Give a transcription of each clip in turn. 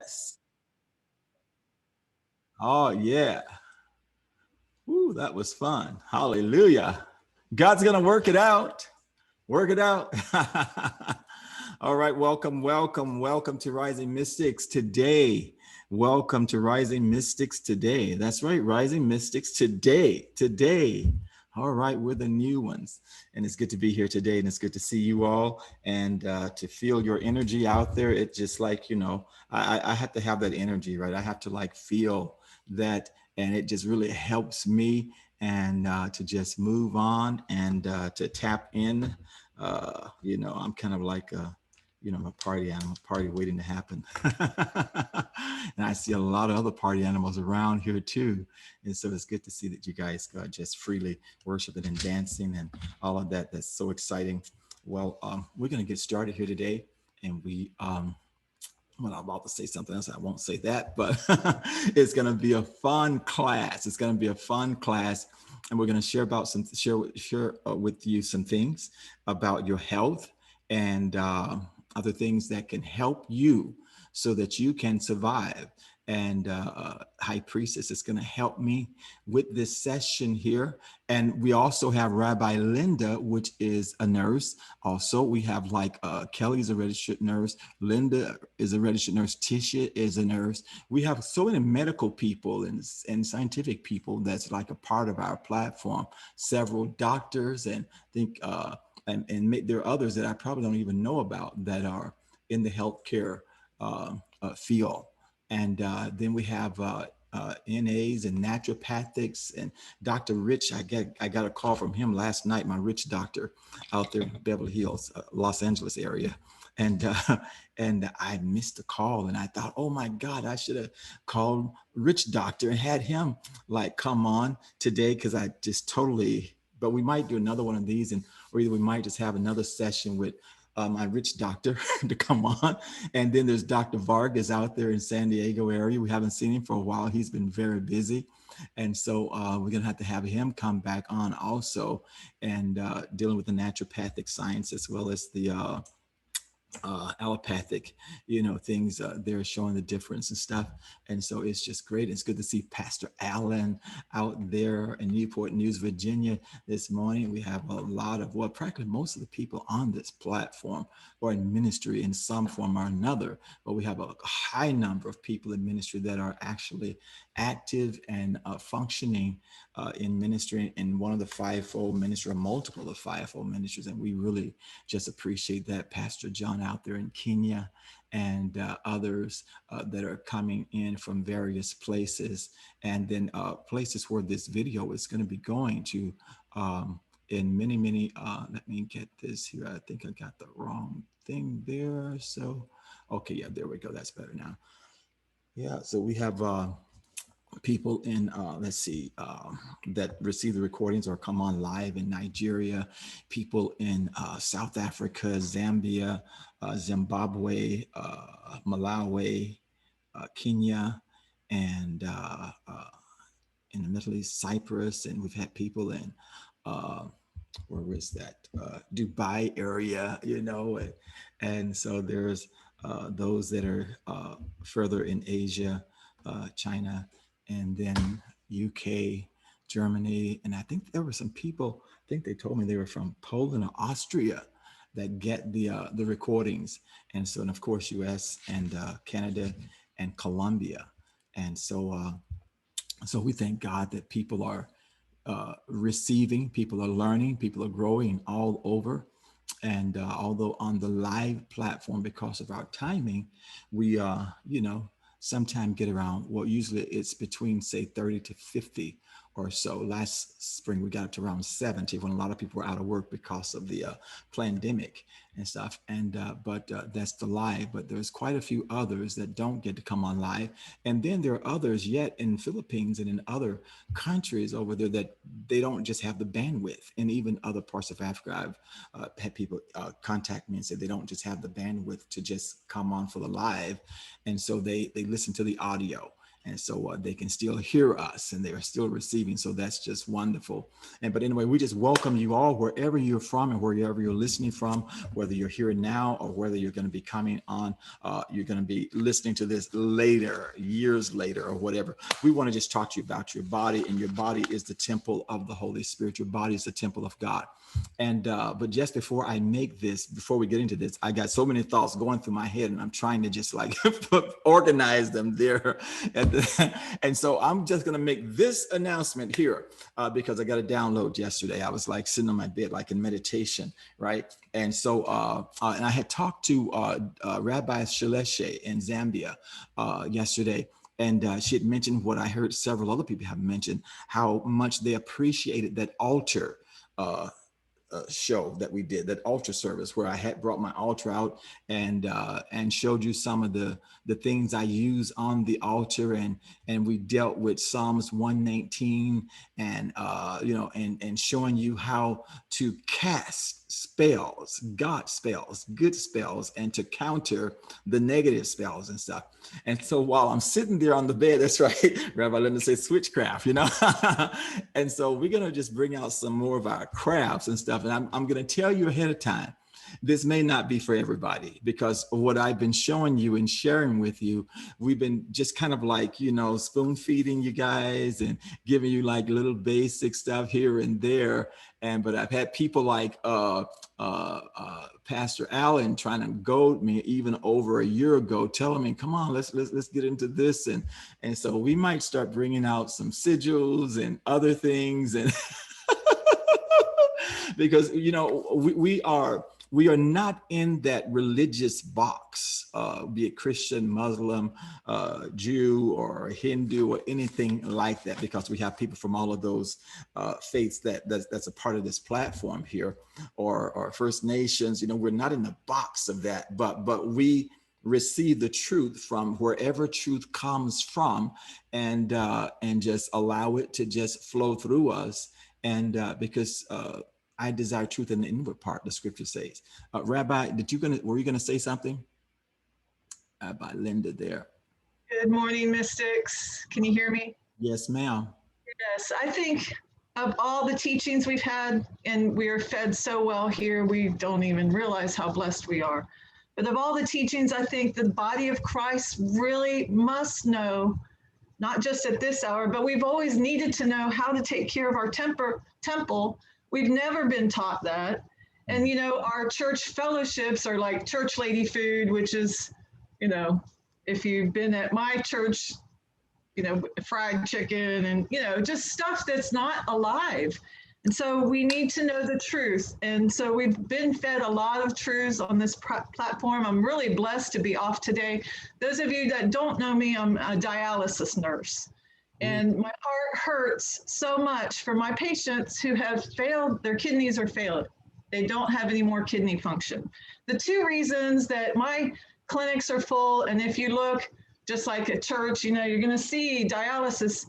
Yes. Oh, yeah. Ooh, that was fun. Hallelujah. God's going to work it out. Work it out. All right. Welcome to Rising Mystics today. Welcome to Rising Mystics today. That's right. Rising Mystics today. All right. We're the new ones. And it's good to be here today. And it's good to see you all and to feel your energy out there. It just like, I have to have that energy, right? I have to like feel that. And it just really helps me and to just move on and to tap in. I'm kind of like a party animal, party waiting to happen. And I see a lot of other party animals around here too. And so it's good to see that you guys just freely worshiping and dancing and all of that. That's so exciting. Well, we're going to get started here today. And well, I'm about to say something else. I won't say that, but it's going to be a fun class. It's going to be a fun class, and we're going to share with you some things about your health and other things that can help you so that you can survive. And High Priestess is going to help me with this session here. And we also have Rabbi Linda, which is a nurse. Also, we have like Kelly's a registered nurse. Linda is a registered nurse. Tisha is a nurse. We have so many medical people and scientific people that's like a part of our platform. Several doctors, and I think there are others that I probably don't even know about that are in the healthcare field. And then we have NAs and naturopathics and Dr. Rich. I got a call from him last night, my Rich doctor out there in Beverly Hills, Los Angeles area. And and I missed the call, and I thought, oh my God, I should have called Rich Doctor and had him like come on today, because I just totally. But we might do another one of these, and or either we might just have another session with my Rich Doctor to come on. And then there's Dr. Vargas out there in San Diego area. We haven't seen him for a while. He's been very busy. And so we're going to have him come back on also, and dealing with the naturopathic science as well as the allopathic, things they're showing the difference and stuff. And so it's just great. It's good to see Pastor Allen out there in Newport News, Virginia this morning. We have a lot of, well, practically most of the people on this platform or in ministry in some form or another, but we have a high number of people in ministry that are actually active and functioning in ministry in one of the fivefold ministry or multiple of fivefold ministries. And we really just appreciate that. Pastor John out there in Kenya and others that are coming in from various places, and then places where this video is going to be going to in many, let me get this here. I think I got the wrong thing there. So, okay, yeah, there we go. That's better now. Yeah, so we have people in let's see that receive the recordings or come on live in Nigeria, people in South Africa, Zambia, Zimbabwe, Malawi, Kenya, and in the Middle East, Cyprus. And we've had people in where was that Dubai area, and so there's those that are further in Asia, China, and then UK, Germany, and I think there were some people. I think they told me they were from Poland or Austria that get the recordings, and so, and of course U.S. and Canada and Colombia, and so we thank God that people are receiving, people are learning, people are growing all over. And although on the live platform, because of our timing, we sometimes get around, well, usually it's between say 30 to 50 or so. Last spring we got up to around 70 when a lot of people were out of work because of the pandemic and stuff. And but that's the live. But there's quite a few others that don't get to come on live. And then there are others yet in Philippines and in other countries over there that they don't just have the bandwidth. And even other parts of Africa, I've had people contact me and say they don't just have the bandwidth to just come on for the live, and so they listen to the audio. And so they can still hear us and they are still receiving. So that's just wonderful. But anyway, we just welcome you all wherever you're from and wherever you're listening from, whether you're here now or whether you're going to be coming on, you're going to be listening to this later, years later or whatever. We want to just talk to you about your body, and your body is the temple of the Holy Spirit. Your body is the temple of God. And but just before we get into this, I got so many thoughts going through my head, and I'm trying to just like organize them there. And so I'm just going to make this announcement here because I got a download yesterday. I was like sitting on my bed, like in meditation, right? And so, and I had talked to Rabbi Shaleshe in Zambia yesterday. And she had mentioned what I heard several other people have mentioned, how much they appreciated that altar show that we did, that altar service, where I had brought my altar out and showed you some of the things I use on the altar, and we dealt with Psalms 119 and and showing you how to cast spells, God spells, good spells, and to counter the negative spells and stuff. And so while I'm sitting there on the bed, that's right, Rabbi Linda says switchcraft, and so we're going to just bring out some more of our crafts and stuff. And I'm going to tell you ahead of time, this may not be for everybody, because what I've been showing you and sharing with you, we've been just kind of like, spoon feeding you guys and giving you like little basic stuff here and there. But I've had people like Pastor Allen trying to goad me even over a year ago, telling me, come on, let's get into this. And so we might start bringing out some sigils and other things. And because, we are not in that religious box, be it Christian, Muslim, Jew, or Hindu, or anything like that, because we have people from all of those faiths that's a part of this platform here, or First Nations. We're not in the box of that, but we receive the truth from wherever truth comes from, and just allow it to just flow through us, and because I desire truth in the inward part, the scripture says. Rabbi, were you gonna say something? Rabbi Linda there. Good morning, mystics. Can you hear me? Yes, ma'am. Yes, I think of all the teachings we've had, and we are fed so well here, we don't even realize how blessed we are. But of all the teachings, I think the body of Christ really must know, not just at this hour, but we've always needed to know how to take care of our temple. We've never been taught that. And, our church fellowships are like church lady food, which is, if you've been at my church, fried chicken and, just stuff that's not alive. And so we need to know the truth. And so we've been fed a lot of truths on this platform. I'm really blessed to be off today. Those of you that don't know me, I'm a dialysis nurse. And my heart hurts so much for my patients who have failed, their kidneys are failing. They don't have any more kidney function. The two reasons that my clinics are full, and if you look just like at church, you're going to see dialysis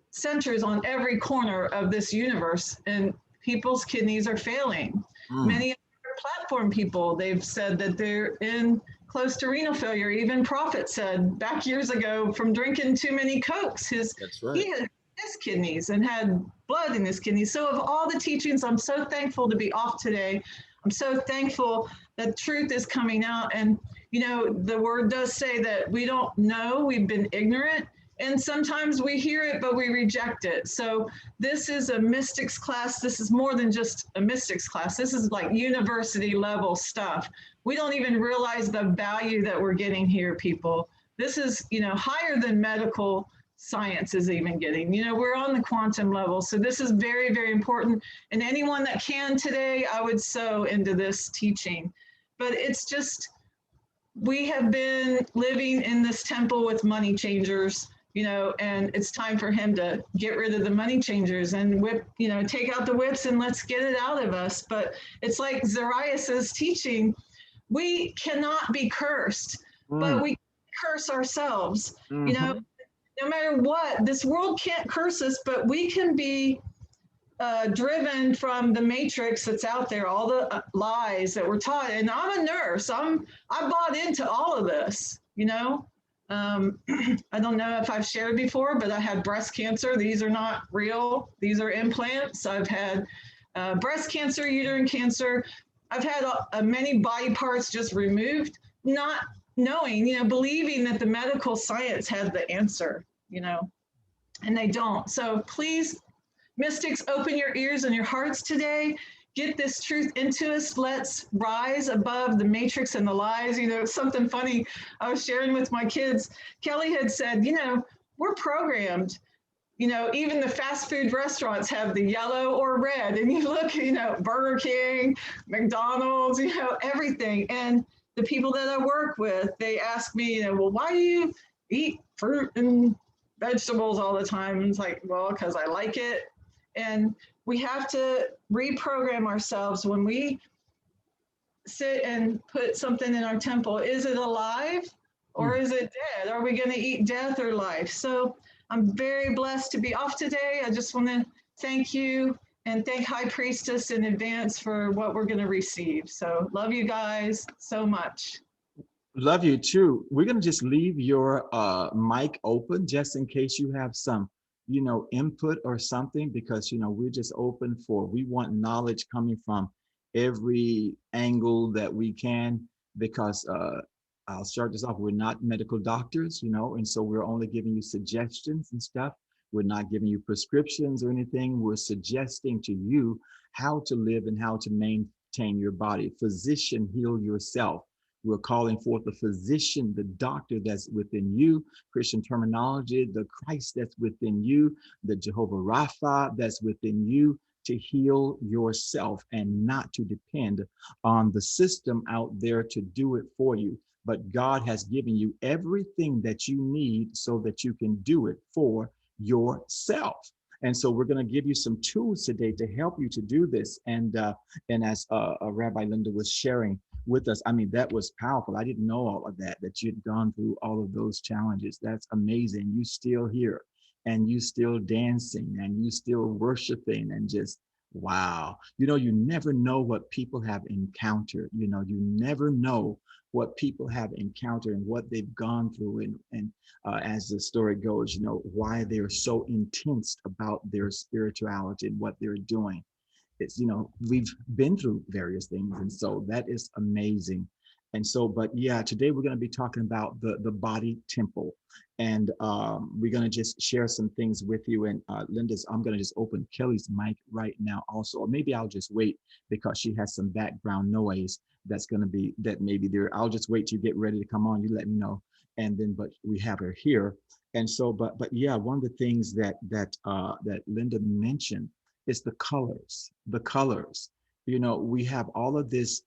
centers on every corner of this universe, and people's kidneys are failing. Many other platform people, they've said that they're in close to renal failure. Even Prophet said back years ago from drinking too many Cokes, he had his kidneys and had blood in his kidneys. So of all the teachings, I'm so thankful to be off today. I'm so thankful that truth is coming out. And, the word does say that we don't know, we've been ignorant. And sometimes we hear it, but we reject it. So this is a mystics class. This is more than just a mystics class. This is like university level stuff. We don't even realize the value that we're getting here, people. This is, higher than medical science is even getting. We're on the quantum level. So this is very, very important. And anyone that can today, I would sow into this teaching. But it's just, we have been living in this temple with money changers, and it's time for him to get rid of the money changers and whip, take out the whips and let's get it out of us. But it's like Zariah's teaching, we cannot be cursed, but we curse ourselves. No matter what, this world can't curse us, but we can be driven from the matrix that's out there, all the lies that we're taught. And I'm a nurse. I bought into all of this, I don't know if I've shared before, but I had breast cancer. These are not real. These are implants. I've had breast cancer, uterine cancer. I've had many body parts just removed, not knowing, believing that the medical science had the answer, and they don't. So please, mystics, open your ears and your hearts today. Get this truth into us. Let's rise above the matrix and the lies. Something funny I was sharing with my kids. Kelly had said, we're programmed. Even the fast food restaurants have the yellow or red. And you look, Burger King, McDonald's, everything. And the people that I work with, they ask me, well, why do you eat fruit and vegetables all the time? And it's like, well, because I like it. And we have to reprogram ourselves when we sit and put something in our temple. Is it alive or is it dead? Are we going to eat death or life? So I'm very blessed to be off today. I just want to thank you and thank High Priestess in advance for what we're going to receive. So love you guys so much. Love you too. We're going to just leave your mic open just in case you have some input or something, because we're just open we want knowledge coming from every angle that we can, because I'll start this off. We're not medical doctors, and so we're only giving you suggestions and stuff. We're not giving you prescriptions or anything. We're suggesting to you how to live and how to maintain your body. Physician, heal yourself. We're calling forth the physician, the doctor that's within you, Christian terminology, the Christ that's within you, the Jehovah Rapha that's within you, to heal yourself and not to depend on the system out there to do it for you. But God has given you everything that you need so that you can do it for yourself. And so we're going to give you some tools today to help you to do this. And as Rabbi Linda was sharing with us, I mean, that was powerful. I didn't know all of that you'd gone through all of those challenges. That's amazing. You still here and you still dancing and you still worshiping and just, wow. You never know what people have encountered. You never know what people have encountered and what they've gone through. And as the story goes, why they're so intense about their spirituality and what they're doing. It's, we've been through various things. And so that is amazing. And so, but yeah, today we're going to be talking about the body temple. And we're going to just share some things with you. And Linda's, I'm going to just open Kelly's mic right now also, or maybe I'll just wait because she has some background noise that's going to be, that maybe there, I'll just wait till you get ready to come on. You let me know. And then, but we have her here. And so, but yeah, one of the things that Linda mentioned is the colors. We have all of this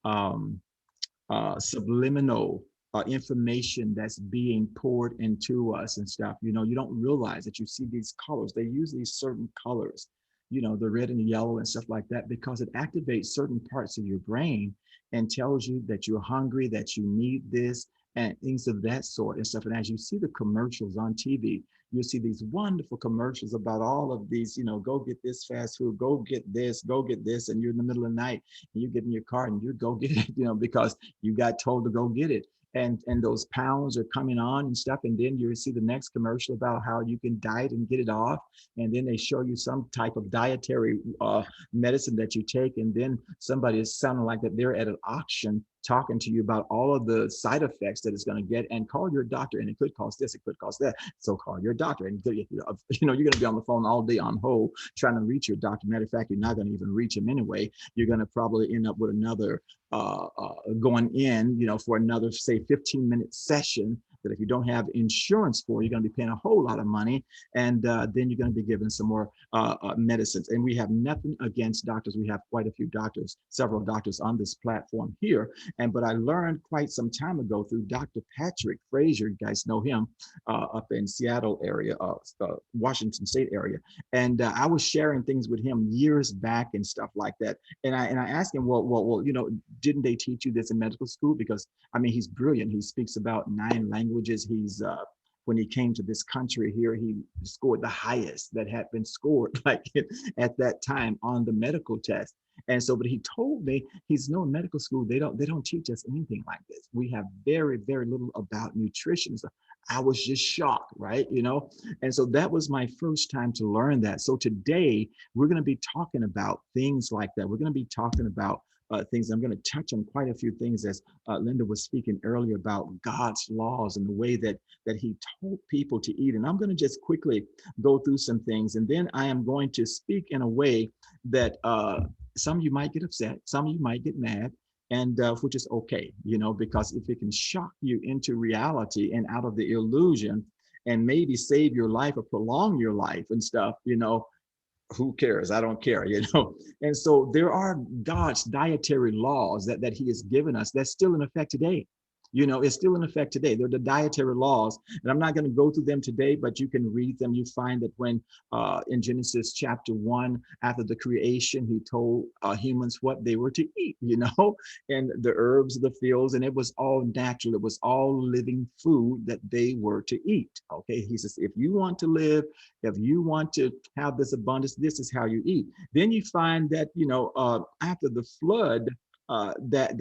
subliminal information that's being poured into us and stuff. You don't realize that you see these colors. They use these certain colors, the red and the yellow and stuff like that, because it activates certain parts of your brain and tells you that you're hungry, that you need this and things of that sort and stuff. And as you see the commercials on TV, you'll see these wonderful commercials about all of these, go get this fast food, go get this, and you're in the middle of the night and you get in your car and you go get it, because you got told to go get it. And those pounds are coming on and stuff. And then you see the next commercial about how you can diet and get it off. And then they show you some type of dietary medicine that you take. And then somebody is sounding like that they're at an auction talking to you about all of the side effects that it's going to get, and call your doctor, and it could cost this, it could cost that. So call your doctor, and you're going to be on the phone all day on hold trying to reach your doctor. Matter of fact, you're not going to even reach him anyway. You're going to probably end up with another going in, for another, say, 15-minute session that if you don't have insurance for, you're going to be paying a whole lot of money. And then you're going to be given some more medicines. And we have nothing against doctors. We have quite a few doctors, several doctors on this platform here. But I learned quite some time ago through Dr. Patrick Frazier, you guys know him, up in Seattle area, Washington State area. And I was sharing things with him years back and stuff like that. And I asked him, well, didn't they teach you this in medical school? Because I mean, he's brilliant. He speaks about 9 languages. He's when he came to this country here, he scored the highest that had been scored like at that time on the medical test. And so, but he told me, he's no medical school. They don't teach us anything like this. We have very, very little about nutrition. So I was just shocked, right? And so that was my first time to learn that. So today we're going to be talking about things like that. We're going to be talking about things. I'm going to touch on quite a few things as Linda was speaking earlier about God's laws and the way that he told people to eat. And I'm going to just quickly go through some things. And then I am going to speak in a way that some of you might get upset, some of you might get mad, and which is okay, because if it can shock you into reality and out of the illusion and maybe save your life or prolong your life and stuff, who cares? I don't care, And so there are God's dietary laws that he has given us that's still in effect today. It's still in effect today. They're the dietary laws, and I'm not going to go through them today, but you can read them. You find that when in Genesis chapter 1, after the creation, he told humans what they were to eat, and the herbs of the fields, and it was all natural. It was all living food that they were to eat. Okay, he says, if you want to live, if you want to have this abundance, this is how you eat. Then you find that, after the flood, that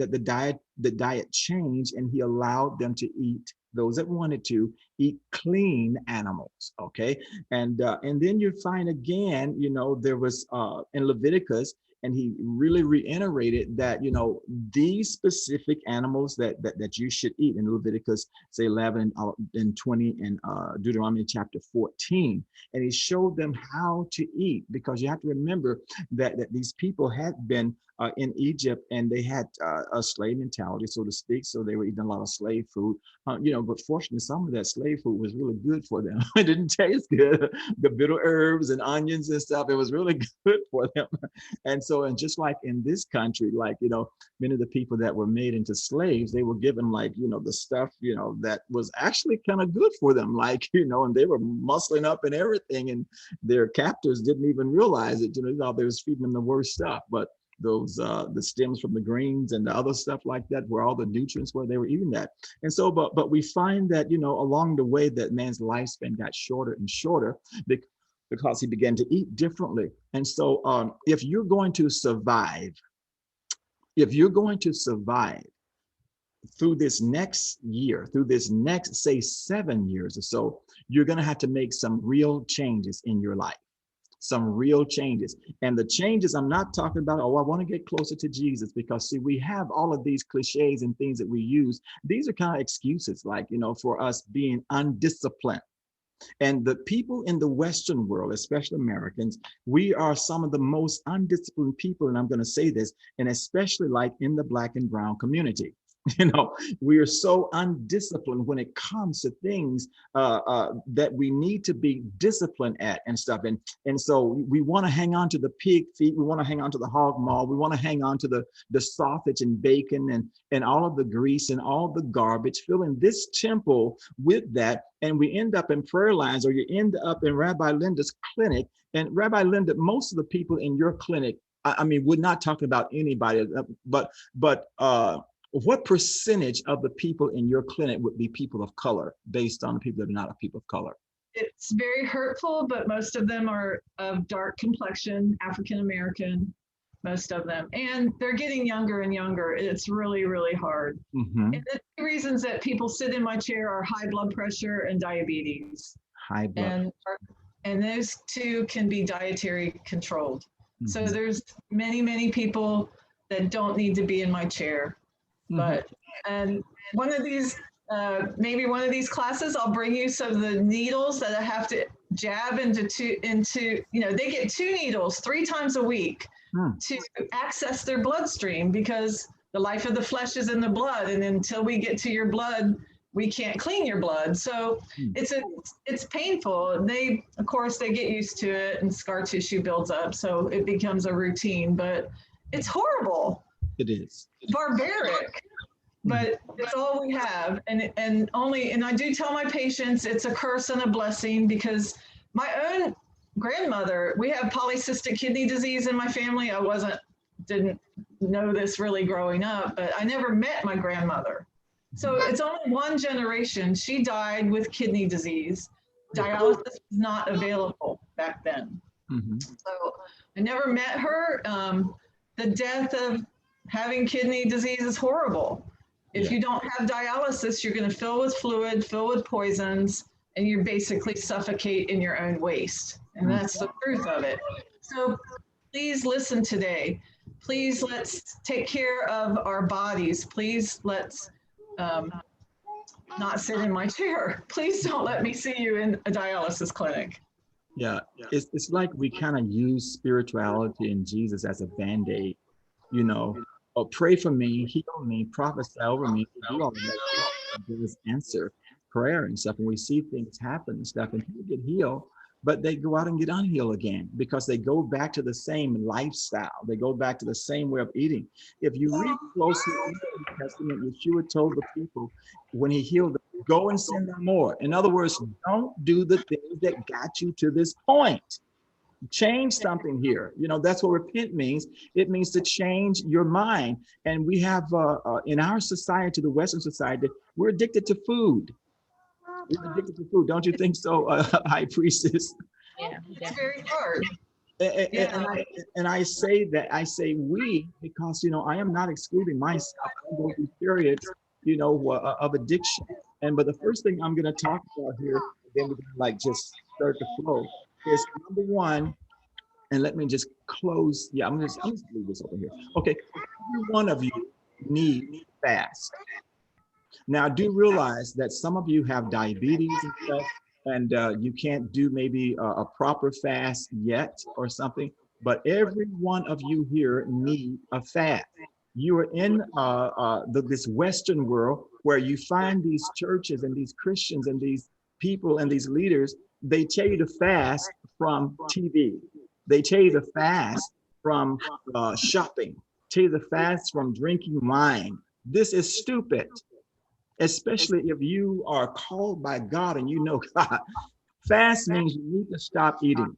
the diet changed, and he allowed them to eat, those that wanted to eat clean animals. Okay, and then you find again, there was in Leviticus, and he really reiterated that these specific animals that you should eat in Leviticus, say 11 and 20, and Deuteronomy chapter 14, and he showed them how to eat, because you have to remember that these people had been in Egypt, and they had a slave mentality, so to speak. So they were eating a lot of slave food, but fortunately, some of that slave food was really good for them. It didn't taste good. The bitter herbs and onions and stuff, it was really good for them. And so, and just like in this country, like, many of the people that were made into slaves, they were given like, the stuff, that was actually kind of good for them, like, and they were muscling up and everything. And their captors didn't even realize it, they was feeding them the worst stuff. But those the stems from the greens and the other stuff like that, where all the nutrients were, they were eating that. And so, but we find that, along the way, that man's lifespan got shorter and shorter because he began to eat differently. And so if you're going to survive through this next year, through this next, say, 7 years or so, you're going to have to make some real changes in your life. Some real changes. And the changes, I'm not talking about, I want to get closer to Jesus, because see, we have all of these cliches and things that we use. These are kind of excuses, like, for us being undisciplined. And the people in the Western world, especially Americans, we are some of the most undisciplined people. And I'm going to say this, and especially like in the Black and brown community. We are so undisciplined when it comes to things that we need to be disciplined at and stuff. And so we want to hang on to the pig feet. We want to hang on to the hog maw. We want to hang on to the sausage and bacon and all of the grease and all the garbage, filling this temple with that. And we end up in prayer lines, or you end up in Rabbi Linda's clinic. And Rabbi Linda, most of the people in your clinic, I mean, we're not talking about anybody, but what percentage of the people in your clinic would be people of color, based on the people that are not people of color? It's very hurtful, but most of them are of dark complexion, African American, most of them. And they're getting younger and younger. It's really, really hard. Mm-hmm. And the two reasons that people sit in my chair are high blood pressure and diabetes. High blood. And those two can be dietary controlled. Mm-hmm. So there's many, many people that don't need to be in my chair. But and one of these, maybe one of these classes, I'll bring you some of the needles that I have to jab into, they get 2 needles 3 times a week to access their bloodstream, because the life of the flesh is in the blood. And until we get to your blood, we can't clean your blood. So it's painful. They, of course, they get used to it, and scar tissue builds up. So it becomes a routine, but it's horrible. It is barbaric, but it's all we have. And I do tell my patients it's a curse and a blessing, because my own grandmother, we have polycystic kidney disease in my family. I didn't know this really growing up, but I never met my grandmother. So it's only one generation. She died with kidney disease. Dialysis was not available back then. Mm-hmm. So I never met her. The death of having kidney disease is horrible. If you don't have dialysis, you're going to fill with fluid, fill with poisons, and you basically suffocate in your own waste. And that's the truth of it. So please listen today. Please let's take care of our bodies. Please let's not sit in my chair. Please don't let me see you in a dialysis clinic. Yeah, it's like we kind of use spirituality and Jesus as a Band-Aid, you know. Oh, pray for me, heal me, prophesy over me, do all of that. There's answer prayer and stuff, and we see things happen and stuff, and people get healed, but they go out and get unhealed again because they go back to the same lifestyle. They go back to the same way of eating. If you read closely in the New Testament, Yeshua told the people when he healed them, go and sin no more. In other words, don't do the things that got you to this point. Change something here. You know, that's what repent means. It means to change your mind. And we have in our society, the Western society, we're addicted to food. We're addicted to food. Don't you think so, High Priestess? Yeah, It's very hard. And I say that, I say we, because, you know, I am not excluding myself. I go through periods, you know, of addiction. But the first thing I'm going to talk about here, then we're going to like just start the flow, is number one, and let me just close. Yeah, I'm just leave this over here. Okay, every one of you need fast. Now, do realize that some of you have diabetes and stuff, and you can't do maybe a proper fast yet or something, but every one of you here need a fast. You are in this Western world where you find these churches and these Christians and these people and these leaders, they tell you to fast from TV. They tell you to fast from shopping, tell you to fast from drinking wine. This is stupid, especially if you are called by God and you know God. Fast means you need to stop eating.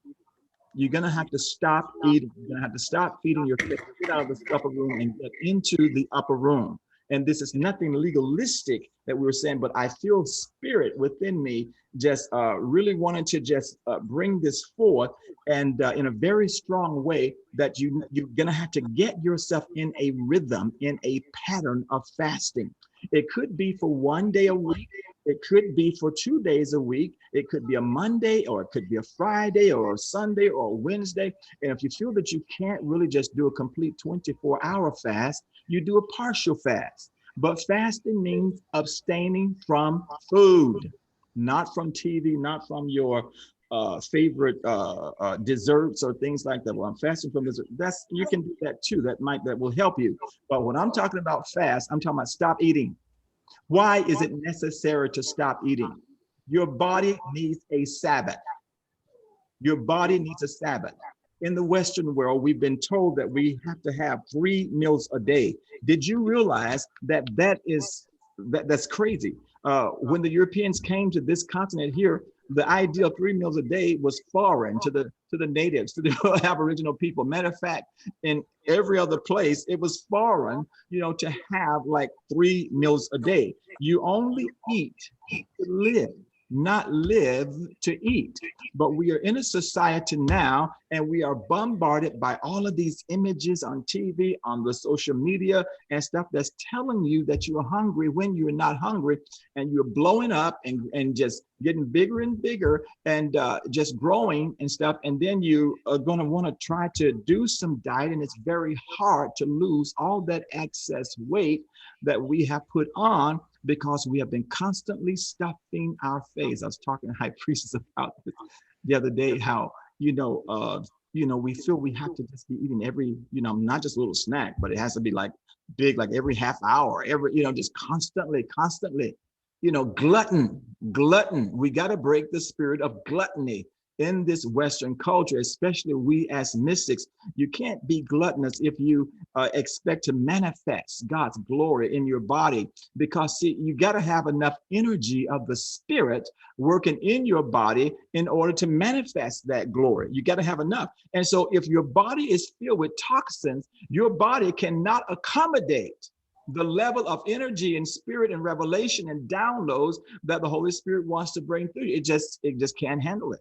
You're going to have to stop eating. You're going to have to stop feeding your kids. Get out of this upper room and get into the upper room. And this is nothing legalistic that we were saying, but I feel spirit within me just really wanted to just bring this forth, and in a very strong way that you're going to have to get yourself in a rhythm, in a pattern of fasting. It could be for one day a week. It could be for 2 days a week. It could be a Monday, or it could be a Friday, or a Sunday, or a Wednesday. And if you feel that you can't really just do a complete 24-hour fast, you do a partial fast. But fasting means abstaining from food, not from TV, not from your favorite desserts or things like that. Well, I'm fasting from dessert. You can do that too. That will help you. But when I'm talking about fast, I'm talking about stop eating. Why is it necessary to stop eating? Your body needs a Sabbath. Your body needs a Sabbath. In the Western world, we've been told that we have to have 3 meals a day. Did you realize that that's crazy? When the Europeans came to this continent here, the idea of 3 meals a day was foreign to the natives, to the Aboriginal people. Matter of fact, in every other place, it was foreign, you know, to have like 3 meals a day. You only eat to live, not live to eat. But we are in a society now, and we are bombarded by all of these images on TV, on the social media and stuff that's telling you that you're hungry when you're not hungry, and you're blowing up and just getting bigger and bigger and just growing and stuff. And then you are going to want to try to do some diet, and it's very hard to lose all that excess weight that we have put on because we have been constantly stuffing our face. I was talking to High Priestess about this the other day, how, we feel we have to just be eating every, not just a little snack, but it has to be like big, like every half hour, just constantly, glutton. We got to break the spirit of gluttony in this Western culture, especially we as mystics. You can't be gluttonous if you expect to manifest God's glory in your body, because see, you got to have enough energy of the spirit working in your body in order to manifest that glory. You got to have enough. And so if your body is filled with toxins, your body cannot accommodate the level of energy and spirit and revelation and downloads that the Holy Spirit wants to bring through. It just can't handle it.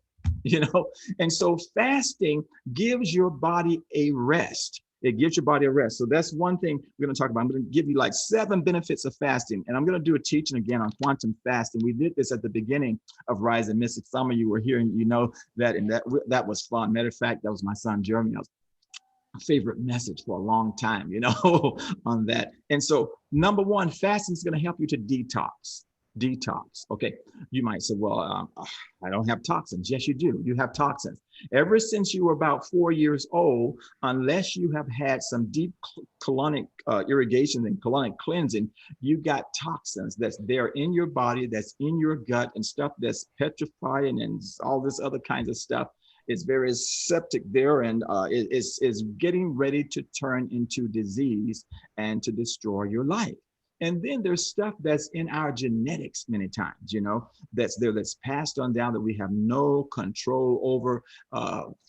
And so fasting gives your body a rest. It gives your body a rest. So that's one thing we're going to talk about. I'm going to give you like 7 benefits of fasting. And I'm going to do a teaching again on quantum fasting. We did this at the beginning of Rise and Mystic. Some of you were here and you know that, and that was fun. Matter of fact, that was my son, Jeremy's favorite message for a long time, you know, on that. And so number 1, fasting is going to help you to detox. Okay. You might say, well, I don't have toxins. Yes, you do. You have toxins. Ever since you were about 4 years old, unless you have had some deep colonic irrigation and colonic cleansing, you got toxins that's there in your body, that's in your gut, and stuff that's petrifying and all this other kinds of stuff. It's very septic there, and is getting ready to turn into disease and to destroy your life. And then there's stuff that's in our genetics many times, you know, that's there, that's passed on down that we have no control over,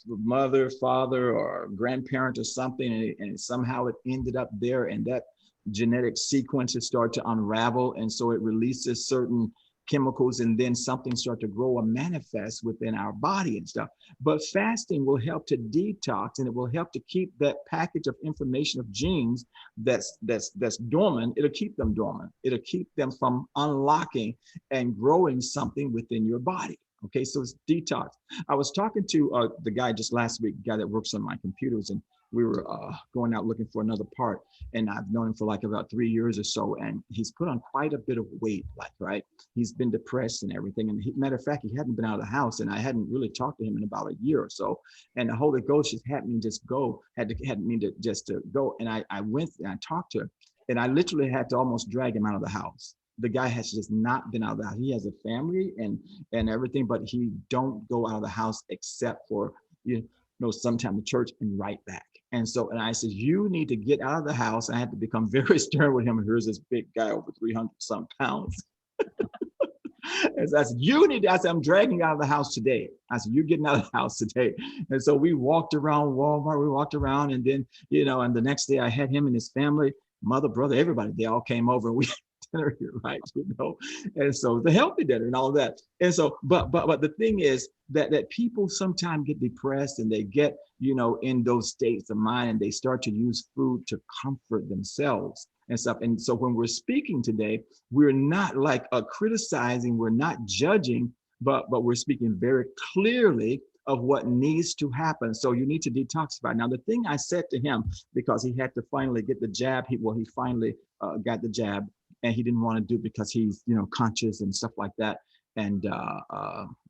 mother, father, or grandparent or something, and somehow it ended up there, and that genetic sequences start to unravel, and so it releases certain chemicals, and then something start to grow and manifest within our body and stuff. But fasting will help to detox, and it will help to keep that package of information of genes that's dormant. It'll keep them dormant. It'll keep them from unlocking and growing something within your body. Okay, so it's detox. I was talking to the guy just last week, the guy that works on my computers, and we were going out looking for another part, and I've known him for like about 3 years or so, and he's put on quite a bit of weight, like, right? He's been depressed and everything, and matter of fact, he hadn't been out of the house, and I hadn't really talked to him in about a year or so, and the Holy Ghost just had me just go, had me to just to go, and I went and I talked to him, and I literally had to almost drag him out of the house. The guy has just not been out of the house. He has a family and everything, but he don't go out of the house except for, you know, sometime to church and right back. And so, and I said, you need to get out of the house. I had to become very stern with him. And here's this big guy over 300 some pounds. And so I said, I said, I'm dragging you out of the house today. I said, you're getting out of the house today. And so we walked around Walmart, we walked around, and then, you know, and the next day I had him and his family, mother, brother, everybody, they all came over, and we dinner here, right? You know, and so the healthy dinner and all of that. And so, but the thing is that people sometimes get depressed, and they get, you know, in those states of mind, and they start to use food to comfort themselves and stuff. And so when we're speaking today, we're not like criticizing, we're not judging, but we're speaking very clearly of what needs to happen. So you need to detoxify. Now, the thing I said to him, because he had to finally get the jab, he finally got the jab, and he didn't want to do it because he's, you know, conscious and stuff like that. And,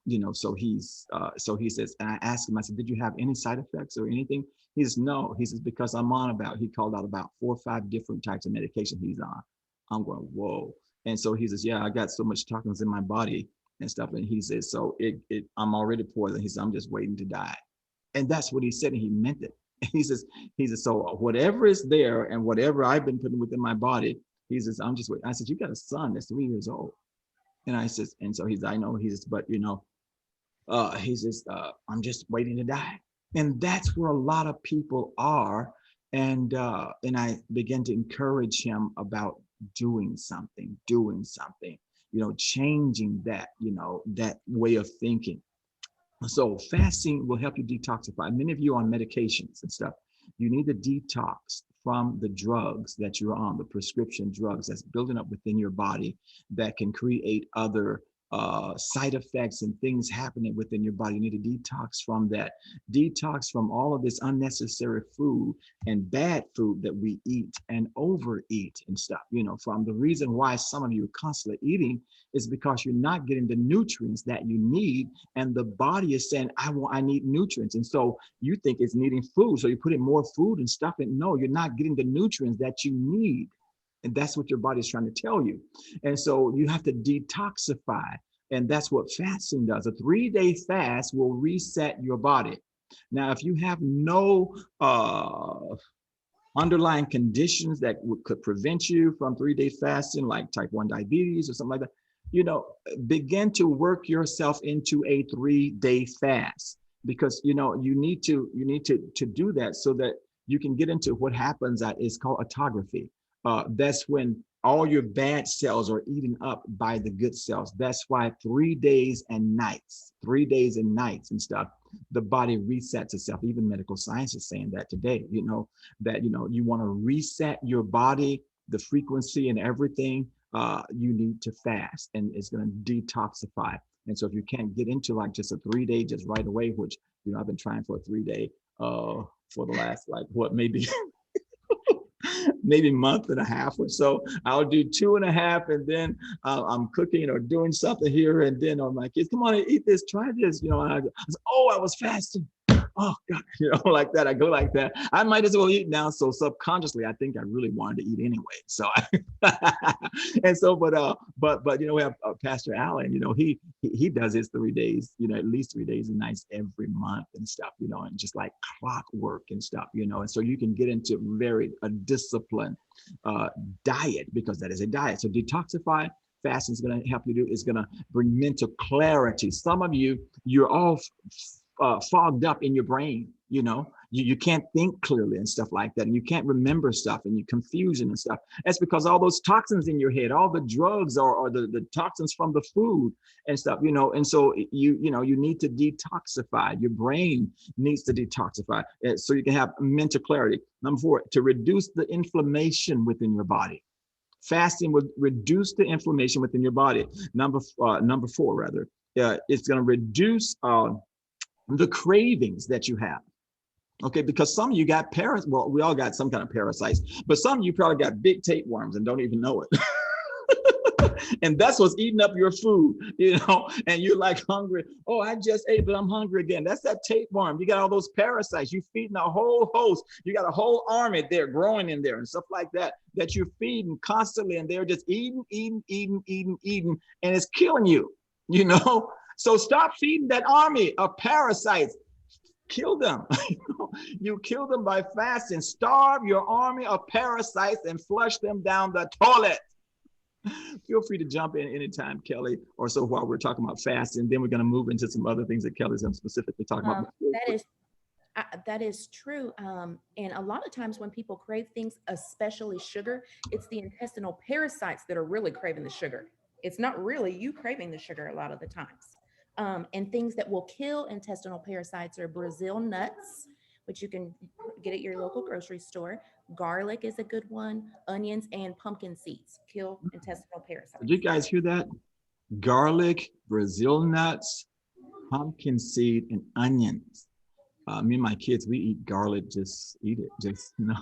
you know, so he says, and I asked him, I said, did you have any side effects or anything? He says, no. He says, because I'm on he called out about 4 or 5 different types of medication he's on. I'm going, whoa. And so he says, yeah, I got so much toxins in my body and stuff. And he says, so I'm already poisoned. He says, I'm just waiting to die. And that's what he said, and he meant it. And he says, so whatever is there and whatever I've been putting within my body, he says, I'm just waiting. I said, you got a son that's 3 years old. And I says, and so I know, he says, but you know, he says, I'm just waiting to die. And that's where a lot of people are. And I began to encourage him about doing something, you know, changing that, you know, that way of thinking. So fasting will help you detoxify. Many of you on medications and stuff, you need to detox from the drugs that you're on, the prescription drugs that's building up within your body that can create other side effects and things happening within your body. You need to detox from that. Detox from all of this unnecessary food and bad food that we eat and overeat and stuff. You know, from the reason why some of you are constantly eating is because you're not getting the nutrients that you need, and the body is saying, I need nutrients. And so you think it's needing food, so you put in more food and stuff, and no, you're not getting the nutrients that you need. And that's what your body is trying to tell you. And so you have to detoxify. And that's what fasting does. A 3-day fast will reset your body. Now, if you have no underlying conditions that could prevent you from 3-day fasting, like type 1 diabetes or something like that, you know, begin to work yourself into a 3-day fast, because, you know, you need to do that so that you can get into what happens is called autophagy. That's when all your bad cells are eaten up by the good cells. That's why 3 days and nights and stuff, the body resets itself. Even medical science is saying that today, you know, you want to reset your body, the frequency and everything. You need to fast, and it's going to detoxify. And so if you can't get into like just a 3 day just right away, which, you know, I've been trying for a 3 day for the last like maybe maybe month and a half or so. I'll do 2.5, and then I'm cooking or doing something here, and then I'm like, kids, come on, eat this, try this, you know. And I say, oh, I was fasting. Oh God, you know, like that. I go like that. I might as well eat now. So subconsciously, I think I really wanted to eat anyway. So, and so, but you know, we have Pastor Allen. You know, he does his 3 days. You know, at least 3 days and nights every month and stuff. You know, and just like clockwork and stuff. You know, and so you can get into a disciplined diet, because that is a diet. So Detoxify. Fasting is going to help you do. Is going to bring mental clarity. Some of you're all fogged up in your brain, you know, you can't think clearly and stuff like that, and you can't remember stuff, and you confusion and stuff. That's because all those toxins in your head, all the drugs or the toxins from the food and stuff, you know. And so you need to detoxify. Your brain needs to detoxify so you can have mental clarity. Number 4, to reduce the inflammation within your body. Fasting will reduce the inflammation within your body. Number 4, rather, it's going to reduce the cravings that you have. Okay, because some of you got well, we all got some kind of parasites, but some of you probably got big tapeworms and don't even know it. And that's what's eating up your food, you know, and you're like hungry. Oh, I just ate, but I'm hungry again. That's that tapeworm. You got all those parasites. You're feeding a whole host. You got a whole army there growing in there and stuff like that you're feeding constantly, and they're just eating, and it's killing you, you know. So stop feeding that army of parasites. Kill them. You kill them by fasting. Starve your army of parasites and flush them down the toilet. Feel free to jump in anytime, Kelly, or so, while we're talking about fasting. Then we're going to move into some other things that Kelly's going to specifically talk about. That is true. And a lot of times when people crave things, especially sugar, it's the intestinal parasites that are really craving the sugar. It's not really you craving the sugar a lot of the times. And things that will kill intestinal parasites are Brazil nuts, which you can get at your local grocery store. Garlic is a good one. Onions and pumpkin seeds kill intestinal parasites. Did you guys hear that? Garlic, Brazil nuts, pumpkin seed, and onions. Me and my kids, we eat garlic, just eat it, just, you know.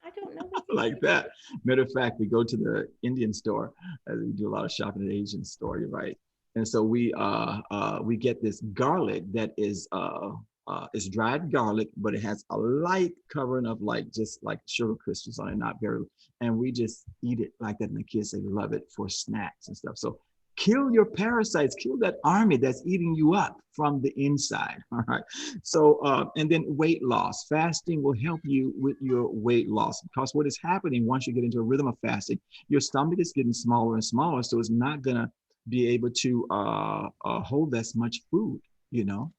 I don't know. Like that. Matter of fact, we go to the Indian store. We do a lot of shopping at the Asian store, you're right. And so we get this garlic that is dried garlic, but it has a light covering of just like sugar crystals on it, not very. And we just eat it like that. And the kids, they love it for snacks and stuff. So kill your parasites, kill that army that's eating you up from the inside. All right. So, and then weight loss. Fasting will help you with your weight loss, because what is happening once you get into a rhythm of fasting, your stomach is getting smaller and smaller. So it's not going to be able to hold as much food, you know.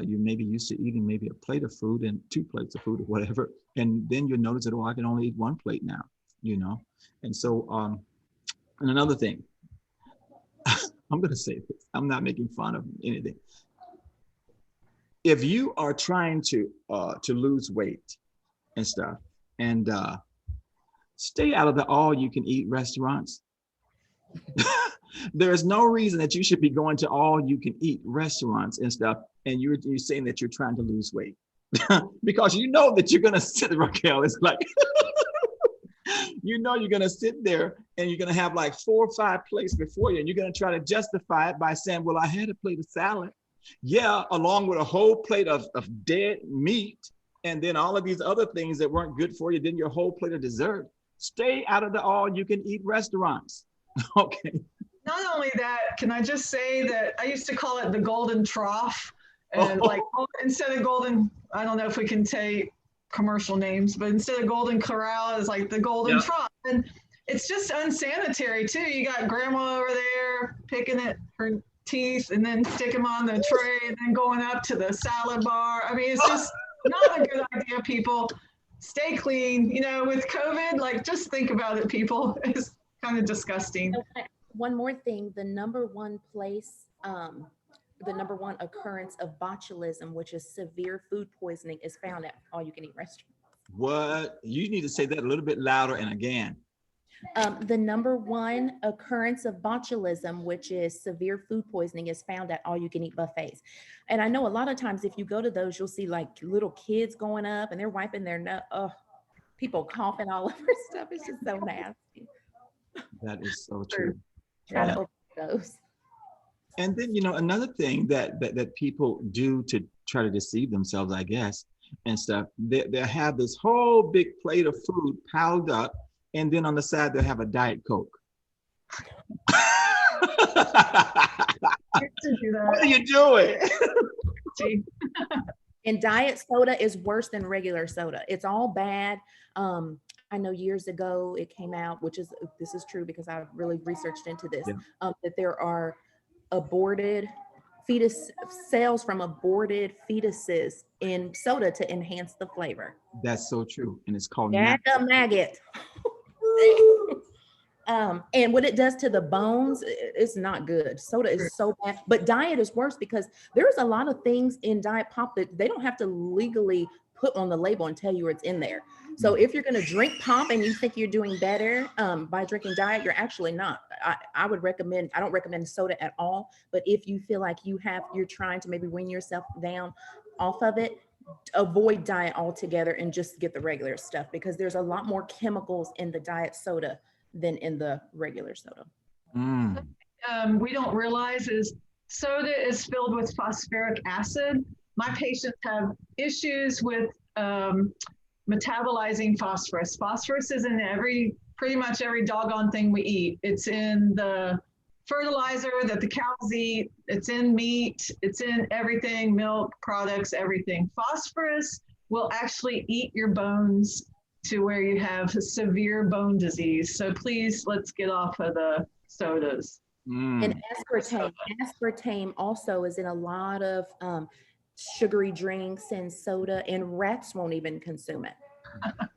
You may be used to eating maybe a plate of food and 2 plates of food or whatever. And then you'll notice that, oh, I can only eat 1 plate now, you know. And so, and another thing, I'm going to say this, I'm not making fun of anything. If you are trying to lose weight and stuff, and stay out of the all-you-can-eat restaurants. There is no reason that you should be going to all-you-can-eat restaurants and stuff, and you're saying that you're trying to lose weight. Because you know that you're going to sit, Raquel, it's like, you know you're going to sit there and you're going to have like 4 or 5 plates before you, and you're going to try to justify it by saying, well, I had a plate of salad. Yeah, along with a whole plate of dead meat, and then all of these other things that weren't good for you, then your whole plate of dessert. Stay out of the all-you-can-eat restaurants. Okay. Not only that, can I just say that I used to call it the golden trough, and like instead of golden, I don't know if we can say commercial names, but instead of golden corral is like the golden trough, and it's just unsanitary too. You got grandma over there picking at her teeth and then stick them on the tray and then going up to the salad bar. I mean, it's just not a good idea, people. Stay clean, you know, with COVID, like just think about it, people. kind of disgusting. Okay, one more thing, the number one place, the number one occurrence of botulism, which is severe food poisoning, is found at all-you-can-eat restaurants. What? You need to say that a little bit louder and again. The number one occurrence of botulism, which is severe food poisoning, is found at all-you-can-eat buffets. And I know a lot of times if you go to those, you'll see like little kids going up and they're wiping their nose. Oh, people coughing all over stuff. It's just so nasty. That is so true. Try to overdose. And then, you know, another thing that people do to try to deceive themselves, I guess, and stuff, they have this whole big plate of food piled up, and then on the side they'll have a Diet Coke. What are you doing? And diet soda is worse than regular soda. It's all bad. I know years ago it came out, this is true because I've really researched into this, that there are aborted fetus cells from aborted fetuses in soda to enhance the flavor. That's so true. And it's called maggot. And what it does to the bones, it's not good. Soda is so bad, but diet is worse because there's a lot of things in diet pop that they don't have to legally put on the label and tell you it's in there. So if you're going to drink pop and you think you're doing better by drinking diet, you're actually not. I don't recommend soda at all. But if you feel like you're trying to maybe wean yourself down off of it, avoid diet altogether and just get the regular stuff because there's a lot more chemicals in the diet soda than in the regular soda. We don't realize is soda is filled with phosphoric acid. My patients have issues with metabolizing phosphorus. Phosphorus is in pretty much every doggone thing we eat. It's in the fertilizer that the cows eat. It's in meat. It's in everything, milk products, everything. Phosphorus will actually eat your bones to where you have severe bone disease. So please, let's get off of the sodas. And aspartame also is in a lot of sugary drinks and soda, and rats won't even consume it.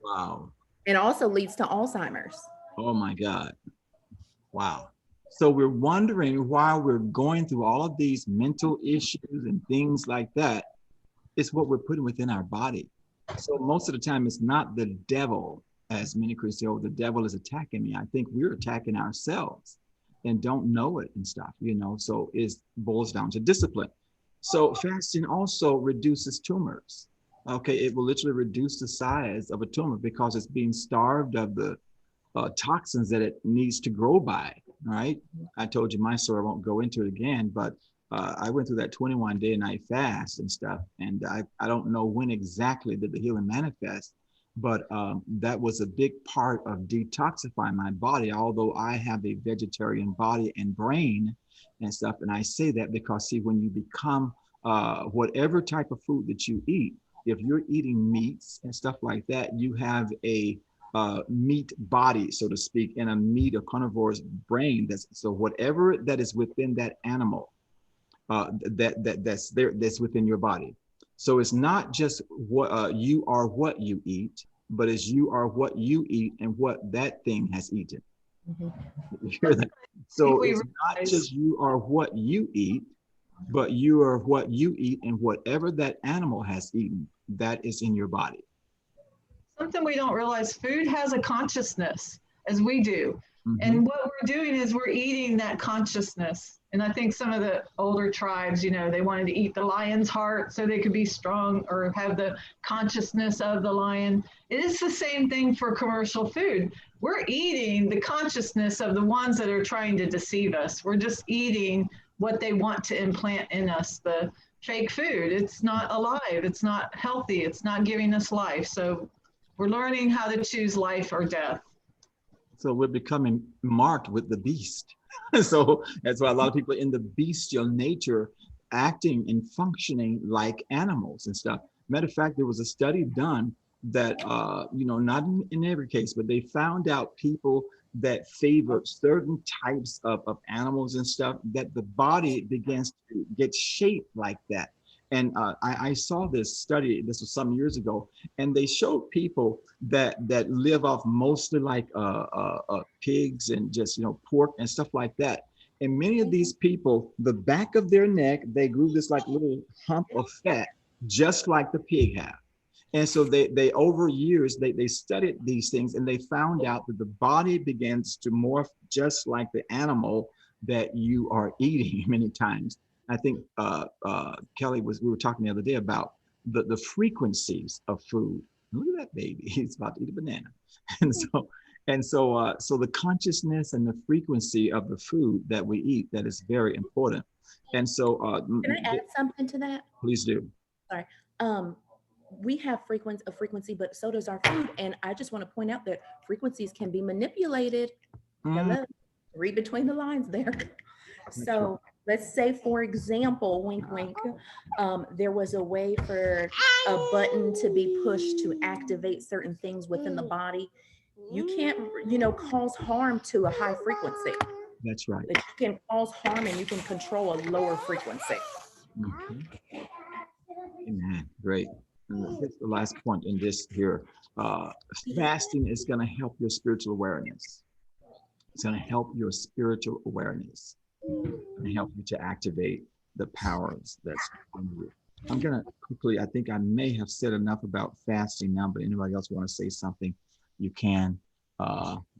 Wow. It also leads to Alzheimer's. Oh my God. Wow. So we're wondering why we're going through all of these mental issues and things like that. It's what we're putting within our body. So most of the time it's not the devil, as many Christians say, oh, the devil is attacking me. I think we're attacking ourselves and don't know it and stuff, you know, so it boils down to discipline. So fasting also reduces tumors. Okay, it will literally reduce the size of a tumor because it's being starved of the toxins that it needs to grow by, right? I told you my story, I won't go into it again, but I went through that 21-day night fast and stuff. And I don't know when exactly did the healing manifest, but that was a big part of detoxifying my body, although I have a vegetarian body and brain and stuff. And I say that because, see, when you become whatever type of food that you eat, if you're eating meats and stuff like that, you have a meat body, so to speak, and a meat or carnivore's brain. So whatever that is within that animal, that's within your body. So it's not just what you are what you eat, but it's you are what you eat and what that thing has eaten. Mm-hmm. So it's not just you are what you eat, but you are what you eat and whatever that animal has eaten, that is in your body. Something we don't realize, food has a consciousness as we do. Mm-hmm. And what we're doing is we're eating that consciousness. And I think some of the older tribes, you know, they wanted to eat the lion's heart so they could be strong or have the consciousness of the lion. It is the same thing for commercial food. We're eating the consciousness of the ones that are trying to deceive us. We're just eating what they want to implant in us, the fake food. It's not alive. It's not healthy. It's not giving us life. So we're learning how to choose life or death. So we're becoming marked with the beast. So that's why a lot of people in the bestial nature acting and functioning like animals and stuff. Matter of fact, there was a study done that, you know, not in every case, but they found out people that favor certain types of animals and stuff, that the body begins to get shaped like that. I saw this study, this was some years ago, and they showed people that live off mostly like pigs and just, pork and stuff like that. And many of these people, the back of their neck, they grew this like little hump of fat, just like the pig have. And so they over years, they studied these things, and they found out that the body begins to morph just like the animal that you are eating many times. I think Kelly we were talking the other day about the frequencies of food. Look at that baby, he's about to eat a banana. So the consciousness and the frequency of the food that we eat, that is very important. And so can I add something to that? Please do. Sorry. We have a frequency, but so does our food. And I just want to point out that frequencies can be manipulated. Hello, read between the lines there. So let's say, for example, wink, wink, there was a way for a button to be pushed to activate certain things within the body. You can't, cause harm to a high frequency. That's right. But you can cause harm and you can control a lower frequency. Amen. Great. That's the last point in this here. Fasting is going to help your spiritual awareness. It's going to help your spiritual awareness and help you to activate the powers that's in you. I'm going to quickly, I think I may have said enough about fasting now, but anybody else want to say something, you can,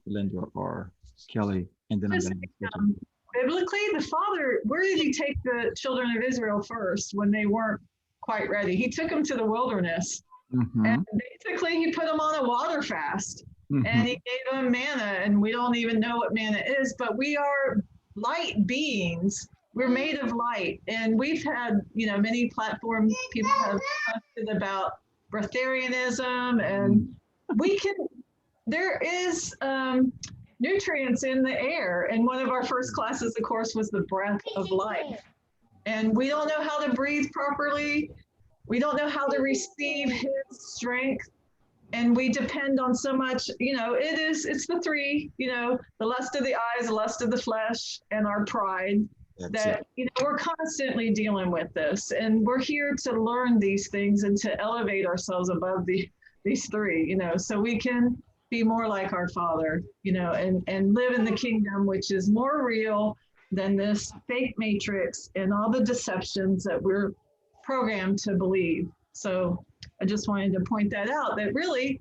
Linda or Kelly, and then I'm going to biblically, the Father, where did he take the children of Israel first when they weren't quite ready? He took them to the wilderness, and basically he put them on a water fast, and he gave them manna, and we don't even know what manna is, but we are light beings. We're made of light, and we've had, many platform people have talked about breatharianism, and there is nutrients in the air, and one of our first classes, of course, was the breath of life. And we don't know how to breathe properly. We don't know how to receive his strength. And we depend on so much, it's the three, the lust of the eyes, the lust of the flesh, and our pride. We're constantly dealing with this. And we're here to learn these things and to elevate ourselves above these three, so we can be more like our Father, and live in the kingdom, which is more real than this fake matrix and all the deceptions that we're programmed to believe. So I just wanted to point that out, that really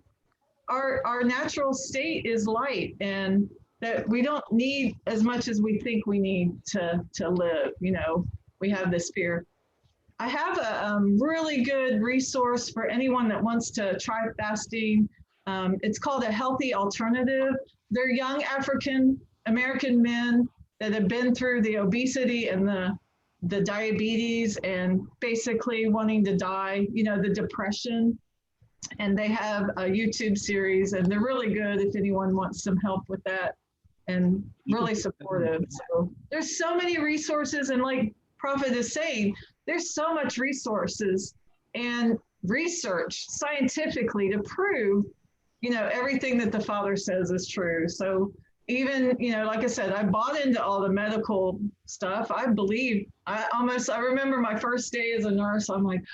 our natural state is light, and that we don't need as much as we think we need to live. We have this fear. I have a really good resource for anyone that wants to try fasting. It's called A Healthy Alternative. They're young African American men that have been through the obesity and the diabetes and basically wanting to die, the depression. And they have a YouTube series, and they're really good if anyone wants some help with that, and really supportive. So there's so many resources, and like Prophet is saying, there's so much resources and research scientifically to prove, everything that the Father says is true. So even, like I said, I bought into all the medical stuff. I remember my first day as a nurse, I'm like,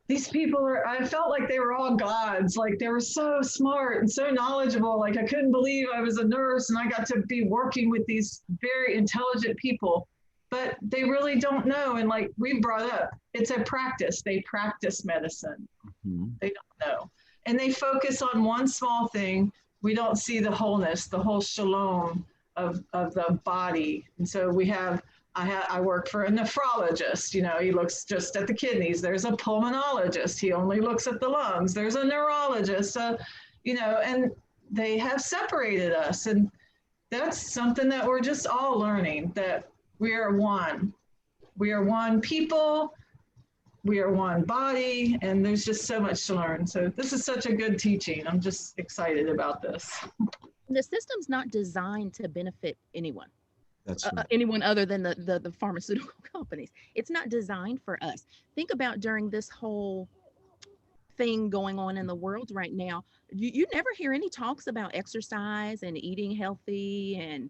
these people I felt like they were all gods. Like they were so smart and so knowledgeable. Like I couldn't believe I was a nurse and I got to be working with these very intelligent people, but they really don't know. And like we brought up, it's a practice. They practice medicine. They don't know. And they focus on one small thing. We don't see the wholeness, the whole shalom of the body. And so I work for a nephrologist, he looks just at the kidneys. There's a pulmonologist. He only looks at the lungs. There's a neurologist, and they have separated us. And that's something that we're just all learning, that we are one. We are one people. We are one body, and there's just so much to learn. So this is such a good teaching. I'm just excited about this. The system's not designed to benefit anyone. That's right. Anyone other than the pharmaceutical companies. It's not designed for us. Think about during this whole thing going on in the world right now, you never hear any talks about exercise and eating healthy, and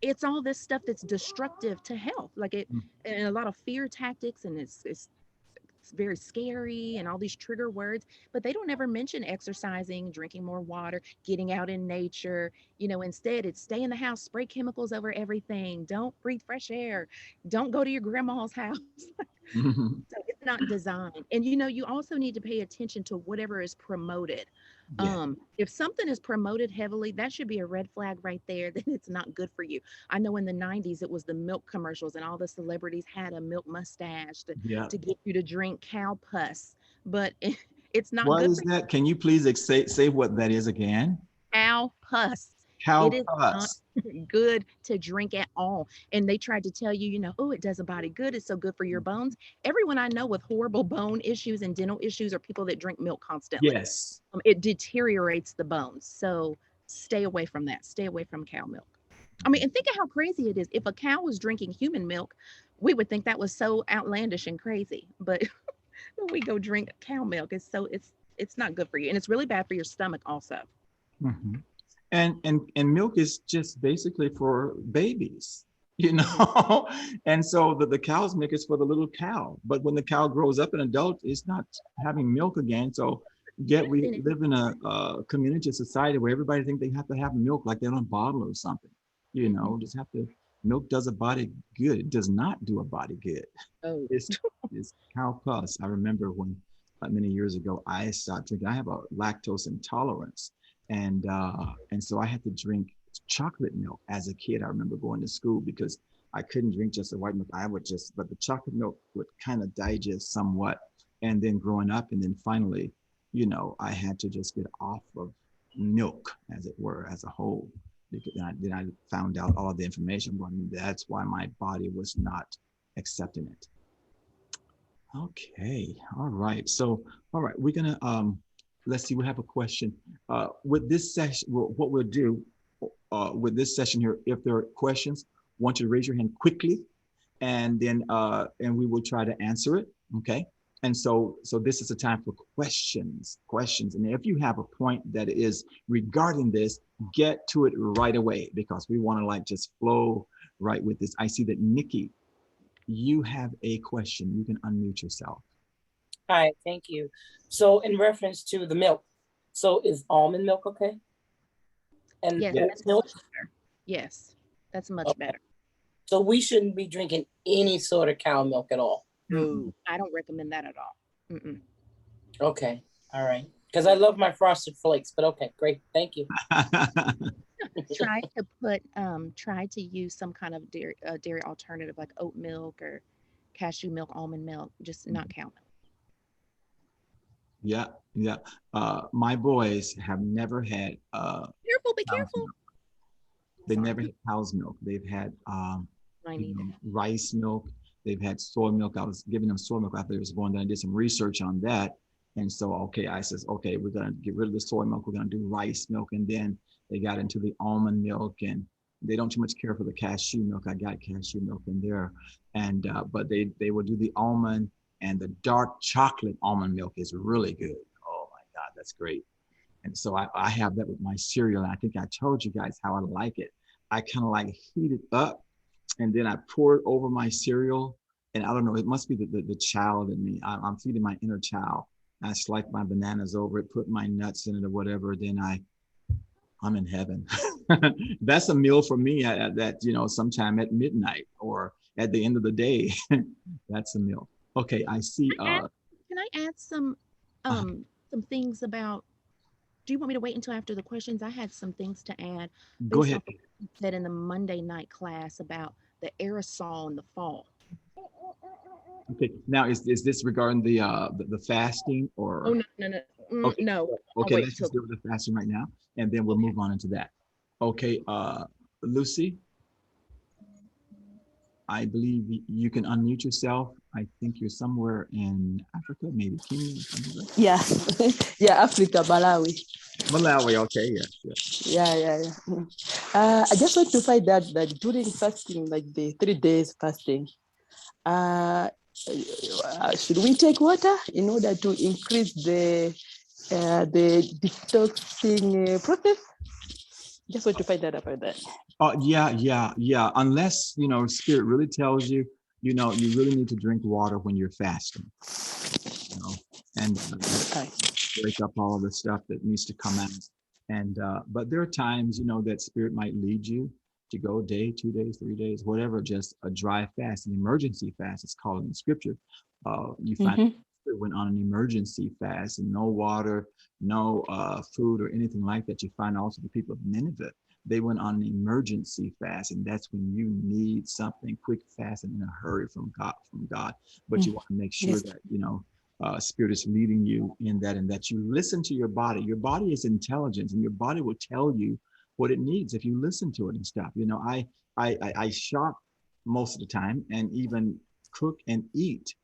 it's all this stuff that's destructive to health, and a lot of fear tactics, and it's very scary and all these trigger words, but they don't ever mention exercising, drinking more water, getting out in nature. Instead it's stay in the house, spray chemicals over everything, don't breathe fresh air, don't go to your grandma's house. So it's not designed. And you also need to pay attention to whatever is promoted. Yeah. If something is promoted heavily, that should be a red flag right there that it's not good for you. I know in the 90s it was the milk commercials and all the celebrities had a milk mustache Yeah. to get you to drink cow pus, but it's not What good is for that? Can you please say what that is again? cow pus. It Cow is not pus. good to drink at all. And they tried to tell you, oh, it does a body good. It's so good for your bones. Everyone I know with horrible bone issues and dental issues are people that drink milk constantly. Yes. It deteriorates the bones. So stay away from that. Stay away from cow milk. I mean, and think of how crazy it is. If a cow was drinking human milk, we would think that was so outlandish and crazy. But when we go drink cow milk, it's not good for you. And it's really bad for your stomach also. Mm-hmm. And milk is just basically for babies, and so the cow's milk is for the little cow. But when the cow grows up an adult, it's not having milk again. So yet we live in a community, society where everybody thinks they have to have milk like they're on a bottle or something. Just have to. Milk does a body good. It does not do a body good. Oh, It's cow pus. I remember when many years ago I stopped drinking. I have a lactose intolerance. And so I had to drink chocolate milk as a kid. I remember going to school because I couldn't drink just the white milk. But the chocolate milk would kind of digest somewhat. And then growing up, and then finally, I had to just get off of milk, as it were, as a whole. Because then I found out all of the information. That's why my body was not accepting it. Okay, all right. So, all right, we're gonna let's see, we have a question. With this session, what we'll do with this session here, if there are questions, I want you to raise your hand quickly, and then and we will try to answer it, okay? And so this is a time for questions. And if you have a point that is regarding this, get to it right away, because we want to just flow right with this. I see that Nikki, you have a question. You can unmute yourself. Hi, thank you. So in reference to the milk, so is almond milk okay? And yes, oat that's milk? much better. Yes, that's much better. So we shouldn't be drinking any sort of cow milk at all. No, I don't recommend that at all. Okay, all right. Because I love my frosted flakes, but okay, great, thank you. Try to use some kind of dairy alternative like oat milk or cashew milk, almond milk, just not cow milk. Yeah. My boys have never had Be careful. Milk. They never had cow's milk. They've had rice milk. They've had soy milk. I was giving them soy milk after they was born. Then I did some research on that. And so, I says, okay, we're going to get rid of the soy milk. We're going to do rice milk. And then they got into the almond milk, and they don't too much care for the cashew milk. I got cashew milk in there. And, but they will do the almond, and the dark chocolate almond milk is really good. Oh my God, that's great. And so I have that with my cereal. And I think I told you guys how I like it. I kind of heat it up, and then I pour it over my cereal. And I don't know, it must be the child in me. I'm feeding my inner child. I slice my bananas over it, put my nuts in it or whatever. Then I'm in heaven. That's a meal for me at sometime at midnight or at the end of the day. That's a meal. Okay, I see. Can I add some things about? Do you want me to wait until after the questions? I had some things to add. Go ahead. You said in the Monday night class about the aerosol in the fall. Okay. Now, is this regarding the fasting or? Oh no. Okay. No. Okay, let's just do the fasting right now, and then we'll move on into that. Okay, Lucy, I believe you can unmute yourself. I think you're somewhere in Africa, maybe Kenya or something like that. Yeah, Africa, Malawi. Malawi, okay, yeah. Yeah. I just want to find out that during fasting, like the 3 days fasting, should we take water in order to increase the detoxing process? Just want to find out about that. Yeah. Unless Spirit really tells you you know, you really need to drink water when you're fasting, you know, and break up all of the stuff that needs to come out. And but there are times, you know, that spirit might lead you to go a day, 2 days, 3 days, whatever, just a dry fast, an emergency fast, it's called in the scripture. You find it went on an emergency fast, and no water, no food or anything like that. You find also the people of Nineveh, they went on an emergency fast, and that's when you need something quick, fast, and in a hurry from God. But you want to make sure that, you know, spirit is leading you in that, and that you listen to your body. Your body is intelligent, and your body will tell you what it needs if you listen to it and stuff. You know, I shop most of the time, and even cook and eat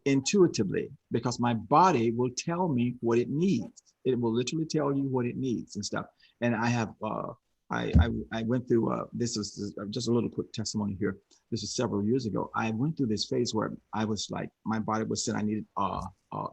intuitively, because my body will tell me what it needs. It will literally tell you what it needs and stuff. And I have I went through this is just a little quick testimony here. This is several years ago. I went through this phase where I was like, my body was saying I needed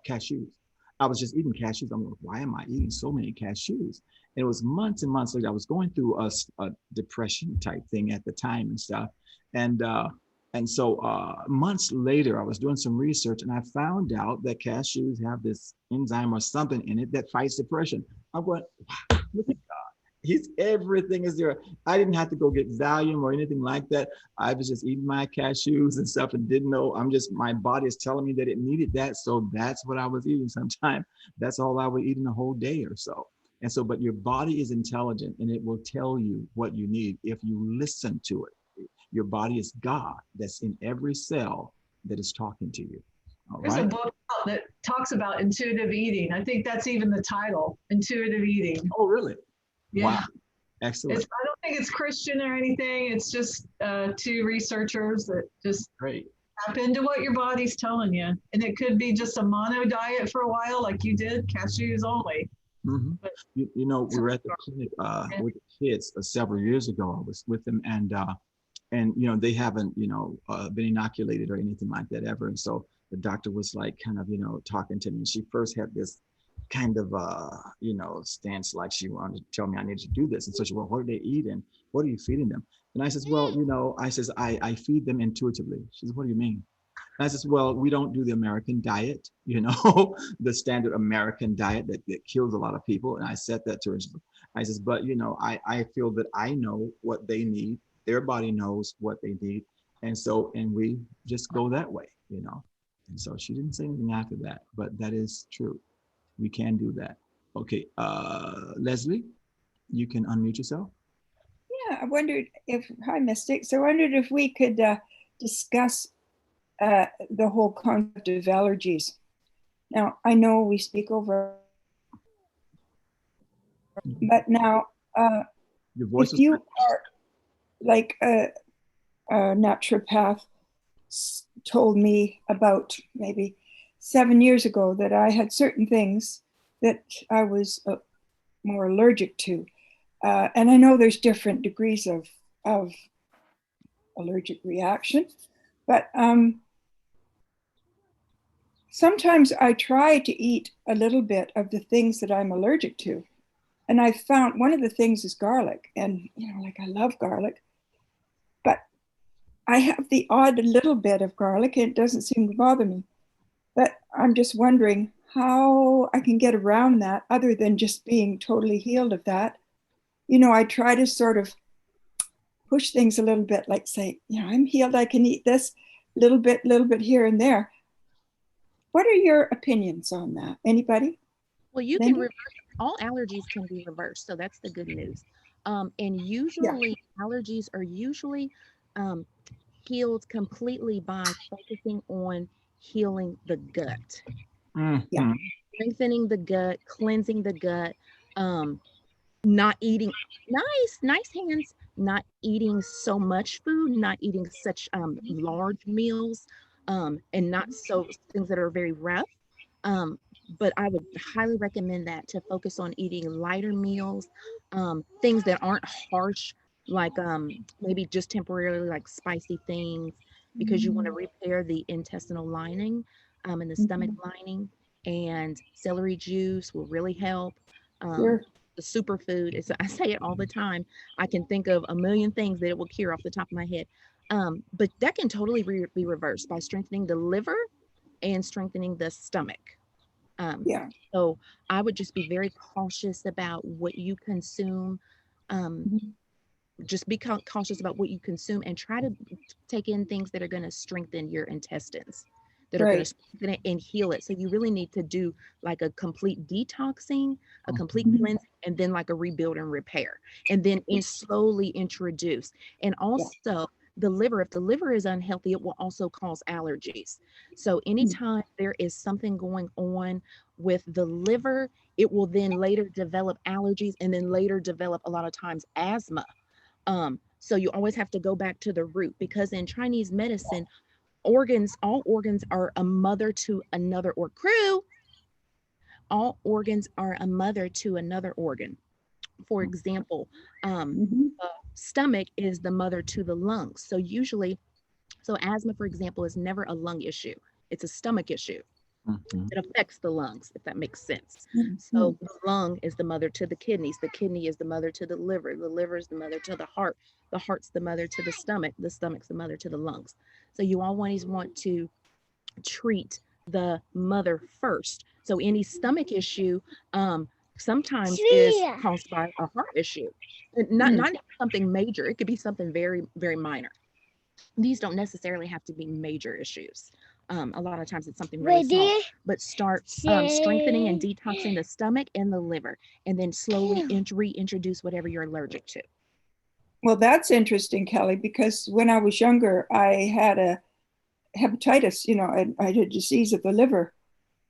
cashews. I was just eating cashews. I'm like, why am I eating so many cashews? And it was months and months later. I was going through a depression type thing at the time and stuff. And so months later, I was doing some research, and I found out that cashews have this enzyme or something in it that fights depression. I went, wow, look at God. Everything is there. I didn't have to go get Valium or anything like that. I was just eating my cashews and stuff and didn't know. My body is telling me that it needed that. So that's what I was eating sometimes. That's all I would eat in a whole day or so. And so, but your body is intelligent, and it will tell you what you need if you listen to it. Your body is God that's in every cell that is talking to you. There's a book out that talks about intuitive eating. I think that's even the title, Intuitive Eating. Oh, really? Yeah. Wow. Excellent. I don't think it's Christian or anything. It's just two researchers that just tap into what your body's telling you. And it could be just a mono diet for a while, like you did, cashews only. Mm-hmm. But, you know, we were at the clinic with the kids several years ago. I was with them, and you know, they haven't, you know, been inoculated or anything like that ever. And so the doctor was like, kind of, you know, talking to me. She first had this kind of, you know, stance, like she wanted to tell me I needed to do this. And so she, well, what are they eating? What are you feeding them? And I says, well, you know, I feed them intuitively. She says, what do you mean? And I says, well, we don't do the American diet, you know, the standard American diet that kills a lot of people. And I said that to her. I says, but, you know, I feel that I know what they need. Their body knows what they need. And so, and we just go that way, you know. And so she didn't say anything after that, but that is true. We can do that. Okay, Leslie, you can unmute yourself. Yeah, I wondered if, hi Mystics, I wondered if we could discuss the whole concept of allergies. Now, I know we speak over, but now, your voice if you are like a naturopath told me about maybe 7 years ago that I had certain things that I was more allergic to. And I know there's different degrees of allergic reaction, but sometimes I try to eat a little bit of the things that I'm allergic to. And I found one of the things is garlic. And, you know, like I love garlic, but I have the odd little bit of garlic and it doesn't seem to bother me. But I'm just wondering how I can get around that other than just being totally healed of that. You know, I try to sort of push things a little bit, like say, you know, I'm healed, I can eat this little bit here and there. What are your opinions on that? Anybody? Well, you can reverse, all allergies can be reversed. So that's the good news. And usually allergies are usually healed completely by focusing on healing the gut. Yeah. Strengthening the gut, cleansing the gut, not eating nice hands, not eating so much food, not eating such large meals, and not so things that are very rough. But I would highly recommend that, to focus on eating lighter meals, things that aren't harsh, like maybe just temporarily like spicy things, because you want to repair the intestinal lining and the stomach lining. And celery juice will really help. Sure. The superfood is, I say it all the time, I can think of a million things that it will cure off the top of my head. But that can totally be reversed by strengthening the liver and strengthening the stomach. Yeah. So I would just be very cautious about what you consume. Just be cautious about what you consume and try to take in things that are going to strengthen your intestines, that are going to strengthen it and heal it. So you really need to do like a complete detoxing, a complete cleanse, and then like a rebuild and repair, and then slowly introduce. And also the liver, if the liver is unhealthy, it will also cause allergies. So anytime there is something going on with the liver, it will then later develop allergies and then later develop a lot of times asthma. So you always have to go back to the root, because in Chinese medicine, all organs are a mother to another, or crew. All organs are a mother to another organ. For example, the stomach is the mother to the lungs. So asthma, for example, is never a lung issue. It's a stomach issue. It affects the lungs, if that makes sense. So the lung is the mother to the kidneys. The kidney is the mother to the liver. The liver is the mother to the heart. The heart's the mother to the stomach. The stomach's the mother to the lungs. So you always want to treat the mother first. So any stomach issue sometimes is caused by a heart issue. Not something major. It could be something very, very minor. These don't necessarily have to be major issues. A lot of times it's something really small, but start strengthening and detoxing the stomach and the liver, and then slowly reintroduce whatever you're allergic to. Well, that's interesting, Kelli, because when I was younger, I had a hepatitis, I had a disease of the liver,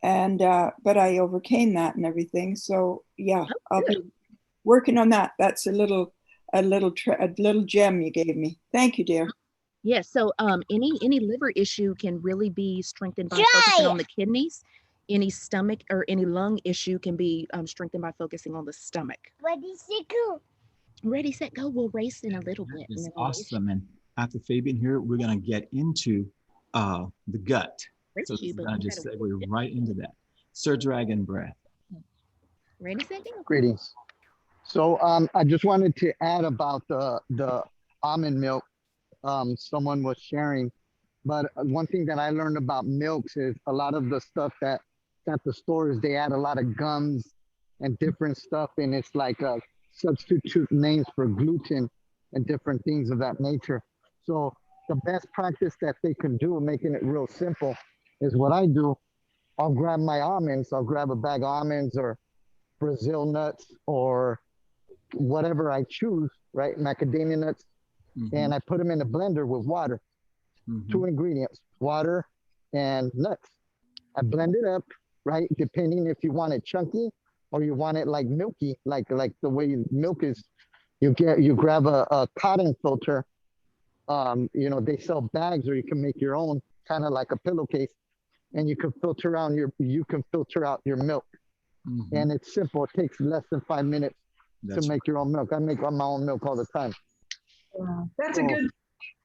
and but I overcame that and everything. So yeah, I'll be working on that. That's a little gem you gave me. Thank you, dear. Yes. So any liver issue can really be strengthened by focusing on the kidneys. Any stomach or any lung issue can be strengthened by focusing on the stomach. Ready, set, go. Ready, set, go. We'll race in a little bit. It's awesome. And after Fabian here, we're going to get into the gut. So we're going to just segue right into that. Sir Dragon Breath. Ready, set, go. Greetings. So I just wanted to add about the almond milk. Someone was sharing, but one thing that I learned about milks is a lot of the stuff that at the stores, they add a lot of gums and different stuff, and it's like a substitute names for gluten and different things of that nature. So the best practice that they can do, making it real simple, is what I do. I'll grab my almonds, I'll grab a bag of almonds or Brazil nuts or whatever I choose, right? Macadamia nuts. And I put them in a blender with water. 2 ingredients, water and nuts. I blend it up, right? Depending if you want it chunky or you want it like milky, like the way milk is. You grab a cotton filter. They sell bags, or you can make your own, kind of like a pillowcase, and you can filter out your milk. And it's simple. It takes less than 5 minutes to make your own milk. I make my own milk all the time. That's a good,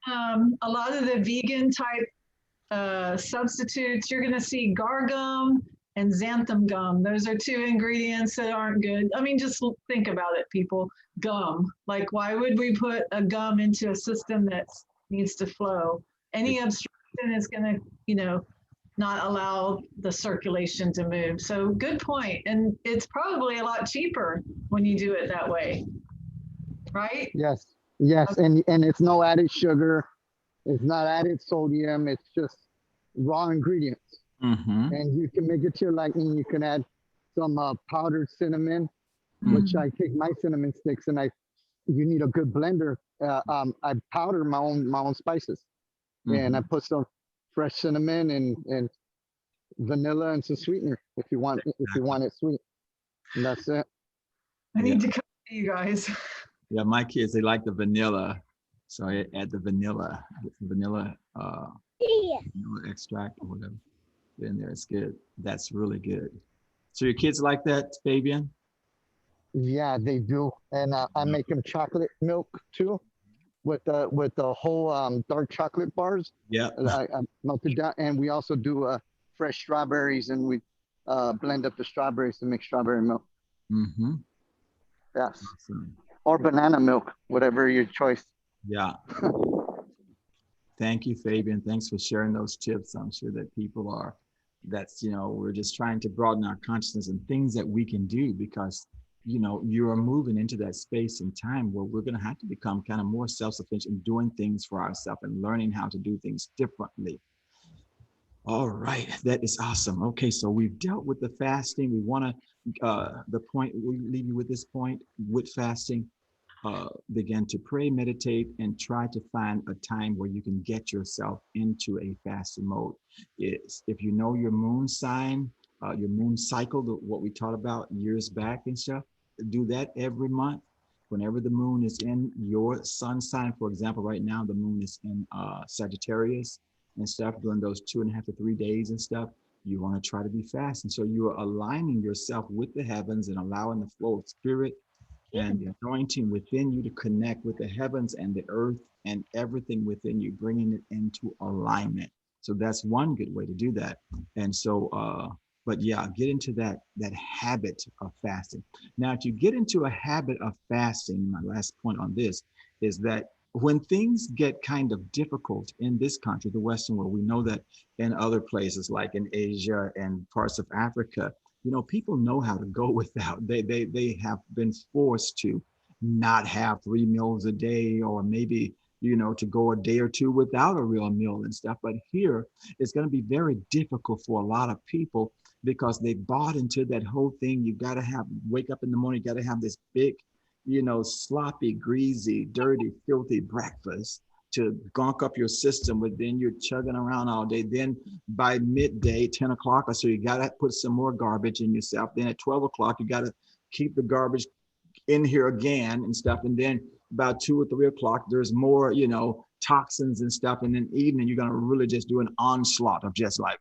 a lot of the vegan type substitutes, you're going to see gar gum and xanthan gum. Those are 2 ingredients that aren't good. I mean, just think about it, people. Gum. Like, why would we put a gum into a system that needs to flow? Any obstruction is going to, not allow the circulation to move. So good point. And it's probably a lot cheaper when you do it that way, right? Yes. Yes, and it's no added sugar, it's not added sodium, it's just raw ingredients. And you can make it to your liking. You can add some powdered cinnamon, which I take my cinnamon sticks and you need a good blender. I powder my own spices, and I put some fresh cinnamon and vanilla and some sweetener if you want it sweet. And that's it. I need to come to you guys. Yeah, my kids, they like the vanilla. So I add the vanilla, vanilla extract or whatever in there. It's good. That's really good. So your kids like that, Fabian? Yeah, they do. And I make them chocolate milk too, with the whole dark chocolate bars. Yeah. I melted down, and we also do fresh strawberries, and we blend up the strawberries to make strawberry milk. Yes. Awesome. Or banana milk, whatever your choice. Yeah. Thank you, Fabian. Thanks for sharing those tips. I'm sure that people are, we're just trying to broaden our consciousness and things that we can do because, you're moving into that space and time where we're going to have to become kind of more self-sufficient in doing things for ourselves and learning how to do things differently. All right, that is awesome. Okay, so we've dealt with the fasting. We want to, we leave you with this point with fasting. Begin to pray, meditate, and try to find a time where you can get yourself into a fasting mode. If you know your moon sign, your moon cycle, what we taught about years back and stuff, do that every month. Whenever the moon is in your sun sign, for example, right now the moon is in Sagittarius and stuff, during those 2.5 to 3 days and stuff, you want to try to be fasting. So you are aligning yourself with the heavens and allowing the flow of spirit and the anointing within you to connect with the heavens and the earth and everything within you, bringing it into alignment. So that's one good way to do that. And so, but yeah, get into that habit of fasting. Now, if you get into a habit of fasting, my last point on this is that when things get kind of difficult in this country, the Western world, we know that in other places like in Asia and parts of Africa, people know how to go without. They have been forced to not have 3 meals a day, or maybe, to go a day or two without a real meal and stuff. But here, it's going to be very difficult for a lot of people because they bought into that whole thing. You got to wake up in the morning, you got to have this big, sloppy, greasy, dirty, filthy breakfast to gunk up your system, but then you're chugging around all day. Then by midday, 10 o'clock or so, you got to put some more garbage in yourself. Then at 12 o'clock, you got to keep the garbage in here again and stuff. And then about 2 or 3 o'clock, there's more, toxins and stuff. And then evening, you're going to really just do an onslaught of just like,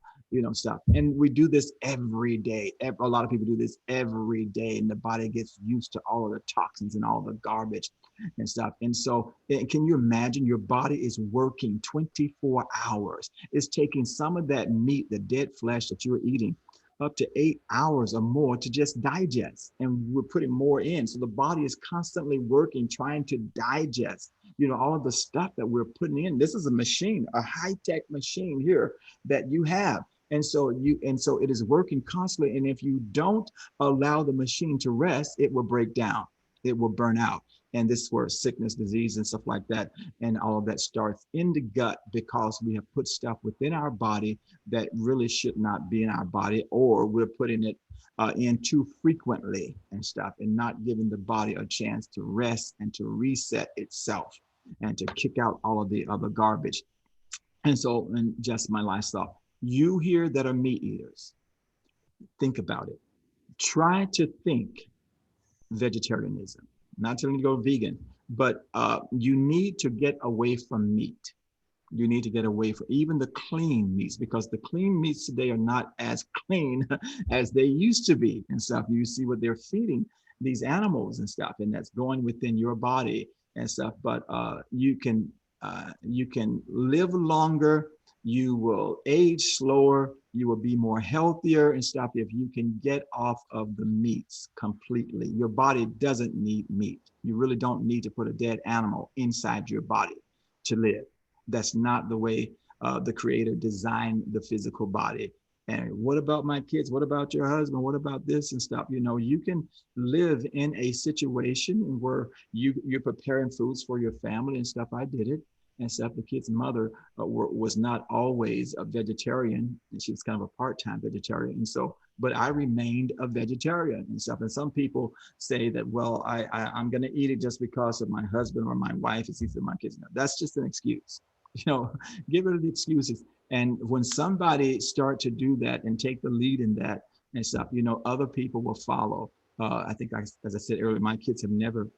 stuff. And we do this every day. A lot of people do this every day, and the body gets used to all of the toxins and all the garbage and stuff. And so can you imagine your body is working 24 hours? It's taking some of that meat, the dead flesh that you're eating, up to 8 hours or more to just digest. And we're putting more in. So the body is constantly working, trying to digest, all of the stuff that we're putting in. This is a machine, a high-tech machine here that you have. And so it is working constantly. And if you don't allow the machine to rest, it will break down. It will burn out. And this is where sickness, disease, and stuff like that, and all of that starts in the gut because we have put stuff within our body that really should not be in our body, or we're putting it in too frequently and stuff, and not giving the body a chance to rest and to reset itself and to kick out all of the other garbage. And so, and just my last thought, you here that are meat eaters, think about it. Try to think vegetarianism. Not telling you to go vegan, but you need to get away from meat. You need to get away from even the clean meats, because the clean meats today are not as clean as they used to be and stuff. You see what they're feeding these animals and stuff, and that's going within your body and stuff. But you can live longer. You will age slower. You will be more healthier and stuff if you can get off of the meats completely. Your body doesn't need meat. You really don't need to put a dead animal inside your body to live. That's not the way the Creator designed the physical body. And what about my kids? What about your husband? What about this and stuff? You can live in a situation where you're preparing foods for your family and stuff. I did it. And stuff. The kid's mother was not always a vegetarian, and she was kind of a part-time vegetarian. And so, but I remained a vegetarian and stuff. And some people say that, well, I'm going to eat it just because of my husband or my wife. It's easy for my kids. No, that's just an excuse. Get rid of the excuses. And when somebody start to do that and take the lead in that and stuff, other people will follow. I think, as I said earlier, my kids have never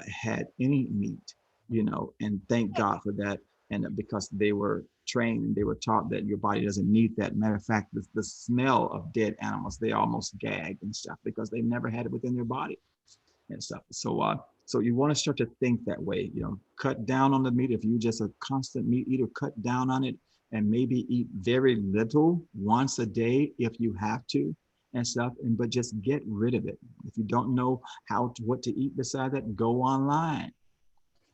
had any meat. And thank God for that. And because they were trained and they were taught that your body doesn't need that. Matter of fact, the smell of dead animals, they almost gag and stuff because they never had it within their body and stuff. So you want to start to think that way, cut down on the meat. If you're just a constant meat eater, cut down on it and maybe eat very little once a day if you have to and stuff. But just get rid of it. If you don't know what to eat beside that, go online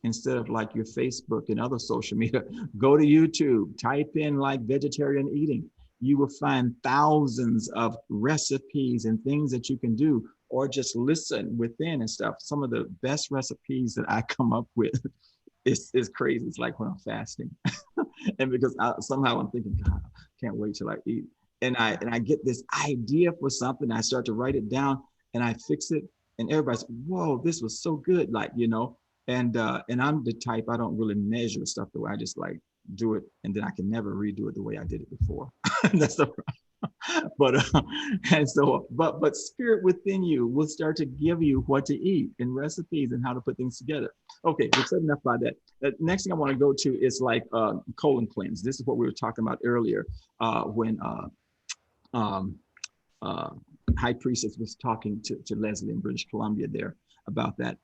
instead of like your Facebook and other social media. Go to YouTube, type in like vegetarian eating. You will find thousands of recipes and things that you can do, or just listen within and stuff. Some of the best recipes that I come up with is crazy. It's like when I'm fasting. And because somehow I'm thinking, God, I can't wait till I eat. And I get this idea for something. I start to write it down and I fix it. And everybody's, whoa, this was so good. Like, you know, and I'm the type, I don't really measure stuff the way I just like do it. And then I can never redo it the way I did it before. That's the problem. But spirit within you will start to give you what to eat and recipes and how to put things together. Okay, we've said enough about that. The next thing I want to go to is like colon cleanse. This is what we were talking about earlier when High Priestess was talking to Leslie in British Columbia there about that.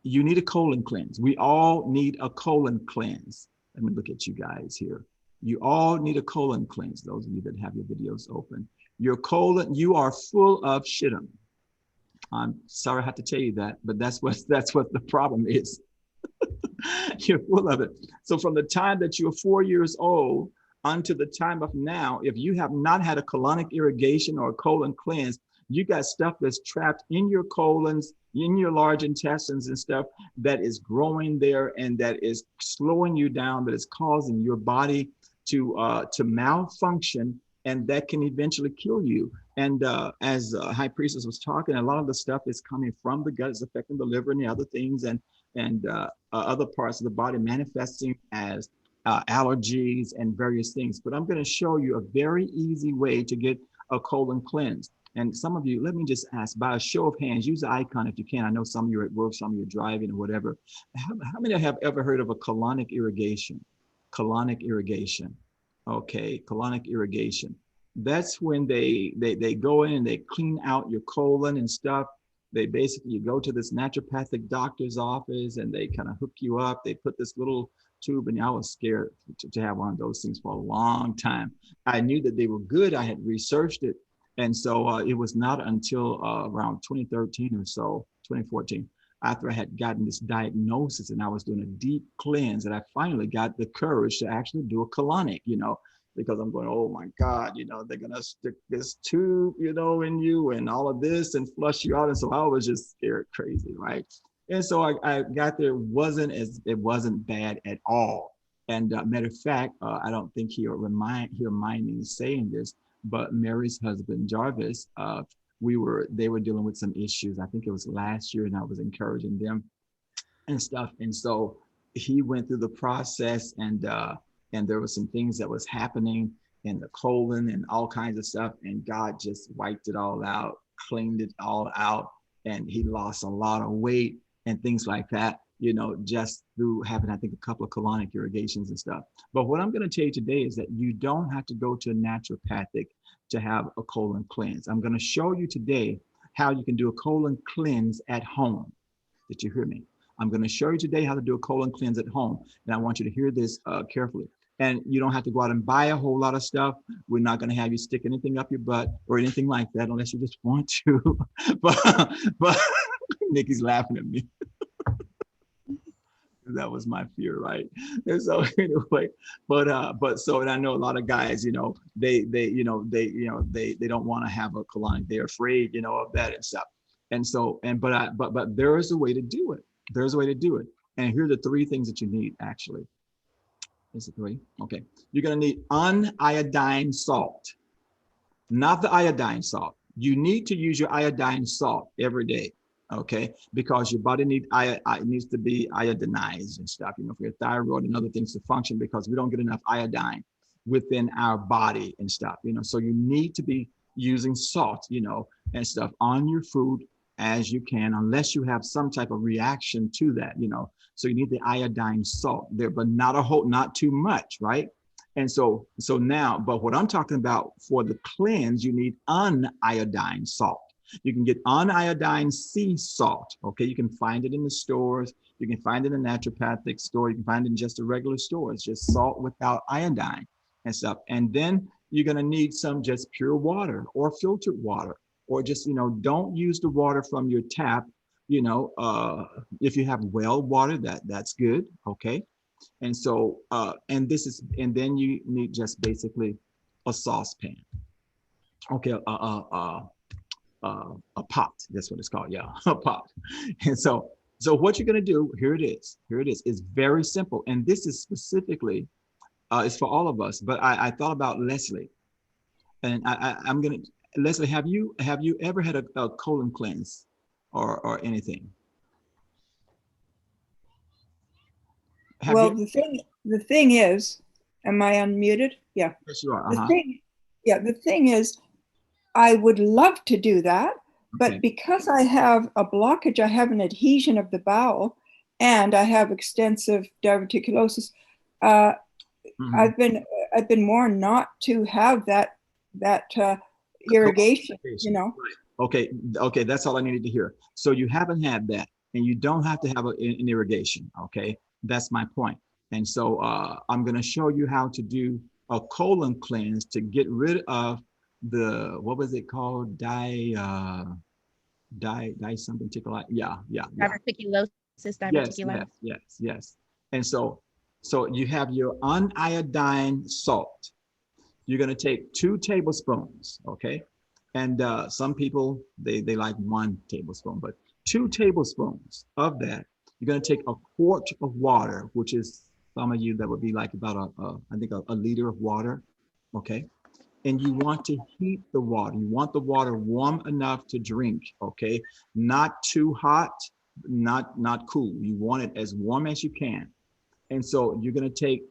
You need a colon cleanse. We all need a colon cleanse. Let me look at you guys here. You all need a colon cleanse. Those of you that have your videos open. Your colon, you are full of shitum. I'm sorry I have to tell you that, but that's what the problem is. You're full of it. So from the time that you're 4 years old unto the time of now, if you have not had a colonic irrigation or a colon cleanse, you got stuff that's trapped in your colons, in your large intestines and stuff that is growing there and that is slowing you down, that is causing your body to malfunction, and that can eventually kill you. And as High Priestess was talking, a lot of the stuff is coming from the gut, is affecting the liver and the other things, and other parts of the body manifesting as allergies and various things. But I'm going to show you a very easy way to get a colon cleanse. And some of you, let me just ask, by a show of hands, use the icon if you can. I know some of you are at work, some of you are driving or whatever. How many have ever heard of a colonic irrigation? Colonic irrigation. Okay, colonic irrigation. That's when they go in and they clean out your colon and stuff. They basically, you go to this naturopathic doctor's office and they kind of hook you up. They put this little tube, and I was scared to have one of those things for a long time. I knew that they were good. I had researched it. And so it was not until around 2013 or so, 2014, after I had gotten this diagnosis and I was doing a deep cleanse, that I finally got the courage to actually do a colonic, you know, because I'm going, oh my God, you know, they're going to stick this tube, you know, in you and all of this and flush you out. And so I was just scared crazy, right? And so I got there, it wasn't bad at all. And matter of fact, I don't think he'll mind me saying this, but Mary's husband, Jarvis, they were dealing with some issues. I think it was last year, and I was encouraging them and stuff. And so he went through the process, and there were some things that was happening in the colon and all kinds of stuff. And God just wiped it all out, cleaned it all out. And he lost a lot of weight and things like that, you know, just through having, I think, a couple of colonic irrigations and stuff. But what I'm going to tell you today is that you don't have to go to a naturopathic to have a colon cleanse. I'm going to show you today how you can do a colon cleanse at home. Did you hear me? I'm going to show you today how to do a colon cleanse at home. And I want you to hear this carefully. And you don't have to go out and buy a whole lot of stuff. We're not going to have you stick anything up your butt or anything like that unless you just want to. but Nikki's laughing at me. That was my fear, right? And so anyway, but so, and I know a lot of guys, you know, they don't want to have a colonic. They're afraid, you know, of that and stuff. And so, but there is a way to do it. There's a way to do it. And here are the three things that you need, actually. Is it three? Okay. You're going to need uniodine salt, not the iodine salt. You need to use your iodine salt every day. Okay, because your body needs to be iodinized and stuff, you know, for your thyroid and other things to function, because we don't get enough iodine within our body and stuff, you know. So you need to be using salt, you know, and stuff on your food as you can, unless you have some type of reaction to that, you know. So you need the iodine salt there, but not too much, right? And so now, but what I'm talking about for the cleanse, you need uniodine salt. You can get uniodine sea salt. Okay, you can find it in the stores. You can find it in a naturopathic store. You can find it in just a regular store. It's just salt without iodine and stuff. And then you're going to need some just pure water or filtered water, or just, you know, don't use the water from your tap. if you have well water, that's good. Okay. And so, and then you need just basically a saucepan. Okay. A pot, that's what it's called. Yeah. A pot. And so what you're going to do, here it is. It's very simple. And this is specifically, it's for all of us, but I thought about Leslie, and I'm going to, Leslie, have you ever had a colon cleanse or anything? Well, the thing is, am I unmuted? Yeah. Yes, you are. The thing is, I would love to do that, but because I have a blockage, I have an adhesion of the bowel, and I have extensive diverticulosis. I've been warned not to have that irrigation. Okay, that's all I needed to hear. So you haven't had that, and you don't have to have an irrigation. Okay, that's my point. And so I'm going to show you how to do a colon cleanse to get rid of the, what was it called? Diverticulitis. Diverticulitis. Yes. And so you have your uniodine salt. You're going to take 2 tablespoons, okay? And some people, they like 1 tablespoon, but 2 tablespoons of that. You're going to take a quart of water, which is, some of you, that would be like about I think a liter of water, okay? And you want to heat the water. You want the water warm enough to drink, okay? Not too hot, not cool. You want it as warm as you can. And so you're going to take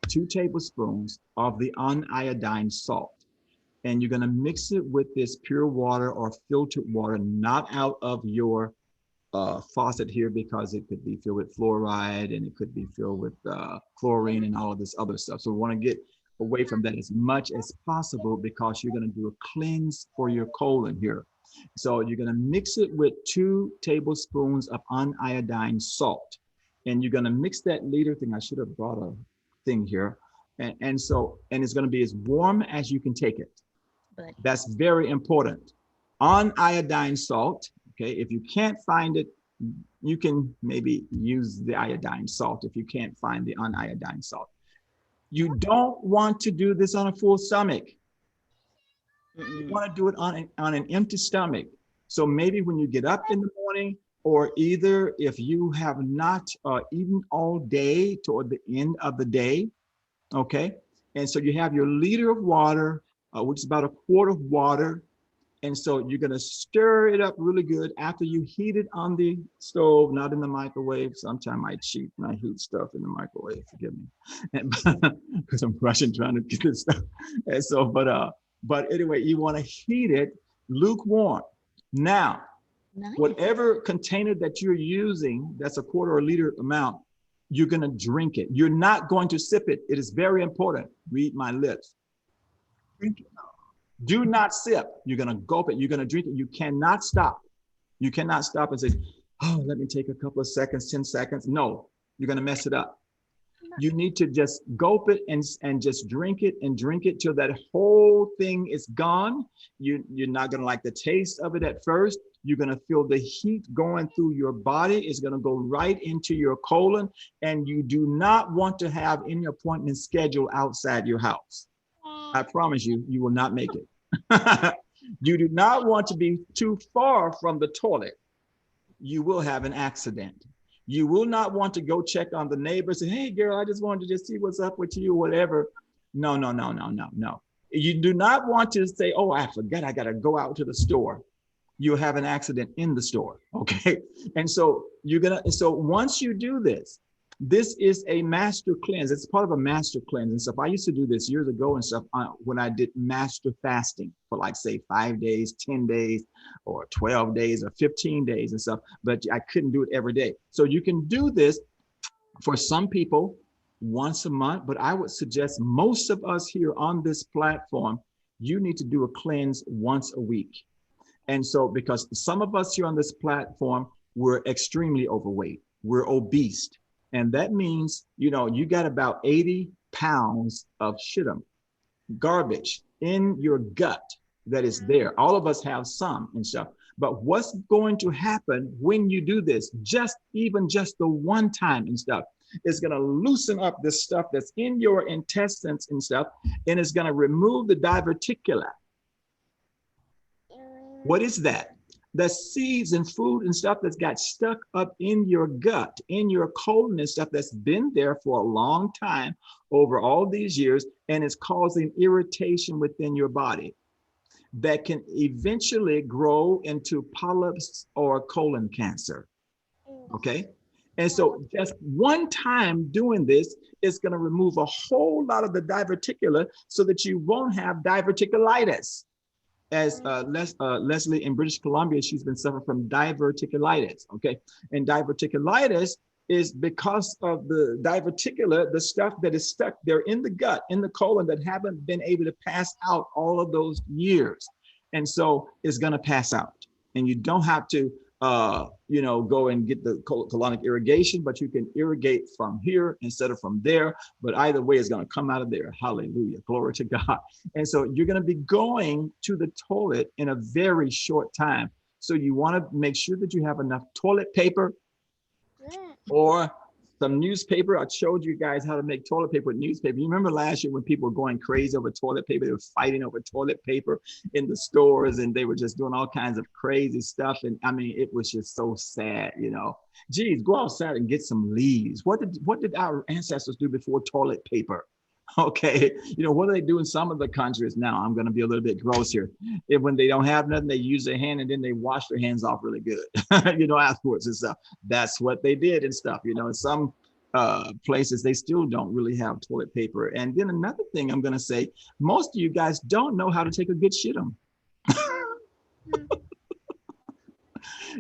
2 tablespoons of the uniodine salt, and you're going to mix it with this pure water or filtered water, not out of your faucet here, because it could be filled with fluoride and it could be filled with chlorine and all of this other stuff. So we want to get away from that as much as possible, because you're going to do a cleanse for your colon here. So you're going to mix it with 2 tablespoons of uniodine salt, and you're going to mix that liter thing. I should have brought a thing here. And it's going to be as warm as you can take it. That's very important. Uniodine salt. Okay, if you can't find it, you can maybe use the iodine salt if you can't find the uniodine salt. You don't want to do this on a full stomach. You want to do it on an empty stomach. So maybe when you get up in the morning, or either if you have not eaten all day toward the end of the day, okay? And so you have your liter of water, which is about a quart of water. And so you're going to stir it up really good after you heat it on the stove, not in the microwave. Sometimes I cheat and I heat stuff in the microwave, forgive me, because I'm rushing trying to get this stuff. And so, but anyway, you want to heat it lukewarm. Now, whatever container that you're using, that's a quarter or a liter amount, you're going to drink it. You're not going to sip it. It is very important. Read my lips. Drink it. Do not sip. You're going to gulp it. You're going to drink it. You cannot stop. You cannot stop and say, oh, let me take a couple of seconds, 10 seconds. No, you're going to mess it up. You need to just gulp it and just drink it till that whole thing is gone. You're not going to like the taste of it at first. You're going to feel the heat going through your body. It's going to go right into your colon. And you do not want to have any appointment scheduled outside your house. I promise you, you will not make it. You do not want to be too far from the toilet. You will have an accident. You will not want to go check on the neighbors and, hey, girl, I just wanted to just see what's up with you, whatever. No. You do not want to say, oh, I forgot, I got to go out to the store. You'll have an accident in the store, okay? And so so once you do this, this is a master cleanse. It's part of a master cleanse and stuff. I used to do this years ago and stuff when I did master fasting for like, say, 5 days, 10 days, or 12 days, or 15 days and stuff, but I couldn't do it every day. So you can do this for some people once a month, but I would suggest most of us here on this platform, you need to do a cleanse once a week. And so, because some of us here on this platform, we're extremely overweight, we're obese. And that means, you got about 80 pounds of shitum, garbage in your gut that is there. All of us have some and stuff, But what's going to happen when you do this, even just the one time and stuff, is going to loosen up this stuff that's in your intestines and stuff, and it's going to remove the diverticula. What is that? The seeds and food and stuff that's got stuck up in your gut, in your colon and stuff that's been there for a long time over all these years, and it's causing irritation within your body that can eventually grow into polyps or colon cancer. Okay? And so just one time doing this is going to remove a whole lot of the diverticula so that you won't have diverticulitis. As Leslie in British Columbia, she's been suffering from diverticulitis, okay? And diverticulitis is because of the diverticula, the stuff that is stuck there in the gut, in the colon, that haven't been able to pass out all of those years. And so it's gonna pass out. And you don't have to, go and get the colonic irrigation, but you can irrigate from here instead of from there. But either way, it's going to come out of there. Hallelujah. Glory to God. And so you're going to be going to the toilet in a very short time. So you want to make sure that you have enough toilet paper or some newspaper. I showed you guys how to make toilet paper with newspaper. You remember last year when people were going crazy over toilet paper? They were fighting over toilet paper in the stores, and they were just doing all kinds of crazy stuff. And I mean, it was just so sad, Geez, go outside and get some leaves. What did our ancestors do before toilet paper? Okay, what do they do in some of the countries now? I'm going to be a little bit gross here. When they don't have nothing, they use their hand and then they wash their hands off really good, afterwards and stuff. That's what they did and stuff. In some places, they still don't really have toilet paper. And then another thing I'm going to say, most of you guys don't know how to take a good shit on.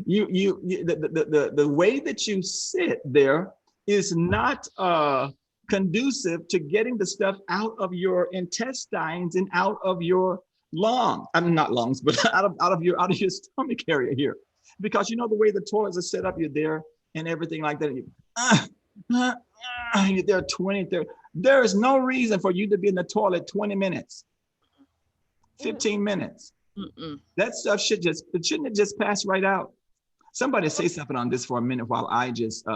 The way that you sit there is not conducive to getting the stuff out of your intestines and out of your lungs. I mean, not lungs, but out of your stomach area here, because the way the toilets are set up, you're there and everything like that. You're there 20, 30. There is no reason for you to be in the toilet 20 minutes, 15 minutes. That stuff shouldn't it just pass right out? Somebody say something on this for a minute while I just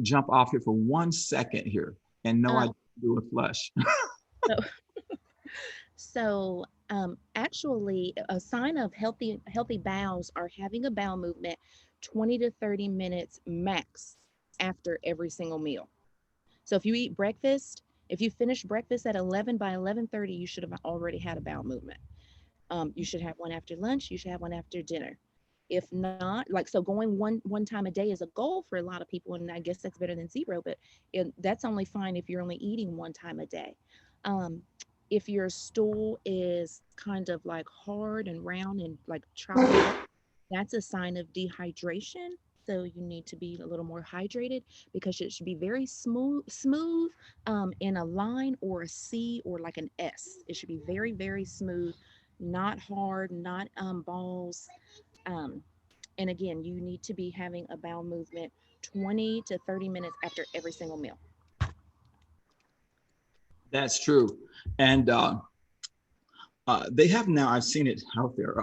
jump off here for 1 second here and know I do a flush. So actually, a sign of healthy bowels are having a bowel movement 20 to 30 minutes max after every single meal. So if you eat breakfast, if you finish breakfast at 11, by 11:30, you should have already had a bowel movement. You should have one after lunch. You should have one after dinner. If not, so going one time a day is a goal for a lot of people, and I guess that's better than zero, but that's only fine if you're only eating one time a day. If your stool is kind of like hard and round and like chocolate, that's a sign of dehydration. So you need to be a little more hydrated, because it should be very smooth in a line or a C or like an S. It should be very, very smooth, not hard, not balls. And again, you need to be having a bowel movement 20 to 30 minutes after every single meal. That's true. And they have now, I've seen it out there.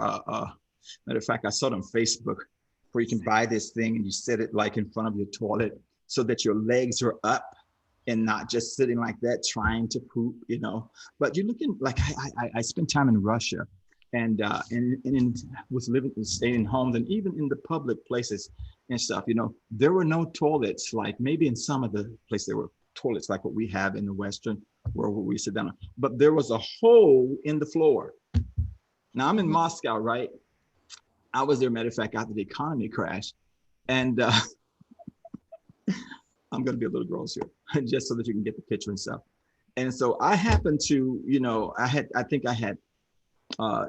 Matter of fact, I saw it on Facebook, where you can buy this thing and you set it like in front of your toilet so that your legs are up and not just sitting like that trying to poop, But you're looking like I spent time in Russia. And was staying in homes, and even in the public places and stuff, there were no toilets. Like maybe in some of the places there were toilets like what we have in the Western world where we sit down, but there was a hole in the floor. Now I'm in Moscow, right? I was there, matter of fact, after the economy crashed, and I'm going to be a little gross here, just so that you can get the picture and stuff. And so I happened to, I think I had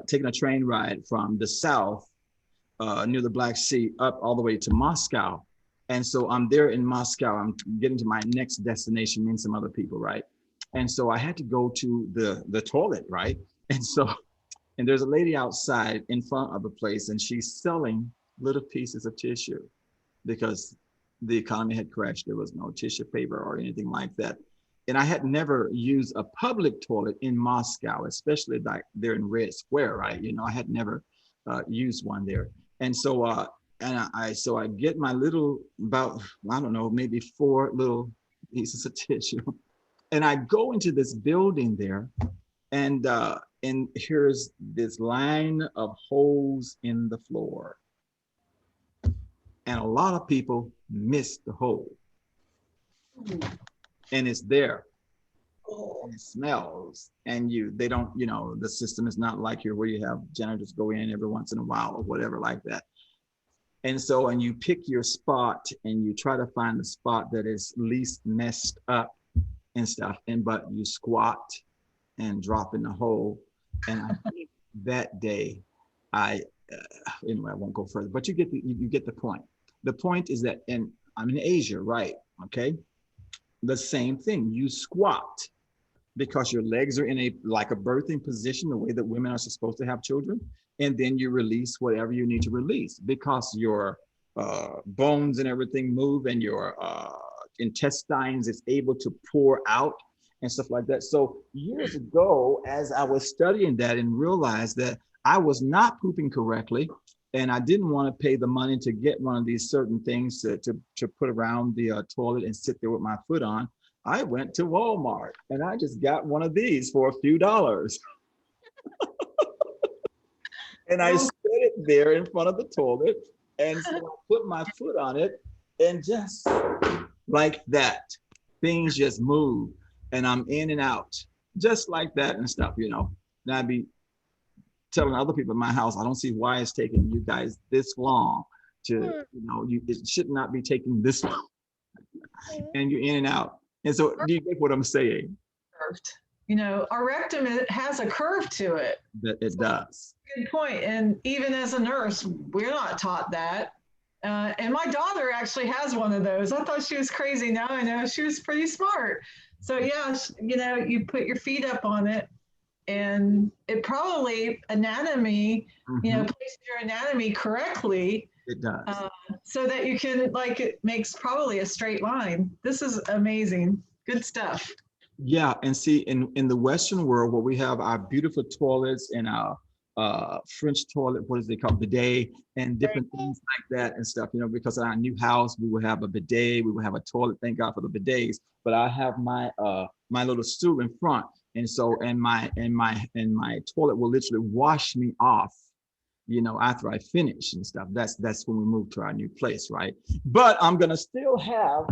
taking a train ride from the south near the Black Sea up all the way to Moscow. And so I'm there in Moscow. I'm getting to my next destination, me and some other people, right? And so I had to go to the toilet, right? And there's a lady outside in front of the place, and she's selling little pieces of tissue because the economy had crashed. There was no tissue paper or anything like that. And I had never used a public toilet in Moscow, especially like there in Red Square, right? I had never use one there. And so, so I get my little, about, I don't know, maybe 4 little pieces of tissue. And I go into this building there, and here's this line of holes in the floor. And a lot of people miss the hole. And it's there. And it smells, and they don't, the system is not like here where you have janitors go in every once in a while or whatever like that. And so, and you pick your spot and you try to find the spot that is least messed up and stuff. But you squat and drop in the hole. And I think that day, anyway, I won't go further, but you get the point. The point is that, and I'm in Asia, right? Okay. The same thing, you squat because your legs are in like a birthing position, the way that women are supposed to have children. And then you release whatever you need to release because your bones and everything move, and your intestines is able to pour out and stuff like that. So years ago, as I was studying that and realized that I was not pooping correctly, and I didn't want to pay the money to get one of these certain things to put around the toilet and sit there with my foot on, I went to Walmart and I just got one of these for a few dollars. And I set it there in front of the toilet. And so I put my foot on it, and just like that, things just move and I'm in and out just like that and stuff, Now I'd be telling other people in my house, I don't see why it's taking you guys this long to, it should not be taking this long. And you're in and out. And so do you get what I'm saying? Curved. Our rectum, it has a curve to it. That it does. Good point. And even as a nurse, we're not taught that. And my daughter actually has one of those. I thought she was crazy. Now I know she was pretty smart. So yeah, you put your feet up on it, and it probably anatomy, places your anatomy correctly. It does. So that you can, it makes probably a straight line. This is amazing. Good stuff. Yeah, and see, in the Western world, where we have our beautiful toilets and our French toilet, what is it called, bidet, and different things like that and stuff, because in our new house, we will have a bidet, we will have a toilet, thank God for the bidets, but I have my my little stool in front, and so, and my toilet will literally wash me off, after I finish and stuff. That's when we move to our new place, right? But I'm gonna still have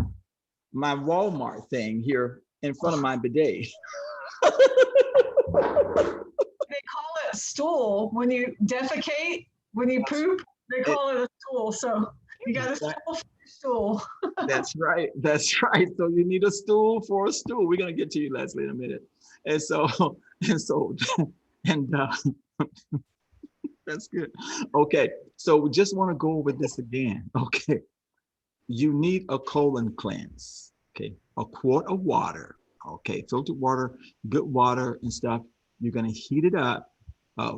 my Walmart thing here in front of my bidet. They call it a stool when you defecate, when you poop, they call it a stool. So you got a stool for a stool. That's right. That's right. So you need a stool for a stool. We're gonna get to you, Leslie, in a minute. And that's good. Okay. So we just want to go over this again. Okay. You need a colon cleanse. Okay. A quart of water. Okay. Filtered water, good water and stuff. You're going to heat it up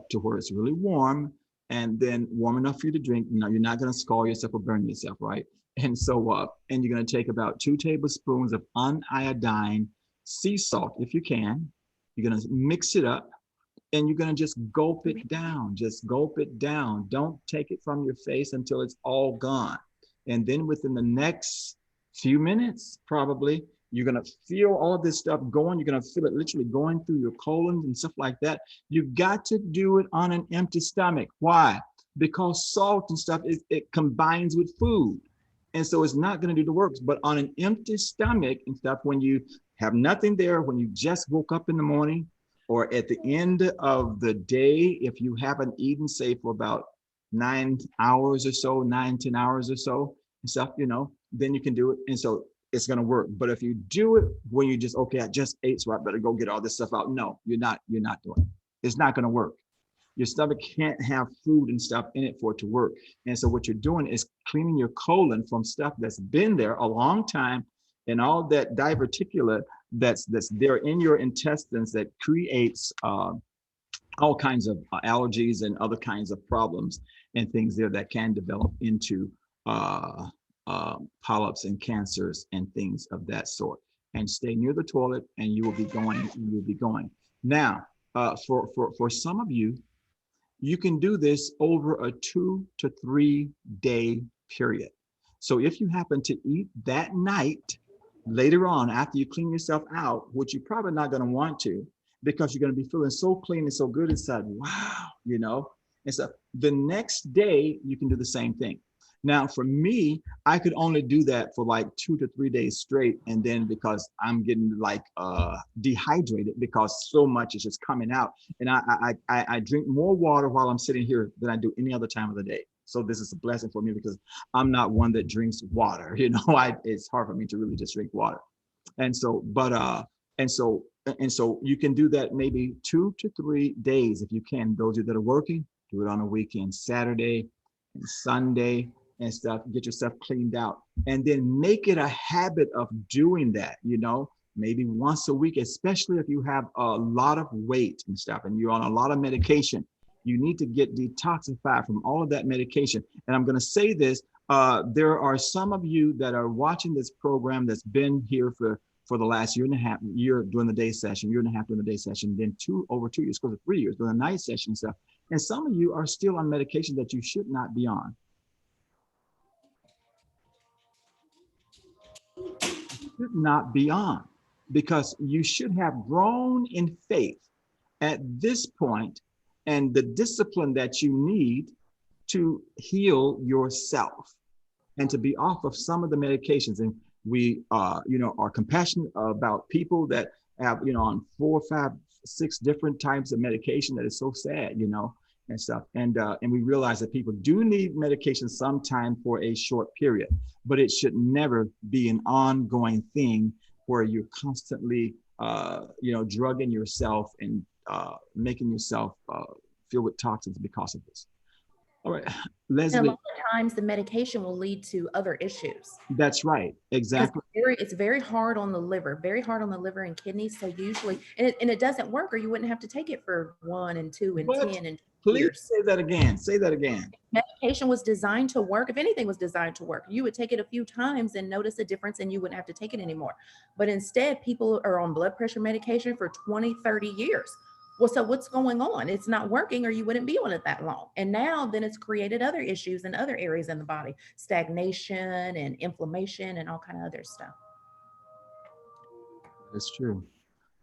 to where it's really warm, and then warm enough for you to drink. You're not going to scald yourself or burn yourself, right? And so, and you're going to take about 2 tablespoons of uniodine sea salt, if you can. You're going to mix it up, and you're going to just gulp it down. Just gulp it down. Don't take it from your face until it's all gone. And then within the next few minutes, probably, you're going to feel all this stuff going. You're going to feel it literally going through your colon and stuff like that. You've got to do it on an empty stomach. Why? Because salt and stuff, it combines with food. And so it's not going to do the work. But on an empty stomach and stuff, when you have nothing there, when you just woke up in the morning, or at the end of the day, if you haven't eaten, say, for about 9 hours or so, 9-10 hours or so and stuff, then you can do it. And so it's going to work. But if you do it when you just, okay, I just ate, so I better go get all this stuff out. No, you're not doing it. It's not going to work. Your stomach can't have food and stuff in it for it to work. And so what you're doing is cleaning your colon from stuff that's been there a long time, and all that diverticulate that's there in your intestines that creates all kinds of allergies and other kinds of problems and things there that can develop into polyps and cancers and things of that sort. And stay near the toilet, and you will be going. Now, for some of you, you can do this over a 2 to 3 day period. So if you happen to eat that night, later on, after you clean yourself out, which you're probably not going to want to, because you're going to be feeling so clean and so good inside, wow, you know? And so the next day, you can do the same thing. Now, for me, I could only do that for like 2 to 3 days straight. And then because I'm getting like dehydrated because so much is just coming out. And I drink more water while I'm sitting here than I do any other time of the day. So this is a blessing for me because I'm not one that drinks water. You know, it's hard for me to really just drink water. And so, and so you can do that maybe 2 to 3 days if you can. Those of you that are working, do it on a weekend, Saturday and Sunday and stuff, get yourself cleaned out. And then make it a habit of doing that, you know, maybe once a week, especially if you have a lot of weight and stuff and you're on a lot of medication. You need to get detoxified from all of that medication. And I'm going to say this, there are some of you that are watching this program that's been here for the last year and a half, year during the day session, year and a half during the day session, then over 2 years, close to 3 years during the night session and stuff. And some of you are still on medication that you should not be on. Should not be on, because you should have grown in faith at this point and the discipline that you need to heal yourself and to be off of some of the medications. And we you know, are compassionate about people that have, you know, on 4, 5, 6 different types of medication. That is so sad, you know, and stuff. And we realize that people do need medication sometime for a short period, but it should never be an ongoing thing where you're constantly, you know, drugging yourself and making yourself feel with toxins because of this. All right, Leslie. And a lot of times the medication will lead to other issues. That's right, exactly. It's very hard on the liver, and kidneys. So usually, and it doesn't work, or you wouldn't have to take it for 1 and 2 and 10 and Please years. say that again. Say that again. Medication was designed to work. If anything was designed to work, you would take it a few times and notice a difference and you wouldn't have to take it anymore. But instead, people are on blood pressure medication for 20, 30 years. Well, so what's going on? It's not working, or you wouldn't be on it that long. And now then it's created other issues in other areas in the body, stagnation and inflammation and all kind of other stuff. That's true.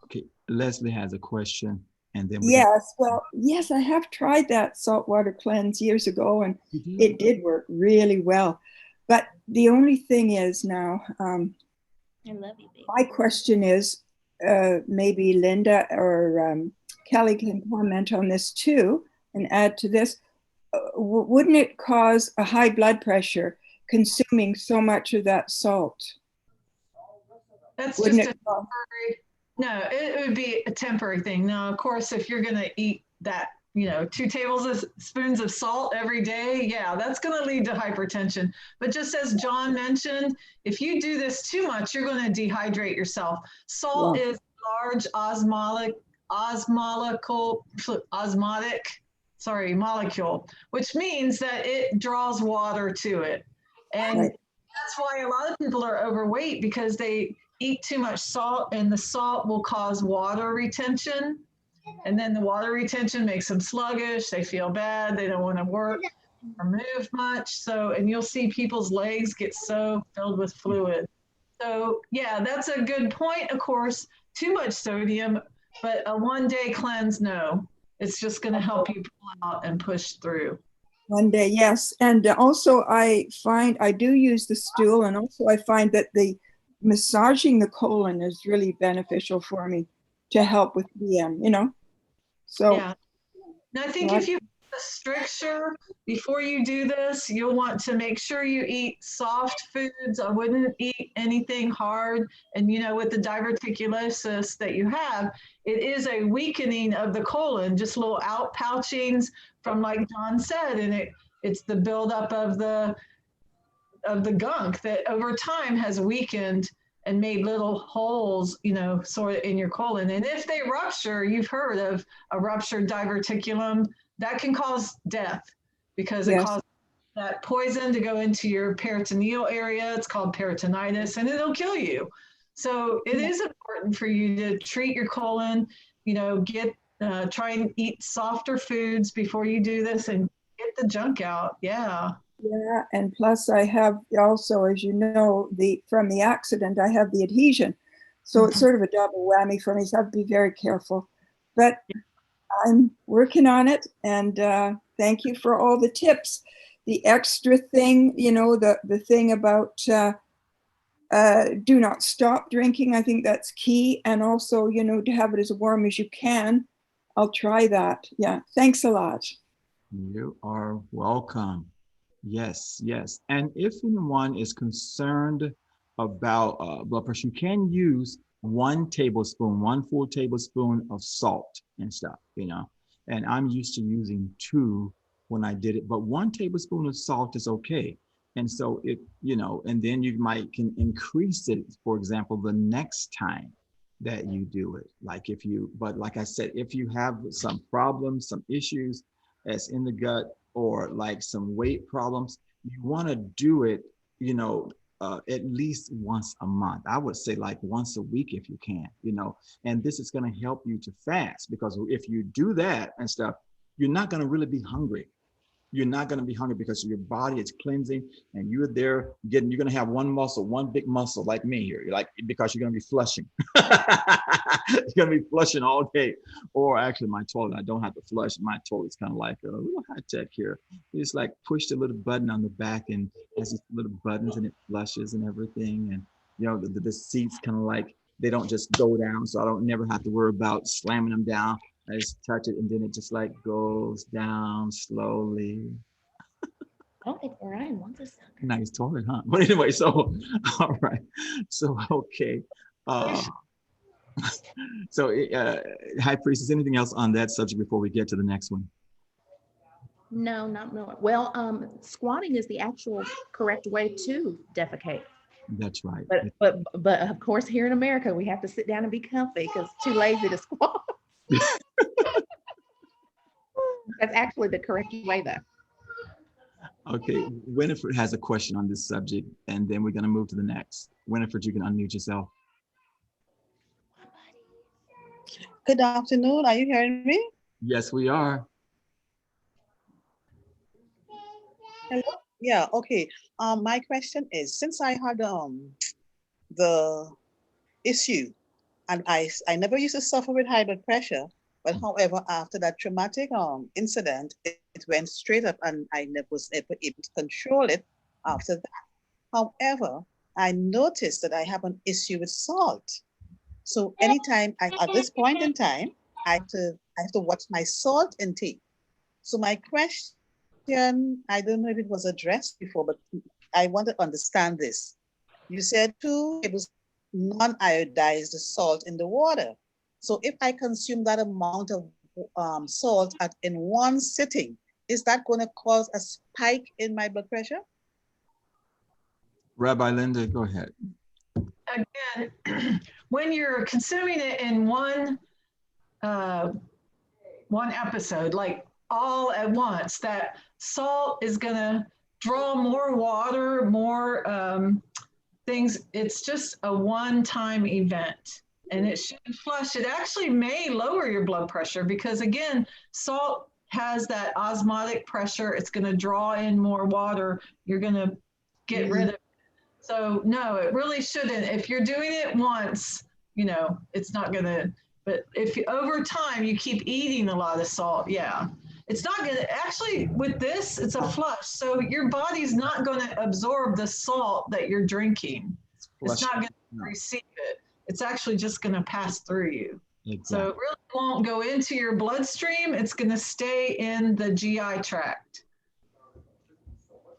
Okay, Leslie has a question. And then yes, well, yes, I have tried that saltwater cleanse years ago, and it did work really well. But the only thing is now, I love you, baby. My question is, maybe Linda or Kelly can comment on this too and add to this. Wouldn't it cause a high blood pressure consuming so much of that salt? That's just a temporary. No, it would be a temporary thing. Now, of course, if you're going to eat that, you know, 2 tablespoons of salt every day, yeah, that's going to lead to hypertension. But just as John mentioned, if you do this too much, you're going to dehydrate yourself. Salt is large molecule, which means that it draws water to it. And that's why a lot of people are overweight, because they eat too much salt, and the salt will cause water retention. And then the water retention makes them sluggish. They feel bad. They don't want to work or move much. So, and you'll see people's legs get so filled with fluid. So yeah, that's a good point. Of course, too much sodium, but a 1-day cleanse, no, it's just going to help you pull out and push through. 1 day, yes. And also I find I do use the stool, and also I find that the massaging the colon is really beneficial for me to help with BM, you know. So yeah. Now I think if you have a stricture before you do this, you'll want to make sure you eat soft foods. I wouldn't eat anything hard. And you know, with the diverticulosis that you have, it is a weakening of the colon, just little outpouchings from, like John said, and it's the buildup of the gunk that over time has weakened and made little holes, you know, sort of in your colon. And if they rupture, you've heard of a ruptured diverticulum, that can cause death, because it causes that poison to go into your peritoneal area. It's called peritonitis, and it'll kill you. So it is important for you to treat your colon, you know, get Try and eat softer foods before you do this and get the junk out. Yeah. Yeah, and plus I have also, as you know, from the accident, I have the adhesion. So it's sort of a double whammy for me. So I have to be very careful. But I'm working on it. And thank you for all the tips. The extra thing, you know, the thing about do not stop drinking. I think that's key. And also, you know, to have it as warm as you can. I'll try that. Yeah. Thanks a lot. You are welcome. Yes, yes. And if anyone is concerned about blood pressure, you can use 1 tablespoon, 1 full tablespoon of salt and stuff, you know. And I'm used to using 2 when I did it, but 1 tablespoon of salt is okay. And so it, you know, and then you can increase it, for example, the next time that you do it. But like I said, if you have some problems, some issues that's in the gut, or like some weight problems, you want to do it, you know, at least once a month. I would say like once a week if you can, you know, and this is going to help you to fast, because if you do that and stuff, you're not going to really be hungry. You're not going to be hungry because your body is cleansing, and you're there you're going to have one big muscle like me here. You're like, because you're going to be flushing. You're going to be flushing all day. Or actually my toilet, I don't have to flush. My toilet's kind of like a little high tech here. You just like push the little button on the back, and has these little buttons, and it flushes and everything. And you know, the seats kind of like, they don't just go down. So I don't never have to worry about slamming them down. I just touch it, and then it just like goes down slowly. I don't think Orion wants us. Nice toilet, huh? But anyway, so, all right. So, okay. High Priestess, anything else on that subject before we get to the next one? No, not really. Well, squatting is the actual correct way to defecate. That's right. But of course, here in America, we have to sit down and be comfy because it's too lazy to squat. That's actually the correct way, though. Okay, Winifred has a question on this subject, and then we're going to move to the next. Winifred, you can unmute yourself. Good afternoon. Are you hearing me? Yes, we are. Hello? Yeah, okay. My question is, since I had the issue, and I never used to suffer with high blood pressure, but however, after that traumatic incident, it went straight up, and I never was able to control it after that. However, I noticed that I have an issue with salt. So anytime at this point in time, I have to watch my salt intake. So my question, I don't know if it was addressed before, but I want to understand this. You said 2 tablespoons non-iodized salt in the water. So if I consume that amount of salt in one sitting, is that going to cause a spike in my blood pressure? Rabbi Linda, go ahead. Again, when you're consuming it in one episode, like all at once, that salt is going to draw more water, more things. It's just a one-time event, and it shouldn't flush. It actually may lower your blood pressure because, again, salt has that osmotic pressure. It's going to draw in more water. You're going to get rid of it. So no, it really shouldn't. If you're doing it once, you know, it's not going to, but if over time you keep eating a lot of salt, yeah, it's not going to, actually with this, it's a flush. So your body's not going to absorb the salt that you're drinking. It's not going to receive it. It's actually just going to pass through you. Exactly. So it really won't go into your bloodstream. It's going to stay in the GI tract.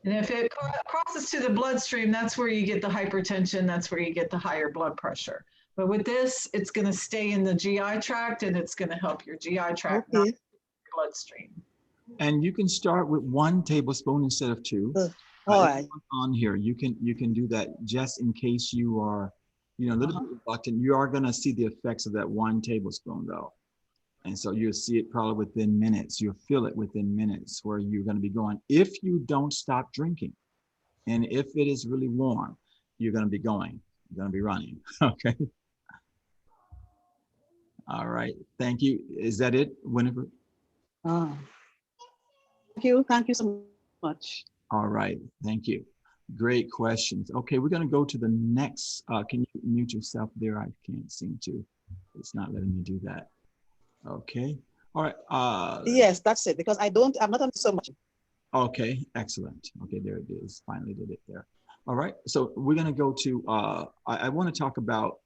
And if it crosses to the bloodstream, that's where you get the hypertension. That's where you get the higher blood pressure. But with this, it's going to stay in the GI tract, and it's going to help your GI tract, not your bloodstream. And you can start with 1 tablespoon instead of 2. All right. On here, you can do that just in case you are, you know, a little bit reluctant. You are going to see the effects of that 1 tablespoon, though. And so you'll see it probably within minutes. You'll feel it within minutes where you're going to be going. If you don't stop drinking, and if it is really warm, you're going to be going. You're going to be running. Okay. All right. Thank you. Is that it, Winifred? Ah. Thank you so much. All right. Thank you. Great questions. Okay, we're going to go to the next. Can you mute yourself there? I can't seem to. It's not letting me do that. Okay. All right. Yes, that's it. Because I'm not on so much. Okay, excellent. Okay, there it is. Finally did it there. All right. So we're going to go to, I want to talk about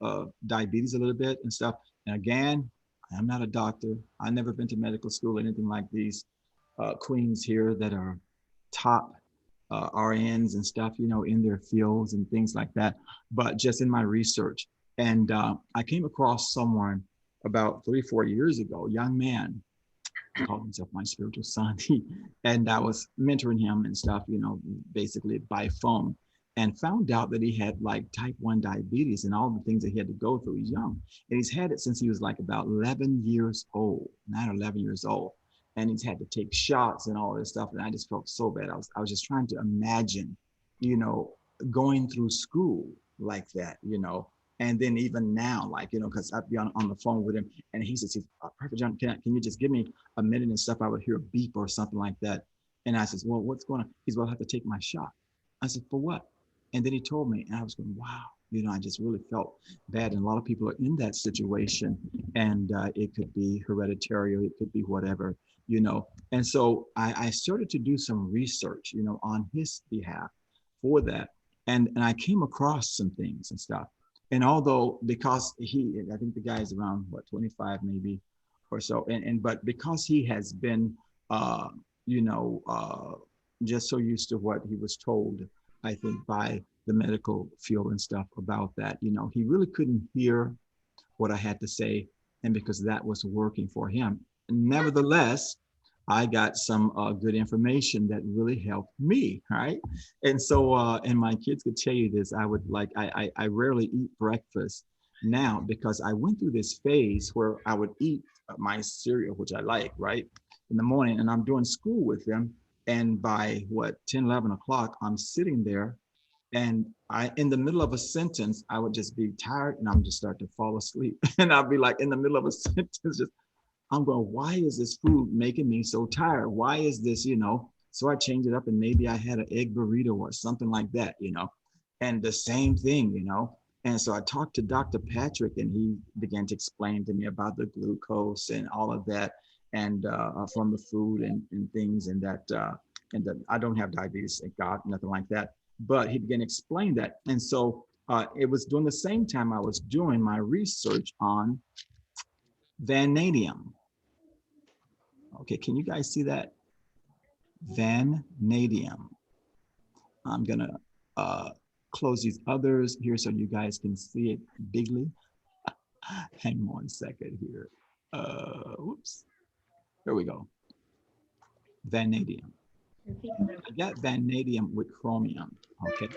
diabetes a little bit and stuff. And again, I'm not a doctor. I've never been to medical school or anything like these queens here that are top RNs and stuff, you know, in their fields and things like that, but just in my research. And I came across someone about 3-4 years ago, young man, called himself my spiritual son. And I was mentoring him and stuff, you know, basically by phone, and found out that he had like type 1 diabetes and all the things that he had to go through. He's young and he's had it since he was like about 11 years old, 9 or 11 years old. And he's had to take shots and all this stuff. And I just felt so bad. I was just trying to imagine, you know, going through school like that, you know, and then even now, like, you know, because I'd be on the phone with him and he says, Prophet John, can you just give me a minute and stuff? I would hear a beep or something like that. And I says, well, what's going on? He's, well, I have to take my shot. I said, for what? And then he told me, and I was going, wow, you know, I just really felt bad. And a lot of people are in that situation, and it could be hereditary, or it could be whatever, you know. And so I started to do some research, you know, on his behalf for that. And I came across some things and stuff. And although, because I think the guy is around, what, 25 maybe or so. But because he has been, you know, just so used to what he was told, I think, by the medical field and stuff about that, you know, he really couldn't hear what I had to say. And because that was working for him. Nevertheless, I got some good information that really helped me, right? And so, and my kids could tell you this, I would like, I rarely eat breakfast now because I went through this phase where I would eat my cereal, which I like, right, in the morning, and I'm doing school with them. And by what, 10, 11 o'clock, I'm sitting there and in the middle of a sentence, I would just be tired and I'm just start to fall asleep. And I'll be like in the middle of a sentence, just, I'm going, why is this food making me so tired? Why is this, you know? So I changed it up and maybe I had an egg burrito or something like that, you know, and the same thing, you know. And so I talked to Dr. Patrick and he began to explain to me about the glucose and all of that, and from the food and things, and that I don't have diabetes, thank God, nothing like that. But he began to explain that. And so it was during the same time I was doing my research on Vanadium. Okay, can you guys see that? Vanadium. I'm gonna close these others here so you guys can see it bigly. Hang on a second here. Whoops, there we go. Vanadium. I got Vanadium with Chromium, okay?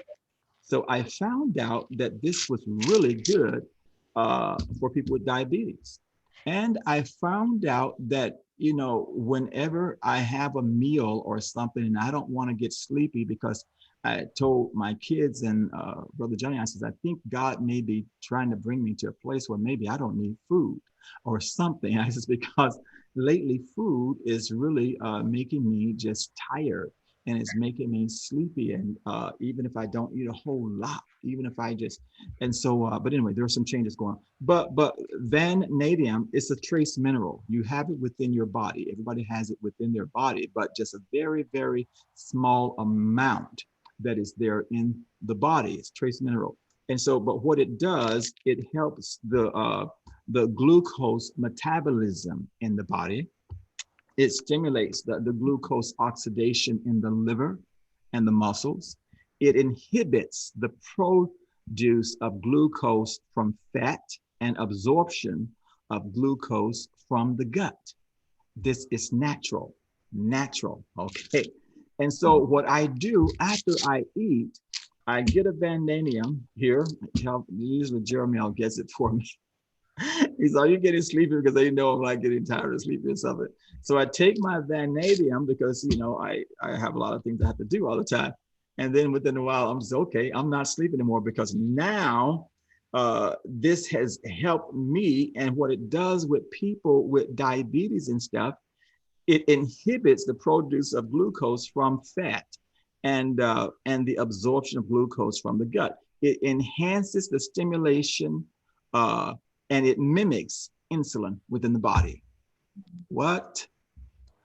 So I found out that this was really good for people with diabetes. And I found out that, you know, whenever I have a meal or something and I don't want to get sleepy, because I told my kids and Brother Johnny, I says, I think God may be trying to bring me to a place where maybe I don't need food or something. I says, because lately food is really making me just tired. And it's making me sleepy. And even if I don't eat a whole lot, even if I just, and so, but anyway, there are some changes going on. But vanadium is a trace mineral. You have it within your body. Everybody has it within their body, but just a very, very small amount that is there in the body. It's trace mineral. And so, but what it does, it helps the glucose metabolism in the body. It stimulates the glucose oxidation in the liver and the muscles. It inhibits the produce of glucose from fat and absorption of glucose from the gut. This is natural, okay? And so what I do after I eat, I get a Vanadium here. Usually Jeremy gets it for me. He's like, you're getting sleepy, because they know I'm like getting tired of sleeping or something. So I take my Vanadium because, you know, I have a lot of things I have to do all the time. And then within a while, I'm just, okay, I'm not sleeping anymore, because now this has helped me. And what it does with people with diabetes and stuff, it inhibits the produce of glucose from fat and the absorption of glucose from the gut. It enhances the stimulation and it mimics insulin within the body. What?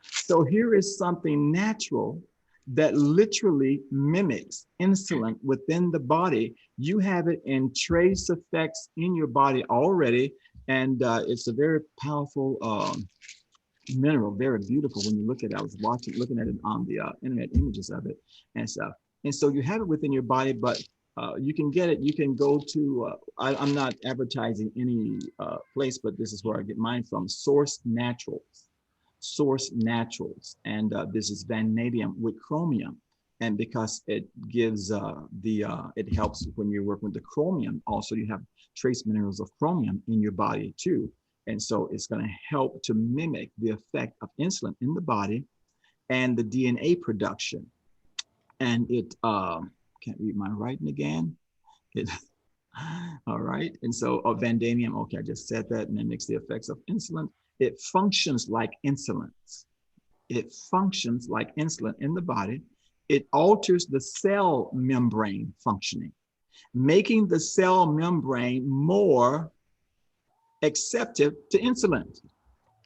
So here is something natural that literally mimics insulin within the body. You have it in trace effects in your body already. And it's a very powerful mineral, very beautiful when you look at it. I was looking at it on the internet, images of it and stuff. And so you have it within your body, but you can get it. You can go to, I'm not advertising any place, but this is where I get mine from, Source Naturals. Source Naturals. And this is Vanadium with Chromium. And because it gives it helps when you're working with the chromium, also you have trace minerals of chromium in your body too. And so it's going to help to mimic the effect of insulin in the body and the DNA production. And it, can't read my writing again. All right. And so Vanadium, okay, I just said that, mimics the effects of insulin. It functions like insulin. It functions like insulin in the body. It alters the cell membrane functioning, making the cell membrane more acceptive to insulin.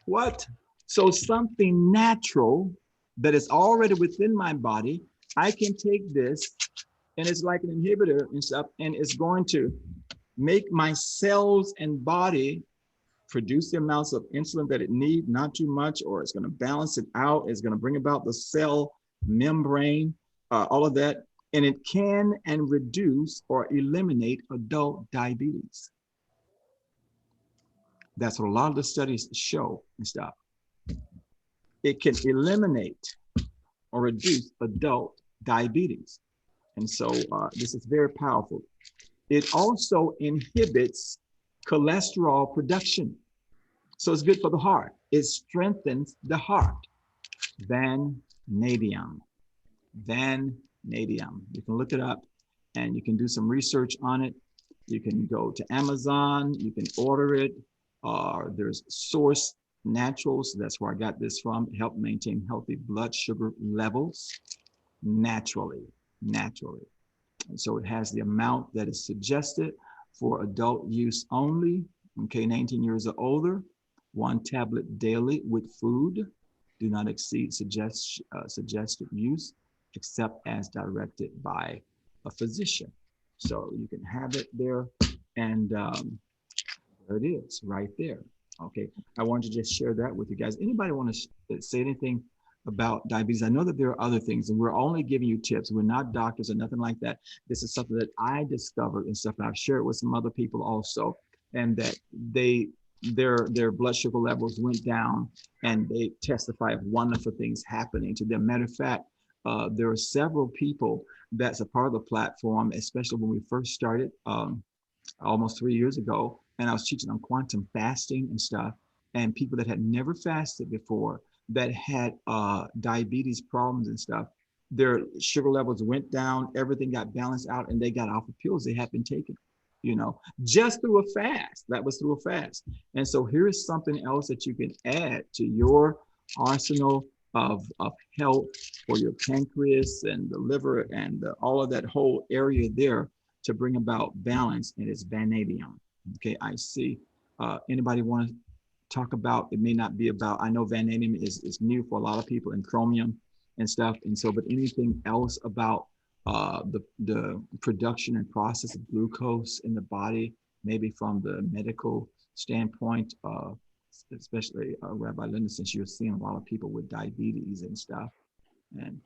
What? So something natural that is already within my body, I can take this and it's like an inhibitor and stuff, and it's going to make my cells and body produce the amounts of insulin that it needs, not too much, or it's going to balance it out. It's going to bring about the cell membrane, all of that. And it can and reduce or eliminate adult diabetes. That's what a lot of the studies show and stuff. It can eliminate or reduce adult diabetes. And so this is very powerful. It also inhibits cholesterol production. So it's good for the heart. It strengthens the heart. Vanadium. Vanadium. You can look it up and you can do some research on it. You can go to Amazon, you can order it. There's Source Naturals. That's where I got this from. Help maintain healthy blood sugar levels naturally. And so it has the amount that is suggested for adult use only. Okay, 19 years or older. 1 tablet daily with food. Do not exceed suggested use except as directed by a physician. So you can have it there, and there it is right there. Okay, I wanted to just share that with you guys. Anybody want to say anything about diabetes? I know that there are other things, and we're only giving you tips. We're not doctors or nothing like that. This is something that I discovered and stuff, and I've shared with some other people also, and that their blood sugar levels went down, and they testify of wonderful things happening to them. Matter of fact, there are several people that's a part of the platform, especially when we first started almost 3 years ago, and I was teaching on quantum fasting and stuff, and people that had never fasted before, that had diabetes problems and stuff, their sugar levels went down, everything got balanced out, and they got off of pills they had been taking, you know, just through a fast. That was through a fast. And so here is something else that you can add to your arsenal of health for your pancreas and the liver and all of that whole area there to bring about balance, and it's vanadium. Okay, I see. Anybody want to talk about, it may not be about, I know vanadium is new for a lot of people, and chromium and stuff, and so, but anything else about the production and process of glucose in the body, maybe from the medical standpoint, especially Rabbi Linda, since you're seeing a lot of people with diabetes and stuff. And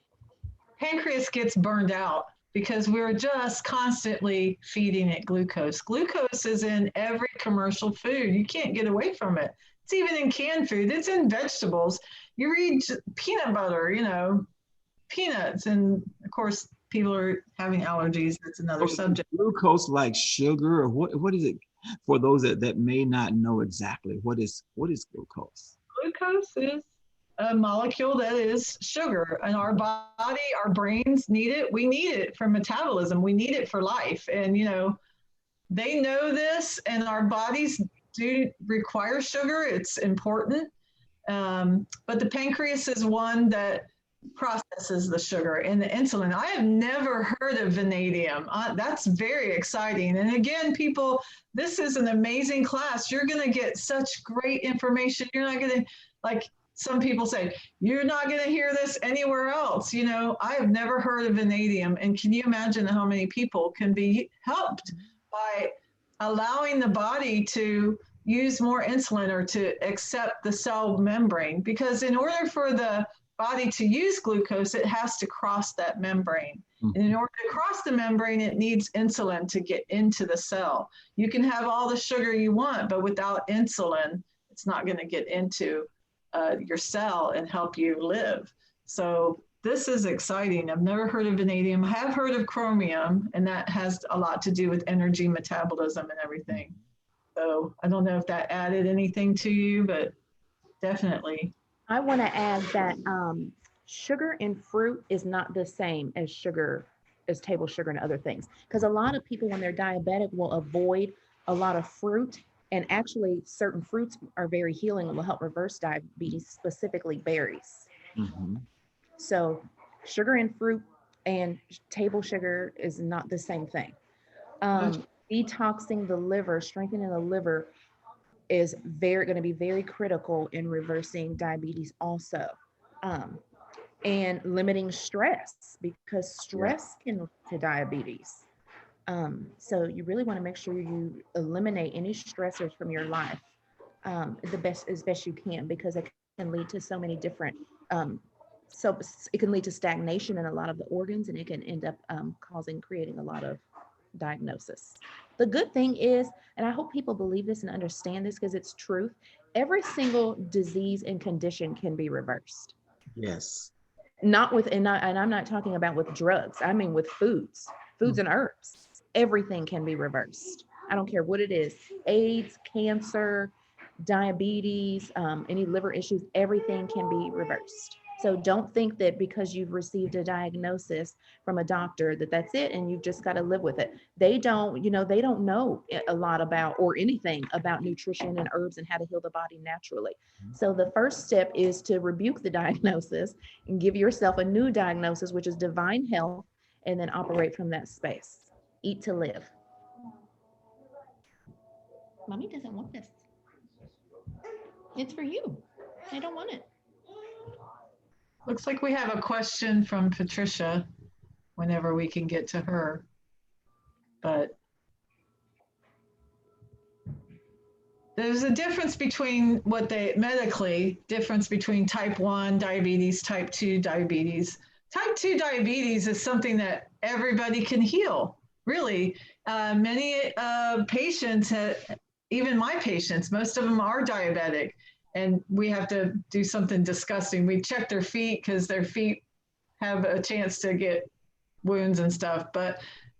pancreas gets burned out because we're just constantly feeding it glucose. Glucose is in every commercial food. You can't get away from it. It's even in canned food. It's in vegetables. You read peanut butter, you know, peanuts. And of course, people are having allergies. That's another subject. Glucose like sugar, or what is it? For those that may not know exactly, what is glucose? Glucose is a molecule that is sugar, and our body, our brains need it. We need it for metabolism. We need it for life. And, you know, they know this, and our bodies do require sugar. It's important. But the pancreas is one that processes the sugar and the insulin. I have never heard of vanadium. That's very exciting. And again, people, this is an amazing class. You're going to get such great information. You're not going to, like some people say, you're not going to hear this anywhere else. You know, I have never heard of vanadium. And can you imagine how many people can be helped by allowing the body to use more insulin or to accept the cell membrane? Because in order for the body to use glucose, it has to cross that membrane. And in order to cross the membrane, it needs insulin to get into the cell. You can have all the sugar you want, but without insulin, it's not going to get into your cell and help you live. So this is exciting. I've never heard of vanadium. I have heard of chromium, and that has a lot to do with energy metabolism and everything. So I don't know if that added anything to you, but definitely. I want to add that sugar in fruit is not the same as sugar, as table sugar and other things. Because a lot of people, when they're diabetic, will avoid a lot of fruit. And actually, certain fruits are very healing and will help reverse diabetes, specifically berries. So sugar in fruit and table sugar is not the same thing. Detoxing the liver, strengthening the liver is going to be very critical in reversing diabetes also. And limiting stress, because stress can lead to diabetes. So you really want to make sure you eliminate any stressors from your life as best you can, because it can lead to so many different, so it can lead to stagnation in a lot of the organs, and it can end up creating a lot of diagnosis. The good thing is, and I hope people believe this and understand this because it's truth, every single disease and condition can be reversed. Yes. Not with, and I'm not talking about with drugs. I mean with foods and herbs. Everything can be reversed. I don't care what it is. AIDS, cancer, diabetes, any liver issues, everything can be reversed. So don't think that because you've received a diagnosis from a doctor that that's it and you've just got to live with it. They don't know a lot about or anything about nutrition and herbs and how to heal the body naturally. So the first step is to rebuke the diagnosis and give yourself a new diagnosis, which is divine health, and then operate from that space. Eat to live. Mommy doesn't want this. It's for you. I don't want it. Looks like we have a question from Patricia whenever we can get to her. But there's a difference between difference between type 1 diabetes, type 2 diabetes. Type 2 diabetes is something that everybody can heal, really. Many patients, even my patients, most of them are diabetic. And we have to do something disgusting. We check their feet because their feet have a chance to get wounds and stuff.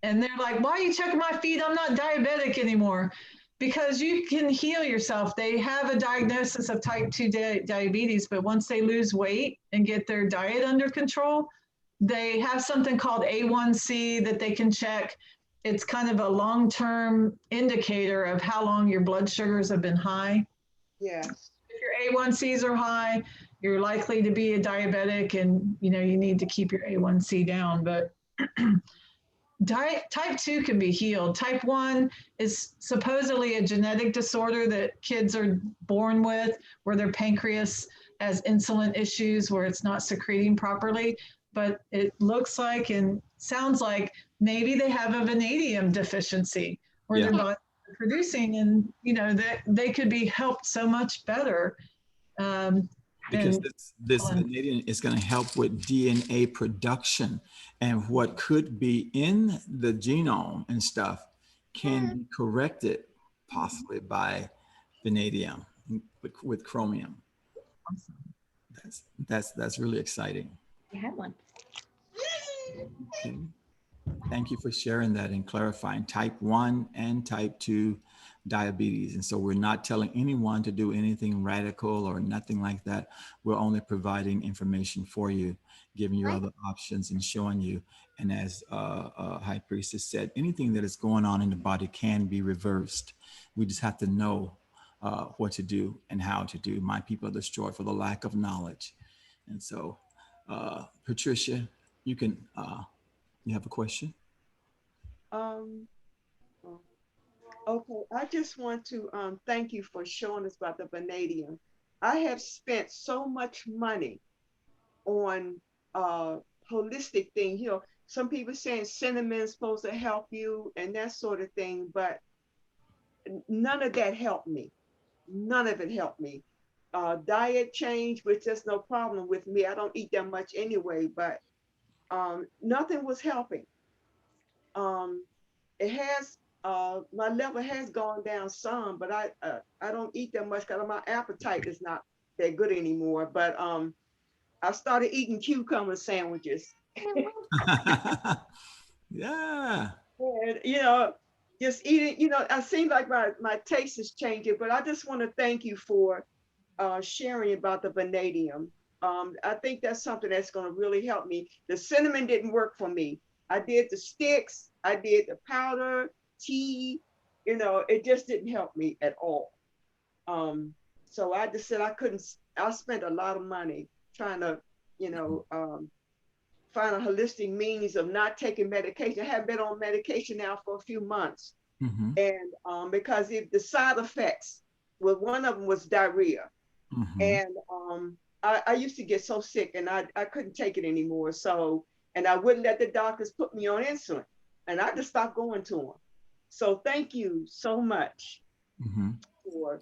And they're like, why are you checking my feet? I'm not diabetic anymore. Because you can heal yourself. They have a diagnosis of type 2 diabetes, but once they lose weight and get their diet under control, they have something called A1C that they can check. It's kind of a long-term indicator of how long your blood sugars have been high. Yes. Your A1Cs are high, you're likely to be a diabetic, and you need to keep your A1C down. But type 2 can be healed. Type 1 is supposedly a genetic disorder that kids are born with, where their pancreas has insulin issues, where it's not secreting properly. But it looks like and sounds like maybe they have a vanadium deficiency, where their body producing, and they could be helped so much better. Because this vanadium is going to help with DNA production, and what could be in the genome and stuff can be corrected possibly by vanadium with chromium. That's really exciting. You have one. Okay. Thank you for sharing that and clarifying type 1 and type 2 diabetes. And so we're not telling anyone to do anything radical or nothing like that. We're only providing information for you, giving you other options and showing you. And as High Priestess said, anything that is going on in the body can be reversed. We just have to know what to do and how to do. My people are destroyed for the lack of knowledge. And so, Patricia, you can, you have a question? Um, okay, I just want to thank you for showing us about the vanadium. I have spent so much money on holistic things. You know, some people saying cinnamon is supposed to help you and that sort of thing, but none of that helped me. None of it helped me. Diet change, which there's no problem with me. I don't eat that much anyway, but nothing was helping. It has my level has gone down some, but I don't eat that much because my appetite is not that good anymore. But I started eating cucumber sandwiches. Yeah. And, you know, just eating, you know, I seem like my taste is changing, but I just want to thank you for sharing about the vanadium. I think that's something that's going to really help me. The cinnamon didn't work for me. I did the sticks, I did the powder, tea, you know, it just didn't help me at all. So I just said I spent a lot of money trying to, you know, find a holistic means of not taking medication. I have been on medication now for a few months. Mm-hmm. And because the side effects, well, one of them was diarrhea. Mm-hmm. And I used to get so sick and I couldn't take it anymore. So, and I wouldn't let the doctors put me on insulin. And I just stopped going to them. So thank you so much. Mm-hmm.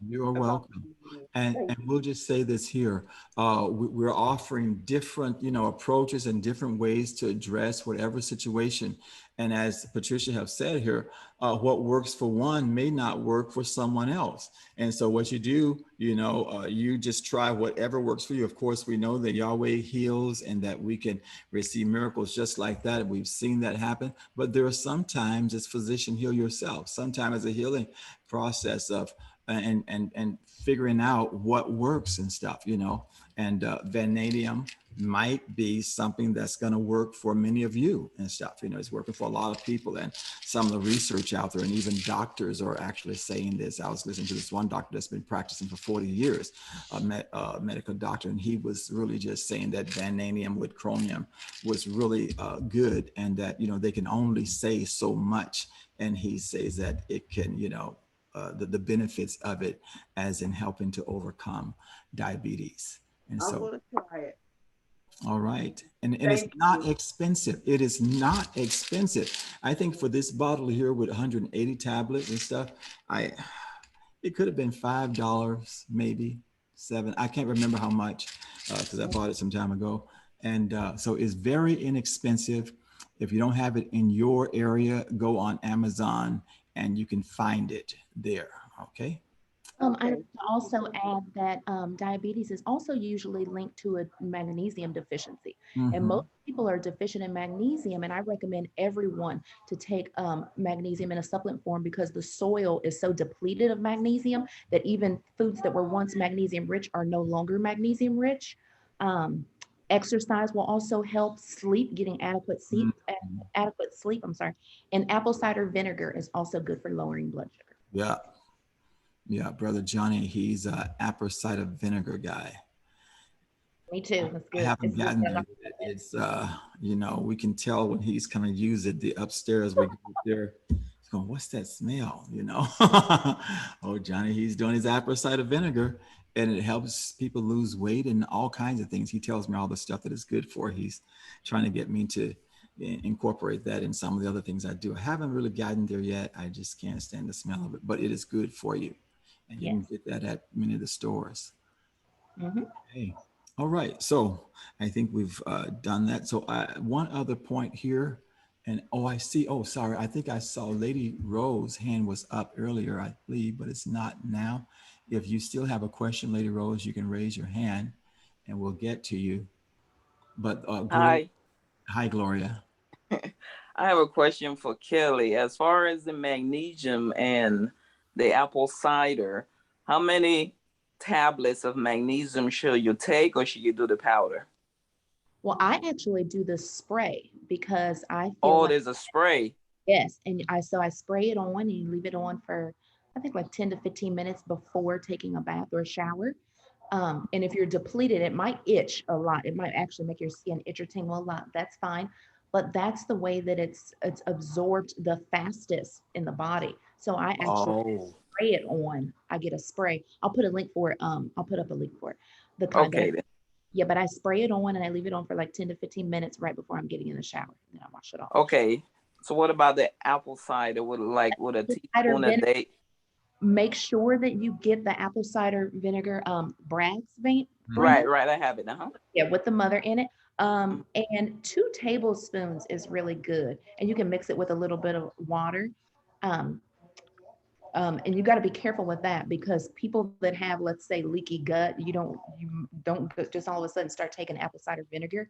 You're welcome. And Thank we'll just say this here. We're offering different, you know, approaches and different ways to address whatever situation. And as Patricia have said here, what works for one may not work for someone else. And so what you do, you know, you just try whatever works for you. Of course, we know that Yahweh heals and that we can receive miracles just like that. We've seen that happen. But there are sometimes as physician, heal yourself. Sometimes as a healing process of and figuring out what works and stuff, you know, and vanadium might be something that's going to work for many of you and stuff. You know, it's working for a lot of people, and some of the research out there, and even doctors are actually saying this. I was listening to this one doctor that's been practicing for 40 years, a medical doctor, and he was really just saying that vanadium with chromium was really good, and that, you know, they can only say so much. And he says that it can, you know, the benefits of it as in helping to overcome diabetes. And I'm so, going to try it. all right. And it's not expensive. It is not expensive. I think for this bottle here with 180 tablets and stuff, it could have been $5, maybe $7. I can't remember how much because I bought it some time ago. And so it's very inexpensive. If you don't have it in your area, go on Amazon and you can find it there. Okay. I would also add that diabetes is also usually linked to a magnesium deficiency. Mm-hmm. And most people are deficient in magnesium. And I recommend everyone to take magnesium in a supplement form because the soil is so depleted of magnesium that even foods that were once magnesium rich are no longer magnesium rich. Exercise will also help sleep, getting adequate sleep. And apple cider vinegar is also good for lowering blood sugar. Yeah. Yeah, Brother Johnny, he's an apple cider vinegar guy. Me too. That's good. I haven't gotten there. It's, you know, we can tell when he's kind of use it. The upstairs, we go up there, he's going, what's that smell? You know? Oh, Johnny, he's doing his apple cider vinegar, and it helps people lose weight and all kinds of things. He tells me all the stuff that is good for. He's trying to get me to incorporate that in some of the other things I do. I haven't really gotten there yet. I just can't stand the smell of it, but it is good for you. And you can get that at many of the stores. Mm-hmm. Okay. All right. So I think we've done that. So one other point here. And I see. Oh, sorry. I think I saw Lady Rose's hand was up earlier, I believe, but it's not now. If you still have a question, Lady Rose, you can raise your hand and we'll get to you. But Hi. Hi, Gloria. I have a question for Kelly. As far as the magnesium and the apple cider, how many tablets of magnesium should you take, or should you do the powder? Well, I actually do the spray because I feel Oh, like, there's a spray. yes, and I spray it on and you leave it on for I think like 10 to 15 minutes before taking a bath or a shower. And if you're depleted, it might itch a lot. It might actually make your skin itch or tingle a lot. That's fine. But that's the way that it's absorbed the fastest in the body. So I actually spray it on. I get a spray. I'll put a link for it. I'll put up a link for it. The kind Okay. that, yeah, but I spray it on and I leave it on for like 10 to 15 minutes right before I'm getting in the shower. Then I wash it off. Okay. So what about the apple cider? With a teaspoon a day? Make sure that you get the apple cider vinegar, Bragg's vein. Right, I have it. Yeah, with the mother in it. And 2 tablespoons is really good. And you can mix it with a little bit of water. And you got to be careful with that because people that have, let's say, leaky gut, you don't just all of a sudden start taking apple cider vinegar.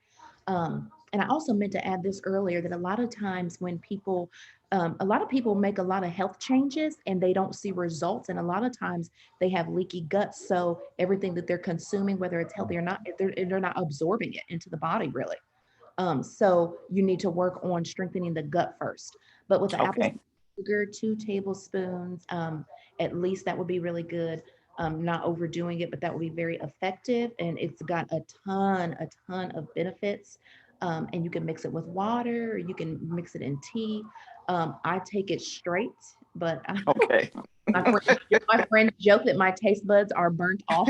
And I also meant to add this earlier that a lot of times when people, a lot of people make a lot of health changes and they don't see results. And a lot of times they have leaky gut. So everything that they're consuming, whether it's healthy or not, they're not absorbing it into the body really. So you need to work on strengthening the gut first. But with the apple sugar, 2 tablespoons, at least, that would be really good. Not overdoing it, but that would be very effective. And it's got a ton of benefits. And you can mix it with water, or you can mix it in tea. I take it straight, but my friends joke that my taste buds are burnt off.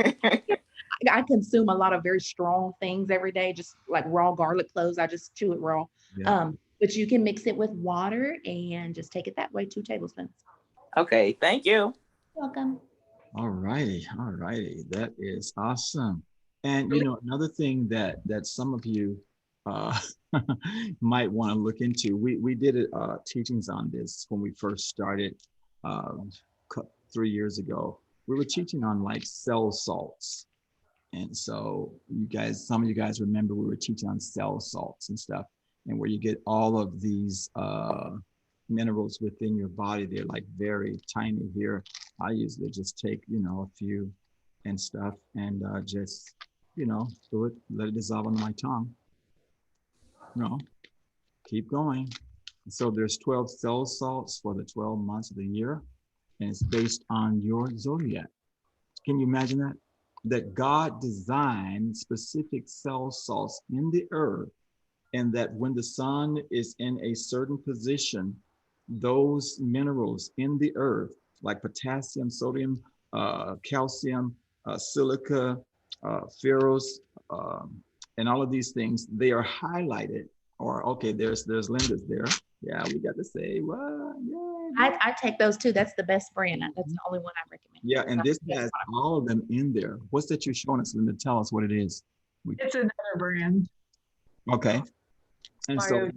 I consume a lot of very strong things every day, just like raw garlic cloves. I just chew it raw. Yeah. But you can mix it with water and just take it that way, 2 tablespoons. Okay, thank you. You're welcome. All righty. That is awesome. And you know, another thing that some of you might want to look into, we did teachings on this when we first started 3 years ago. We were teaching on like cell salts. And so some of you guys remember we were teaching on cell salts and stuff, and where you get all of these minerals within your body. They're like very tiny here. I usually just take, a few and stuff and just, do it, let it dissolve on my tongue. Keep going. So there's 12 cell salts for the 12 months of the year, and it's based on your zodiac. Can you imagine that? That God designed specific cell salts in the earth, and that when the sun is in a certain position, those minerals in the earth, like potassium, sodium, calcium, silica, ferrous, and all of these things, they are highlighted. Or okay, there's Linda's there. Yeah, we got to say, well, yeah. I take those too. That's the best brand. That's the only one I recommend. Yeah, and this has all of them in there. What's that you're showing us, Linda? Tell us what it is. It's another brand. Okay. And so,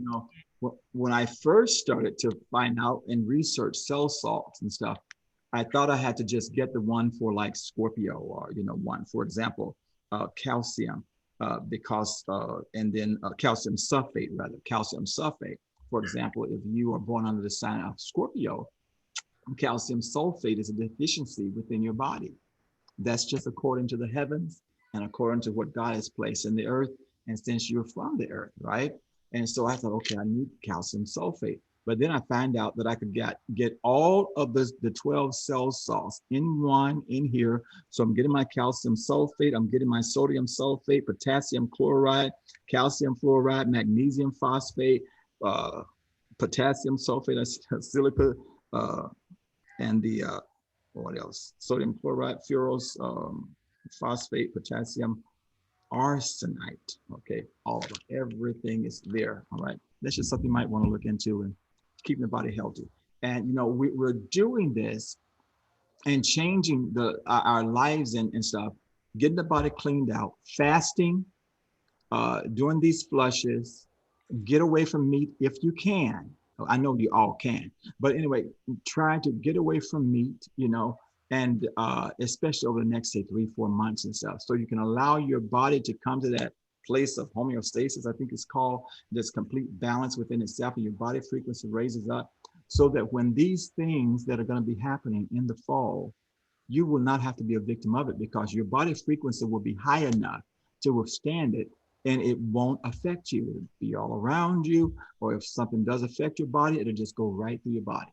when I first started to find out and research cell salts and stuff, I thought I had to just get the one for like Scorpio, or, one, for example, calcium, because, and then calcium sulfate, for example, if you are born under the sign of Scorpio, calcium sulfate is a deficiency within your body. That's just according to the heavens and according to what God has placed in the earth. And since you're from the earth, right? And so I thought, okay, I need calcium sulfate. But then I found out that I could get all of the 12 cell salts in here. So I'm getting my calcium sulfate, I'm getting my sodium sulfate, potassium chloride, calcium fluoride, magnesium phosphate, potassium sulfate, silica, and the what else? Sodium chloride, ferrous, phosphate, potassium, arsenite. Okay, all of it, everything is there. All right, that's just something you might want to look into and keeping the body healthy. And we're doing this and changing our lives and stuff, getting the body cleaned out, fasting, doing these flushes, get away from meat if you can. I know you all can, but anyway, try to get away from meat, and especially over the next, say, 3-4 months and stuff, so you can allow your body to come to that place of homeostasis, I think it's called. There's complete balance within itself, and your body frequency raises up, so that when these things that are going to be happening in the fall, you will not have to be a victim of it, because your body frequency will be high enough to withstand it, and it won't affect you. It'll be all around you, or if something does affect your body, it'll just go right through your body,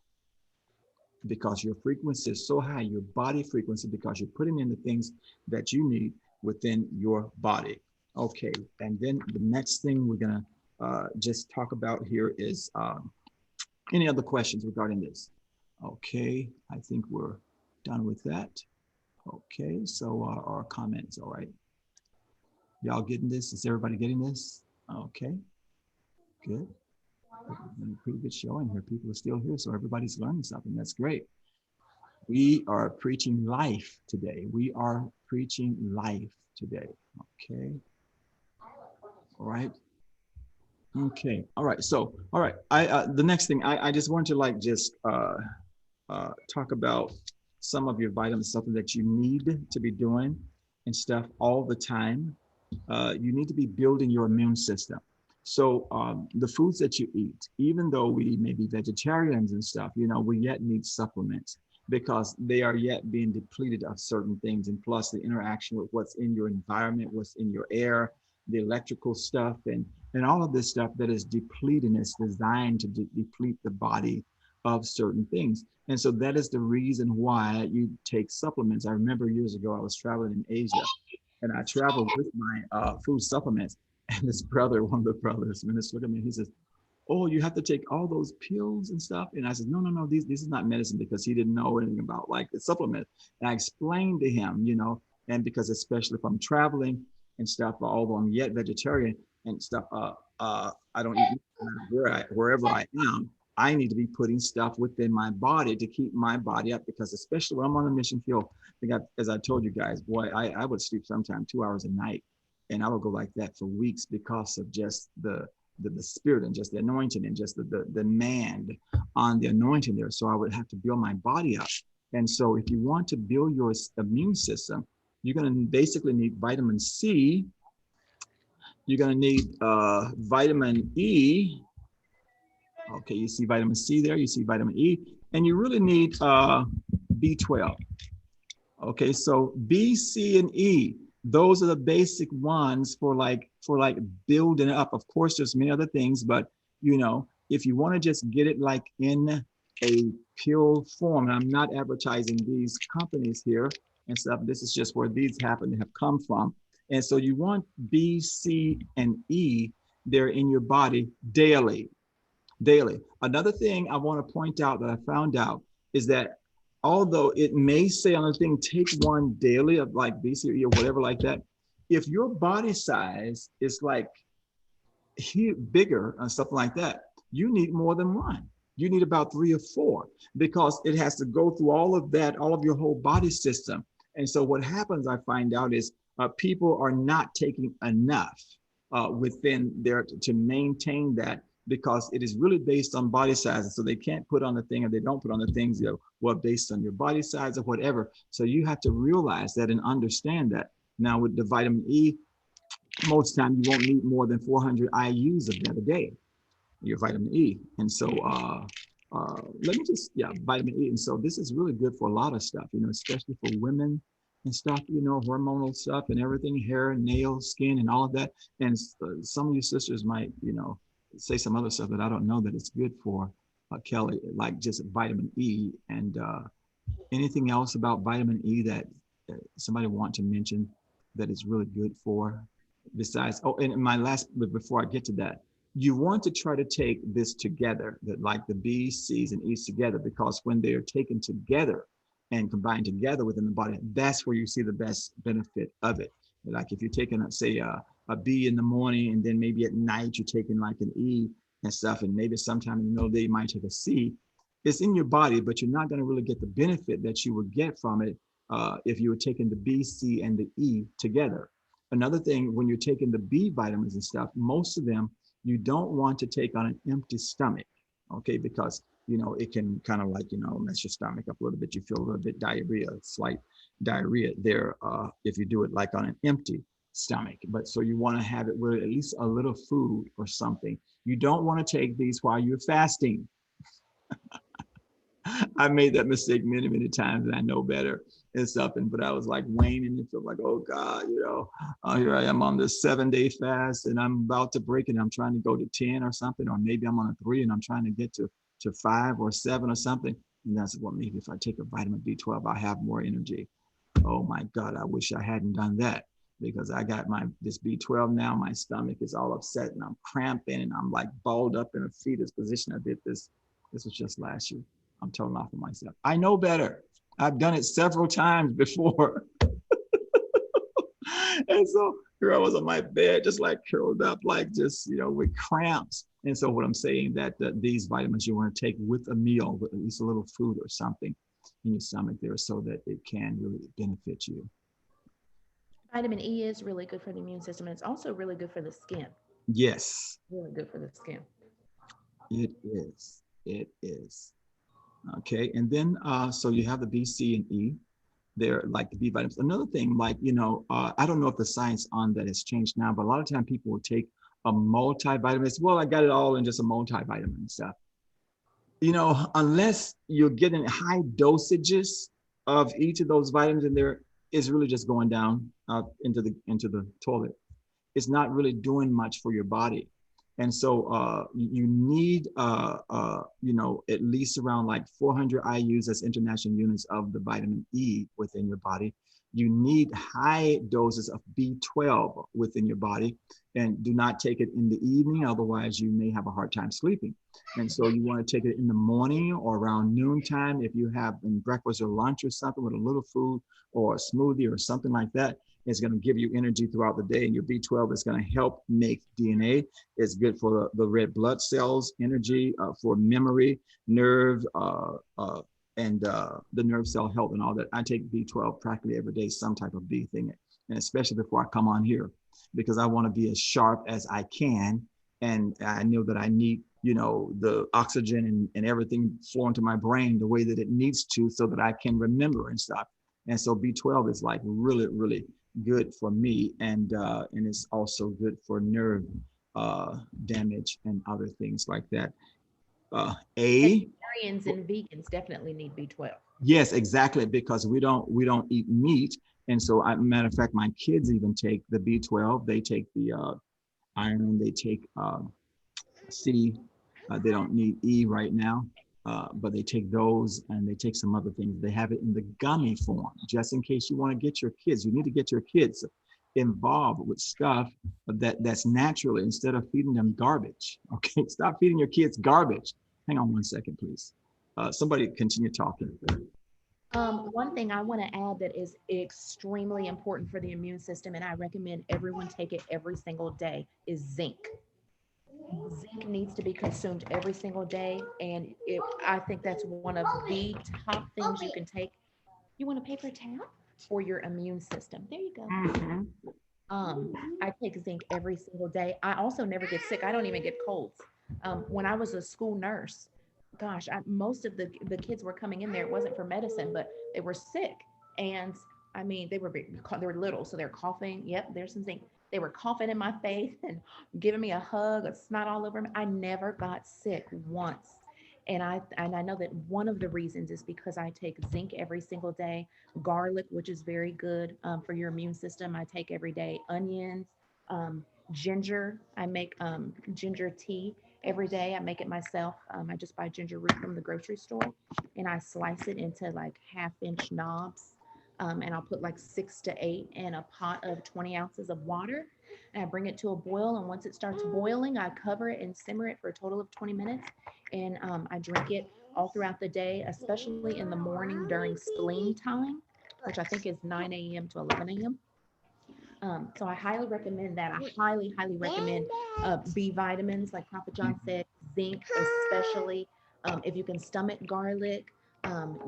because your frequency is so high, your body frequency, because you're putting in the things that you need within your body. Okay, and then the next thing we're gonna just talk about here is any other questions regarding this? Okay, I think we're done with that. Okay, so our comments, all right. Y'all getting this? Is everybody getting this? Okay, good. Pretty good showing here. People are still here, so everybody's learning something. That's great. We are preaching life today. We are preaching life today. Okay. All right. Okay. All right. So, all right. The next thing I just want to like just talk about some of your vitamins, something that you need to be doing and stuff all the time. You need to be building your immune system. So the foods that you eat, even though we may be vegetarians and stuff, you know, we yet need supplements, because they are yet being depleted of certain things. And plus the interaction with what's in your environment, what's in your air, the electrical stuff, and all of this stuff that is depleting, is designed to deplete the body of certain things. And so that is the reason why you take supplements. I remember years ago, I was traveling in Asia, and I traveled with my food supplements. And this brother, one of the brothers, minister, looked at me, he says, "Oh, you have to take all those pills and stuff?" And I said, no, this is not medicine, because he didn't know anything about like the supplement. And I explained to him, you know, and because especially if I'm traveling and stuff, although I'm yet vegetarian and stuff, I don't eat wherever I am. I need to be putting stuff within my body to keep my body up, because especially when I'm on the mission field, as I told you guys, boy, I would sleep sometime 2 hours a night, and I would go like that for weeks, because of just the spirit and just the anointing and just the demand on the anointing there. So I would have to build my body up. And so if you want to build your immune system, you're going to basically need vitamin C. You're going to need vitamin E. Okay, you see vitamin C there, you see vitamin E, and you really need B12. Okay, so B, C, and E, those are the basic ones for like building up. Of course, there's many other things, but you know, if you want to just get it like in a pill form, and I'm not advertising these companies here and stuff, this is just where these happen to have come from. And so you want B, C, and E there in your body daily. Another thing I want to point out that I found out is that although it may say on the thing, take one daily of like B, C, or E or whatever like that, if your body size is like bigger and stuff like that, you need more than one. You need about 3 or 4, because it has to go through all of that, all of your whole body system. And so what happens, I find out, is people are not taking enough within there to maintain that, because it is really based on body size. And so they can't put on the thing, or they don't put on the things, you know, well, based on your body size or whatever. So you have to realize that and understand that. Now with the vitamin E, most time you won't need more than 400 IUs of that a day, your vitamin E. And so vitamin E. And so this is really good for a lot of stuff, you know, especially for women and stuff, you know, hormonal stuff and everything, hair, nails, skin, and all of that. And some of you sisters might, you know, say some other stuff that I don't know that it's good for, Kelly, like just vitamin E. And anything else about vitamin E that somebody want to mention that is really good for, besides, oh, and my last, before I get to that, you want to try to take this together, that like the B, C's, and E's together, because when they are taken together and combined together within the body, that's where you see the best benefit of it. Like if you're taking, say, a B in the morning, and then maybe at night you're taking like an E and stuff, and maybe sometime in the middle of the day you might take a C. It's in your body, but you're not going to really get the benefit that you would get from it if you were taking the B, C, and the E together. Another thing, when you're taking the B vitamins and stuff, most of them you don't want to take on an empty stomach, okay? Because, you know, it can kind of like, you know, mess your stomach up a little bit. You feel a little bit diarrhea, slight diarrhea there if you do it like on an empty. stomach. But so you want to have it with at least a little food or something. You don't want to take these while you're fasting. I made that mistake many, many times, and I know better and stuff. But I was like waning and feel like, oh God, here I am on this 7-day fast, and I'm about to break it. I'm trying to go to 10 or something, or maybe I'm on a 3 and I'm trying to get to 5 or 7 or something. And that's what, maybe if I take a vitamin B12, I'll have more energy. Oh my God, I wish I hadn't done that, because I got this B12 now. My stomach is all upset and I'm cramping and I'm like balled up in a fetus position. I did this. This was just last year. I'm telling off of myself. I know better. I've done it several times before. And so here I was on my bed, just like curled up, like just, with cramps. And so what I'm saying that these vitamins you want to take with a meal, with at least a little food or something in your stomach there, so that it can really benefit you. Vitamin E is really good for the immune system, and it's also really good for the skin. Yes. Really good for the skin. It is. It is. Okay. And then, so you have the B, C, and E. They're like the B vitamins. Another thing, like, I don't know if the science on that has changed now, but a lot of times people will take a multivitamin. Well, I got it all in just a multivitamin stuff. Unless you're getting high dosages of each of those vitamins in there, it's really just going down into the toilet. It's not really doing much for your body. And so you need, at least around like 400 IUs, that's international units of the vitamin E within your body. You need high doses of B12 within your body, and do not take it in the evening. Otherwise, you may have a hard time sleeping. And so you want to take it in the morning or around noontime. If you have in breakfast or lunch or something with a little food or a smoothie or something like that, it's going to give you energy throughout the day. And your B12 is going to help make DNA. It's good for the red blood cells, energy, for memory, nerve, and the nerve cell health and all that. I take B12 practically every day, some type of B thing, and especially before I come on here, because I want to be as sharp as I can. And I know that I need, the oxygen and everything flowing to my brain the way that it needs to, so that I can remember and stuff. And so B12 is like really, really good for me, and it's also good for nerve damage and other things like that. Vegetarians and vegans definitely need B12. Yes, exactly, because we don't eat meat, and so matter of fact, my kids even take the B12. They take the iron. They take C. They don't need E right now, but they take those, and they take some other things. They have it in the gummy form, just in case you want to get your kids. You need to get your kids involved with stuff that's naturally, instead of feeding them garbage. Okay, stop feeding your kids garbage. Hang on one second, please. Somebody continue talking. One thing I want to add that is extremely important for the immune system, and I recommend everyone take it every single day, is zinc. Zinc needs to be consumed every single day, and I think that's one of the top things you can take. You want a paper towel? For your immune system. There you go. Mm-hmm. I take zinc every single day. I also never get sick. I don't even get colds. When I was a school nurse, gosh, most of the kids were coming in there. It wasn't for medicine, but they were sick. And I mean, they were little, so they're coughing. Yep, there's some zinc. They were coughing in my face and giving me a hug, a snot all over me. I never got sick once. And I know that one of the reasons is because I take zinc every single day, garlic, which is very good for your immune system, I take every day, onions, ginger. I make ginger tea every day. I make it myself. I just buy ginger root from the grocery store, and I slice it into like 1/2-inch knobs. And I'll put like 6 to 8 in a pot of 20 ounces of water. And I bring it to a boil. And once it starts boiling, I cover it and simmer it for a total of 20 minutes. And I drink it all throughout the day, especially in the morning during spleen time, which I think is 9 a.m. to 11 a.m. So I highly recommend that. I highly, highly recommend B vitamins, like Papa John said, zinc, especially if you can stomach garlic.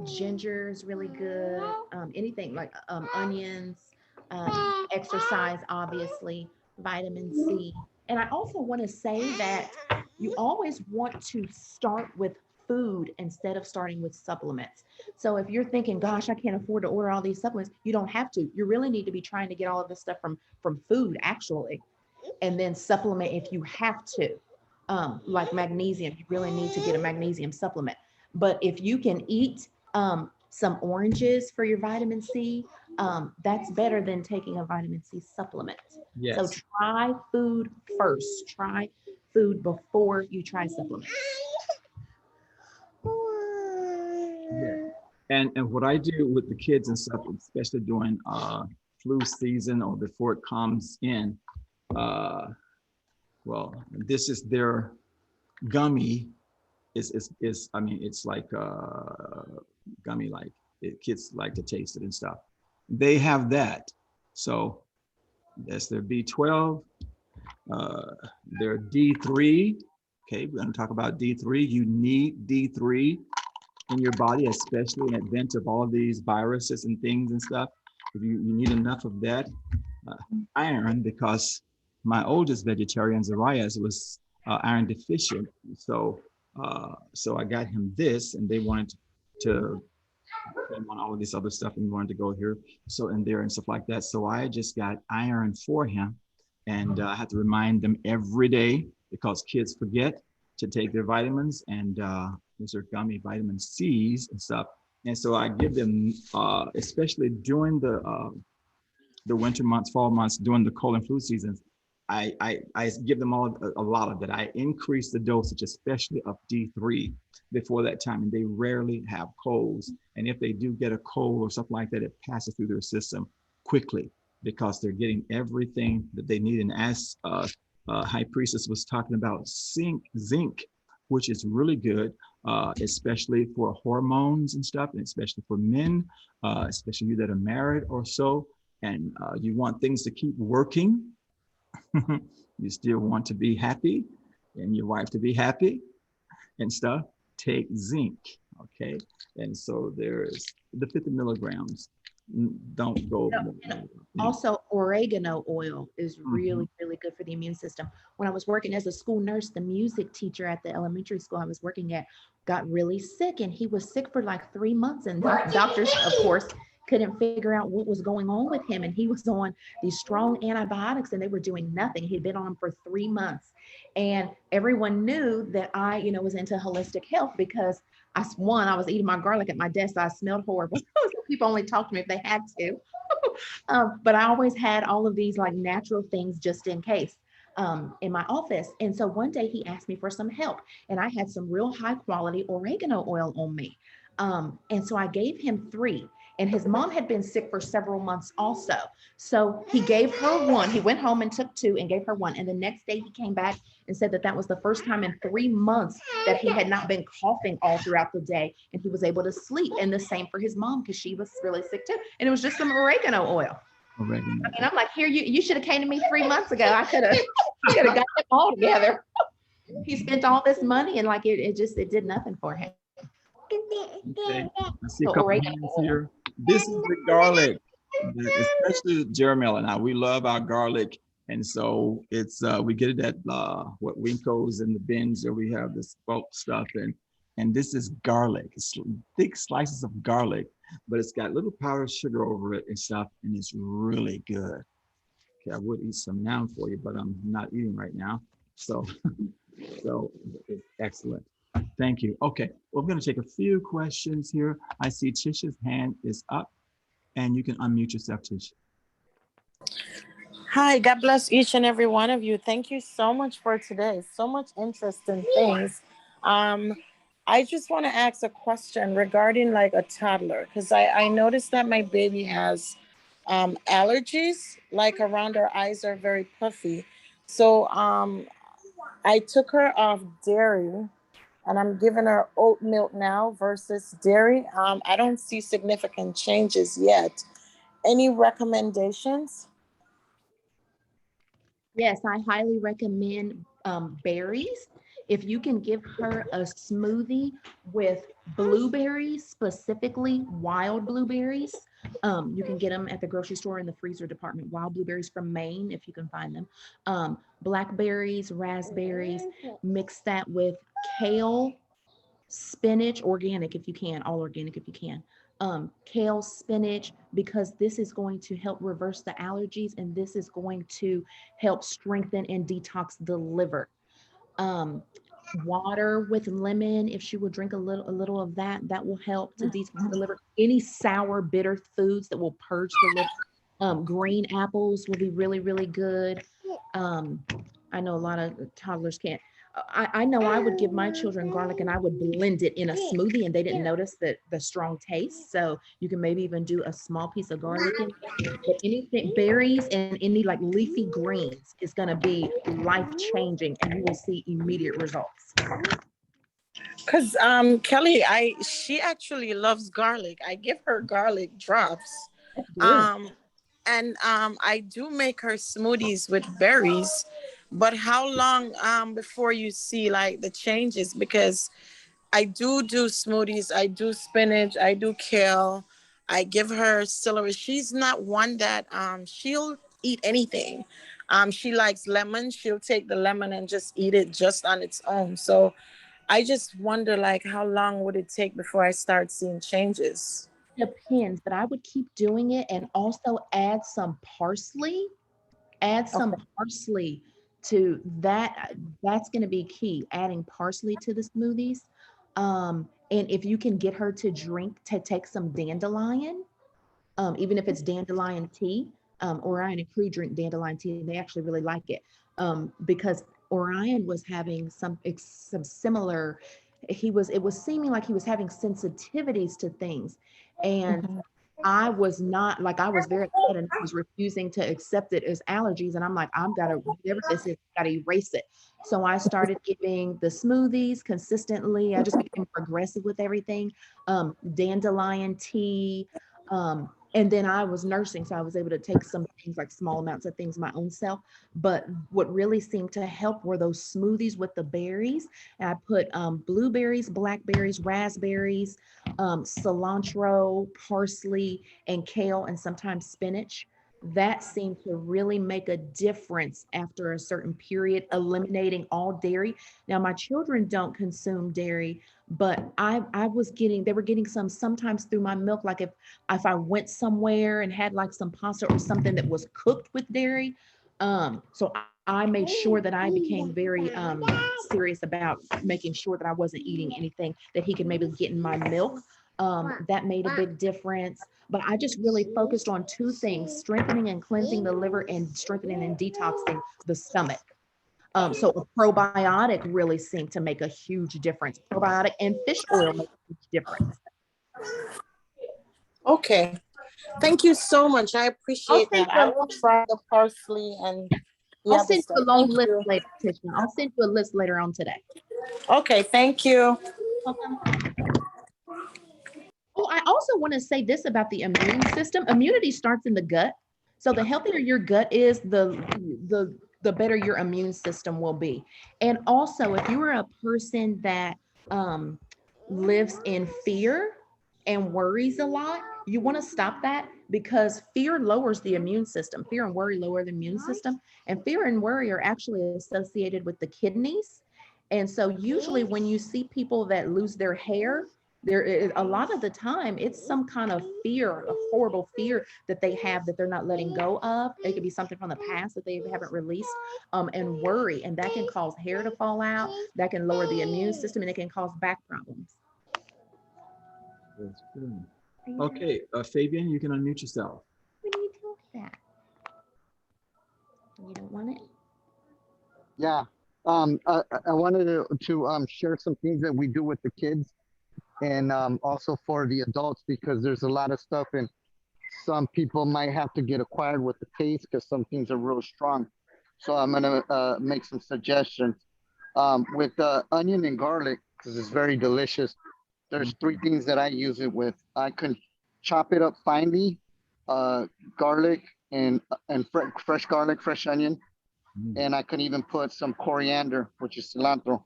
Ginger is really good. Anything like onions, exercise, obviously, vitamin C. And I also want to say that you always want to start with food instead of starting with supplements. So if you're thinking, gosh, I can't afford to order all these supplements, you don't have to. You really need to be trying to get all of this stuff from food, actually, and then supplement if you have to. Like magnesium, you really need to get a magnesium supplement. But if you can eat some oranges for your vitamin C, that's better than taking a vitamin C supplement. Yes. So try food first. Try food before you try supplements. Yeah. And what I do with the kids and stuff, especially during flu season or before it comes in, well, this is their gummy. I mean, it's like gummy, like kids like to taste it and stuff. They have that. So that's their B12, their D3. Okay, we're going to talk about D3. You need D3 in your body, especially in advance of all of these viruses and things and stuff. If you need enough of that. Iron, because my oldest vegetarian, Zarias, was iron deficient. So I got him this, and they wanted to put him on all of this other stuff and wanted to go here, so in there and stuff like that. So I just got iron for him, and I had to remind them every day because kids forget to take their vitamins, and these are gummy vitamin C's and stuff. And so I give them, especially during the winter months, fall months, during the cold and flu seasons, I give them all a lot of it. I increase the dosage, especially of D3 before that time, and they rarely have colds. And if they do get a cold or something like that, it passes through their system quickly because they're getting everything that they need. And as High Priestess was talking about, zinc, which is really good, especially for hormones and stuff, and especially for men, especially you that are married or so, and you want things to keep working. You still want to be happy and your wife to be happy and stuff, take zinc, okay? And so there's the 50 milligrams. Don't go. Also, oregano oil is really, really good for the immune system. When I was working as a school nurse, the music teacher at the elementary school I was working at got really sick, and he was sick for like 3 months, and doctors, of course, couldn't figure out what was going on with him. And he was on these strong antibiotics and they were doing nothing. He'd been on them for 3 months. And everyone knew that I, was into holistic health because I was eating my garlic at my desk. So I smelled horrible. People only talked to me if they had to. But I always had all of these like natural things just in case in my office. And so one day he asked me for some help, and I had some real high quality oregano oil on me. And so I gave him 3. And his mom had been sick for several months also. So he gave her 1. He went home and took 2 and gave her 1. And the next day he came back and said that was the first time in 3 months that he had not been coughing all throughout the day. And he was able to sleep. And the same for his mom, because she was really sick too. And it was just some oregano oil. Oregano. I mean, I'm like, here, you should have came to me 3 months ago. I could have got them all together. He spent all this money and like it did nothing for him. Okay. I see a couple hands here. This is the garlic, especially Jeremy and I. We love our garlic, and so it's we get it at what Winco's and the bins, or we have this bulk stuff, and this is garlic. It's thick slices of garlic, but it's got little powdered sugar over it and stuff, and it's really good. Okay, I would eat some now for you, but I'm not eating right now, so it's excellent. Thank you. Okay, well, I'm going to take a few questions here. I see Tisha's hand is up, and you can unmute yourself, Tisha. Hi, God bless each and every one of you. Thank you so much for today. So much interesting things. I just want to ask a question regarding like a toddler, because I noticed that my baby has allergies, like around her eyes are very puffy. So I took her off dairy, and I'm giving her oat milk now versus dairy. I don't see significant changes yet. Any recommendations? Yes, I highly recommend berries. If you can give her a smoothie with blueberries, specifically wild blueberries, you can get them at the grocery store in the freezer department. Wild blueberries from Maine, if you can find them. Blackberries, raspberries, mix that with kale, spinach, organic if you can, all organic if you can, kale, spinach, because this is going to help reverse the allergies, and this is going to help strengthen and detox the liver. Water with lemon, if she would drink a little of that, that will help to detox the liver. Any sour, bitter foods that will purge the liver. Green apples will be really, really good. I know a lot of toddlers can't. I know I would give my children garlic and I would blend it in a smoothie and they didn't notice the strong taste. So you can maybe even do a small piece of garlic in it. But anything, berries and any like leafy greens is going to be life-changing, and you will see immediate results. Because Kelly, she actually loves garlic. I give her garlic drops. And I do make her smoothies with berries. But how long before you see like the changes? Because I do smoothies, I do spinach, I do kale, I give her celery. She's not one that she'll eat anything. She likes lemon. She'll take the lemon and just eat it just on its own. So I just wonder, like, how long would it take before I start seeing changes? Depends, but I would keep doing it, and also add some parsley. Add some parsley to that. That's going to be key, adding parsley to the smoothies. And if you can get her to take some dandelion, even if it's dandelion tea, Orion and Cree drink dandelion tea, and they actually really like it, because Orion was having some similar, it was seeming like he was having sensitivities to things. And I was not, like, I was very upset and I was refusing to accept it as allergies. And I'm like, I've got to, whatever this is, I've got to erase it. So I started giving the smoothies consistently. I just became progressive with everything. Dandelion tea. And then I was nursing, so I was able to take some things, like small amounts of things my own self. But what really seemed to help were those smoothies with the berries. And I put blueberries, blackberries, raspberries, cilantro, parsley, and kale, and sometimes spinach. That seemed to really make a difference after a certain period, eliminating all dairy. Now, my children don't consume dairy, but they were getting some sometimes through my milk. Like if I went somewhere and had like some pasta or something that was cooked with dairy. So I made sure that I became very serious about making sure that I wasn't eating anything that he could maybe get in my milk. That made a big difference. But I just really focused on two things: strengthening and cleansing the liver, and strengthening and detoxing the stomach. So a probiotic really seemed to make a huge difference. Probiotic and fish oil make a huge difference. Okay. Thank you so much. I appreciate that. I will try the parsley and I'll send you a long list later, Tisha. I'll send you a list later on today. Okay, thank you. Welcome. Oh, I also want to say this about the immune system. Immunity starts in the gut. So the healthier your gut is, the better your immune system will be. And also, if you are a person that lives in fear and worries a lot, you want to stop that, because fear lowers the immune system. Fear and worry lower the immune system, and fear and worry are actually associated with the kidneys. And so usually when you see people that lose their hair, there is a lot of the time it's some kind of fear, a horrible fear that they have that they're not letting go of. It could be something from the past that they haven't released, and worry, and that can cause hair to fall out, that can lower the immune system, and it can cause back problems. That's good. Okay, Fabian, you can unmute yourself. What do you do with that? You don't want it? Yeah, I wanted to share some things that we do with the kids, and also for the adults, because there's a lot of stuff, and some people might have to get acquired with the taste because some things are real strong. So I'm gonna make some suggestions. With onion and garlic, because it's very delicious. There's three things that I use it with. I can chop it up finely, garlic and fresh garlic, fresh onion, and I can even put some coriander, which is cilantro.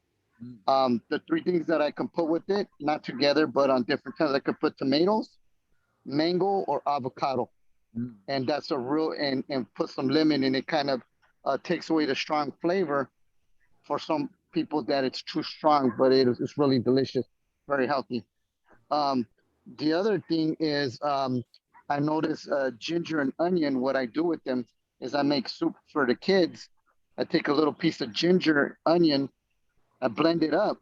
The three things that I can put with it, not together, but on different times, I could put tomatoes, mango, or avocado. And that's a real, and put some lemon, and it kind of takes away the strong flavor for some people that it's too strong, but it's really delicious. very healthy. The other thing is I notice ginger and onion. What I do with them is I make soup for the kids. I take a little piece of ginger, onion, I blend it up,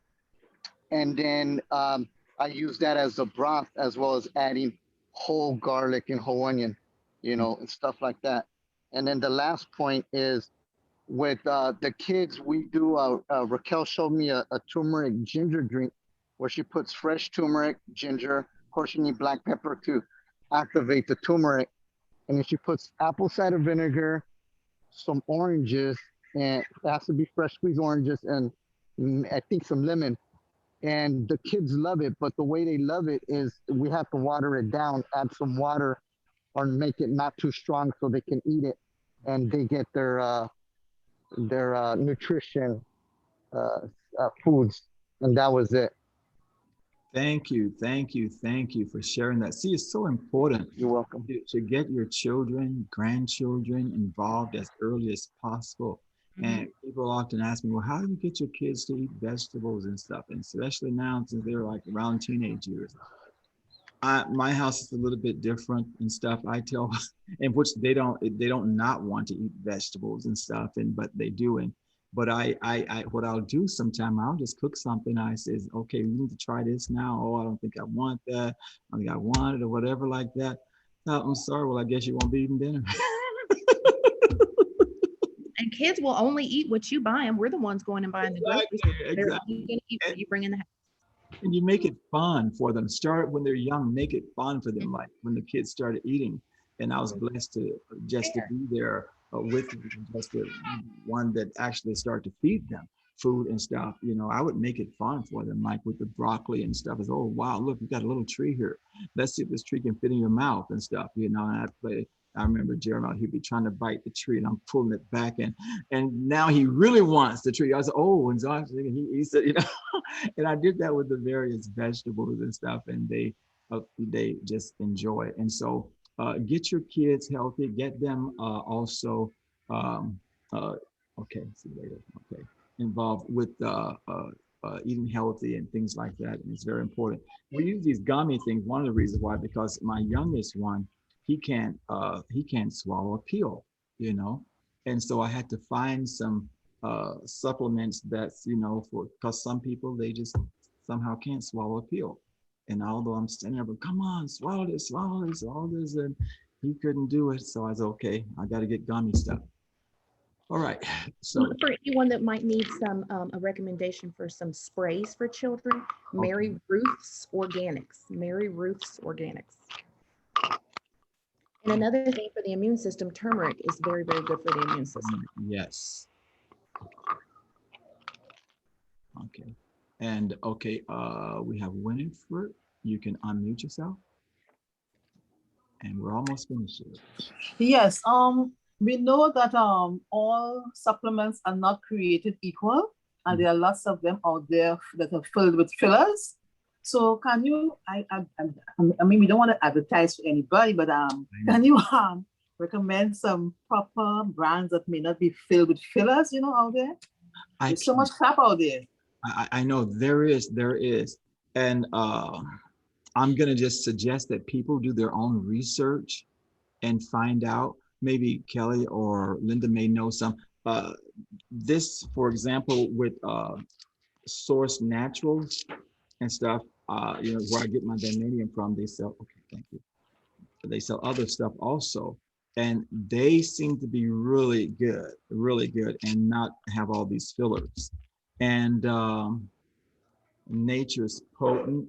and then I use that as a broth, as well as adding whole garlic and whole onion, and stuff like that. And then the last point is with the kids, we do, Raquel showed me a turmeric ginger drink where she puts fresh turmeric, ginger, of course you need black pepper to activate the turmeric. And then she puts apple cider vinegar, some oranges, and it has to be fresh squeezed oranges, and I think some lemon. And the kids love it, but the way they love it is we have to water it down, add some water, or make it not too strong so they can eat it, and they get their nutrition foods, and that was it. Thank you for sharing that. See, it's so important. You're welcome. To get your children, grandchildren involved as early as possible. And people often ask me, well, how do you get your kids to eat vegetables and stuff? And especially now, since they're like around teenage years. My house is a little bit different and stuff. I tell, in which they don't not want to eat vegetables and stuff, but they do. But what I'll do sometime, I'll just cook something. I says, okay, we need to try this now. Oh, I don't think I want that. I think I want it, or whatever like that. No, I'm sorry. Well, I guess you won't be eating dinner. And kids will only eat what you buy them. We're the ones going and buying the groceries. They're only going to eat what you bring in the house. And you make it fun for them. Start when they're young, make it fun for them. Like when the kids started eating, and I was blessed to just to be there with them, just the one that actually started to feed them food and stuff. I would make it fun for them, like with the broccoli and stuff. Is, oh wow, look, we got a little tree here. Let's see if this tree can fit in your mouth and stuff. And I remember Jeremiah, he'd be trying to bite the tree, and I'm pulling it back, and now he really wants the tree. I was like, oh, and so he said, and I did that with the various vegetables and stuff, and they just enjoy it. And so get your kids healthy, get them also okay, see you later. Okay, involved with eating healthy and things like that, and it's very important. We use these gummy things. One of the reasons why, because my youngest one, he can't swallow a pill, and so I had to find some supplements that's because some people, they just somehow can't swallow a pill. And although I'm standing there, but come on, swallow this, and he couldn't do it. So I was okay, I got to get gummy stuff. All right. So for anyone that might need some a recommendation for some sprays for children, Mary Ruth's Organics. Mary Ruth's Organics. And another thing for the immune system, turmeric is very, very good for the immune system. Yes. Okay. And okay, we have Winifred. You can unmute yourself. And we're almost finished here. Yes. We know that all supplements are not created equal, and there are lots of them out there that are filled with fillers. So can you, I mean, we don't want to advertise to anybody, but can you recommend some proper brands that may not be filled with fillers, out there? There's so much crap out there. I know there is. And I'm going to just suggest that people do their own research and find out. Maybe Kelly or Linda may know some. This, for example, with Source Naturals and stuff, where I get my Vanadium from, they sell, okay, thank you. They sell other stuff also. And they seem to be really good, and not have all these fillers. And Nature's Potent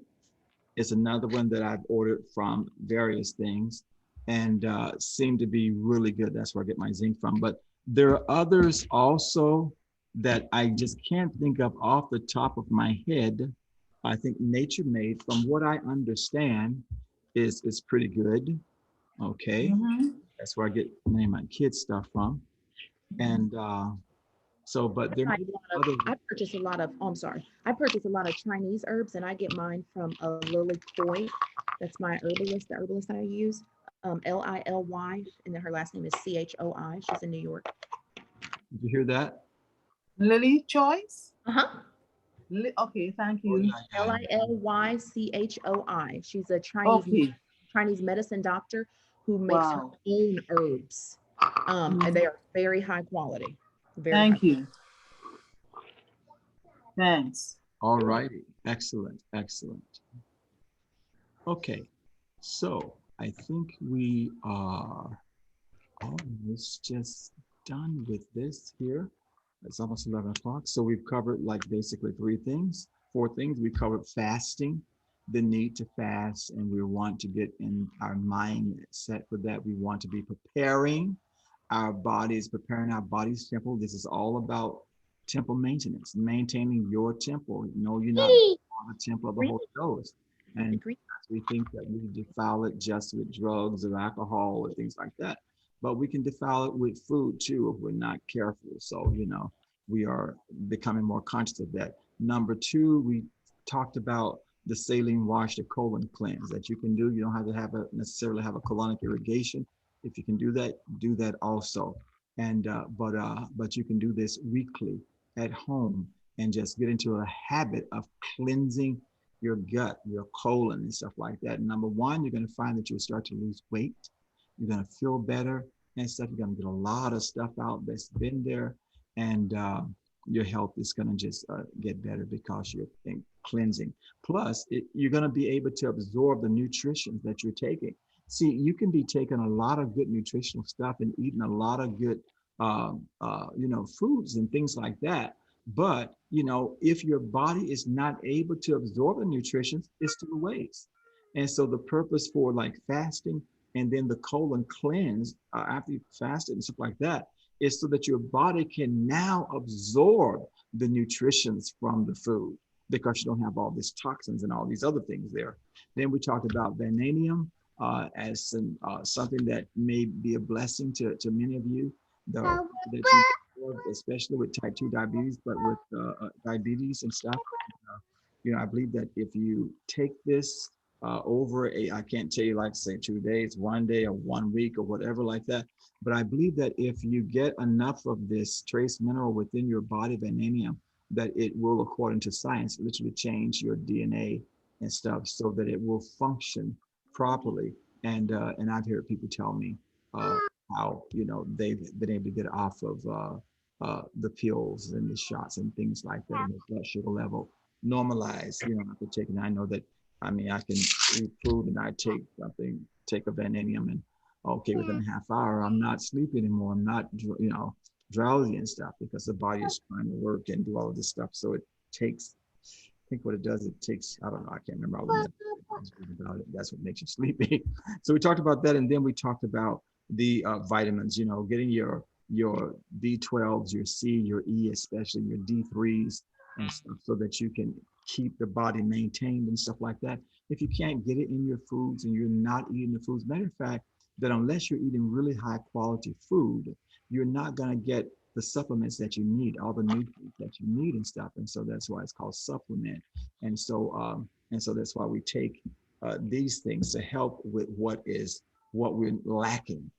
is another one that I've ordered from various things, and seem to be really good. That's where I get my zinc from. But there are others also that I just can't think of off the top of my head. I think Nature Made, from what I understand, is pretty good. Okay. Mm-hmm. That's where I get many of my kids' stuff from. And so, but there I purchase a lot of, I purchase a lot of Chinese herbs, and I get mine from Lily Coy. That's my herbalist, the herbalist I use. Lily, and then her last name is Choi. She's in New York. Did you hear that? Lily Choice? Uh-huh. Okay, thank Oh, you. yeah, yeah. Lychhoi. She's a Okay. Chinese medicine doctor who makes her Wow. own herbs. And they are very high quality. Very high. Thank you. Thanks. All righty. Excellent. Excellent. Okay. So I think we are almost just done with this here. It's almost 11 o'clock. So we've covered like basically four things. We covered fasting, the need to fast, and we want to get in our mind set for that. We want to be preparing our bodies temple. This is all about temple maintenance, maintaining your temple. No, you're not the temple of the Holy Ghost. And we think that we defile it just with drugs or alcohol or things like that. But we can defile it with food too if we're not careful. So, we are becoming more conscious of that. Number two, we talked about the saline wash, the colon cleanse that you can do. You don't have to necessarily have a colonic irrigation. If you can do that also. And but you can do this weekly at home and just get into a habit of cleansing your gut, your colon, and stuff like that. Number one, you're going to find that you'll start to lose weight. You're going to feel better and stuff. You're going to get a lot of stuff out that's been there, and your health is going to just get better because you're cleansing. Plus, you're going to be able to absorb the nutrition that you're taking. See, you can be taking a lot of good nutritional stuff and eating a lot of good, foods and things like that. But, if your body is not able to absorb the nutrition, it's to waste. And so the purpose for like fasting and then the colon cleanse after you fasted and stuff like that is so that your body can now absorb the nutritions from the food because you don't have all these toxins and all these other things there. Then we talked about vanadium as something that may be a blessing to many of you, especially with type 2 diabetes, but with diabetes and stuff. I believe that if you take this over I can't tell you like say 2 days, 1 day or 1 week or whatever like that, but I believe that if you get enough of this trace mineral within your body, vanadium, that it will, according to science, literally change your DNA and stuff so that it will function properly. And I've heard people tell me how they've been able to get off of the pills and the shots and things like that, and the blood sugar level normalize. After taking, I know that. I can eat food and I take a vanadium, and okay, within a half hour, I'm not sleepy anymore. I'm not, drowsy and stuff because the body is trying to work and do all of this stuff. So it takes, I think what it does, it takes, I don't know, I can't remember all of about it. That's what makes you sleepy. So we talked about that. And then we talked about the vitamins, getting your B12s, your C, your E, especially your D3s and stuff so that you can keep the body maintained and stuff like that. If you can't get it in your foods and you're not eating the foods, matter of fact, that unless you're eating really high quality food, you're not going to get the supplements that you need, all the nutrients that you need and stuff. And so that's why it's called supplement. And so that's why we take these things to help with what we're lacking,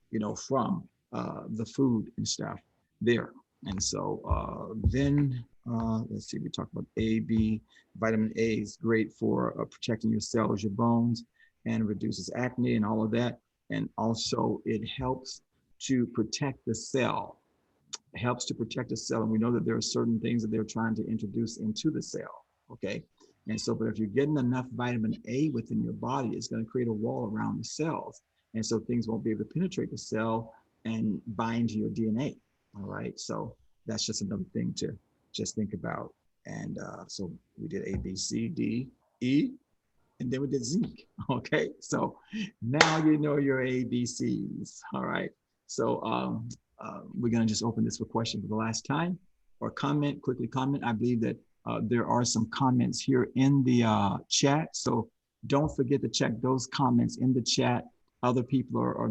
from the food and stuff there. And so then let's see, we talked about A, B. Vitamin A is great for protecting your cells, your bones, and reduces acne and all of that. And also it helps to protect the cell. It helps to protect the cell. And we know that there are certain things that they're trying to introduce into the cell, okay? And so, but if you're getting enough vitamin A within your body, it's going to create a wall around the cells. And so things won't be able to penetrate the cell and bind to your DNA, all right? So that's just another thing to just think about. And so we did A, B, C, D, E, and then we did zinc. Okay, so now you know your ABCs. All right, so we're gonna just open this for questions for the last time or quickly comment. I believe that there are some comments here in the chat, so don't forget to check those comments in the chat. Other people are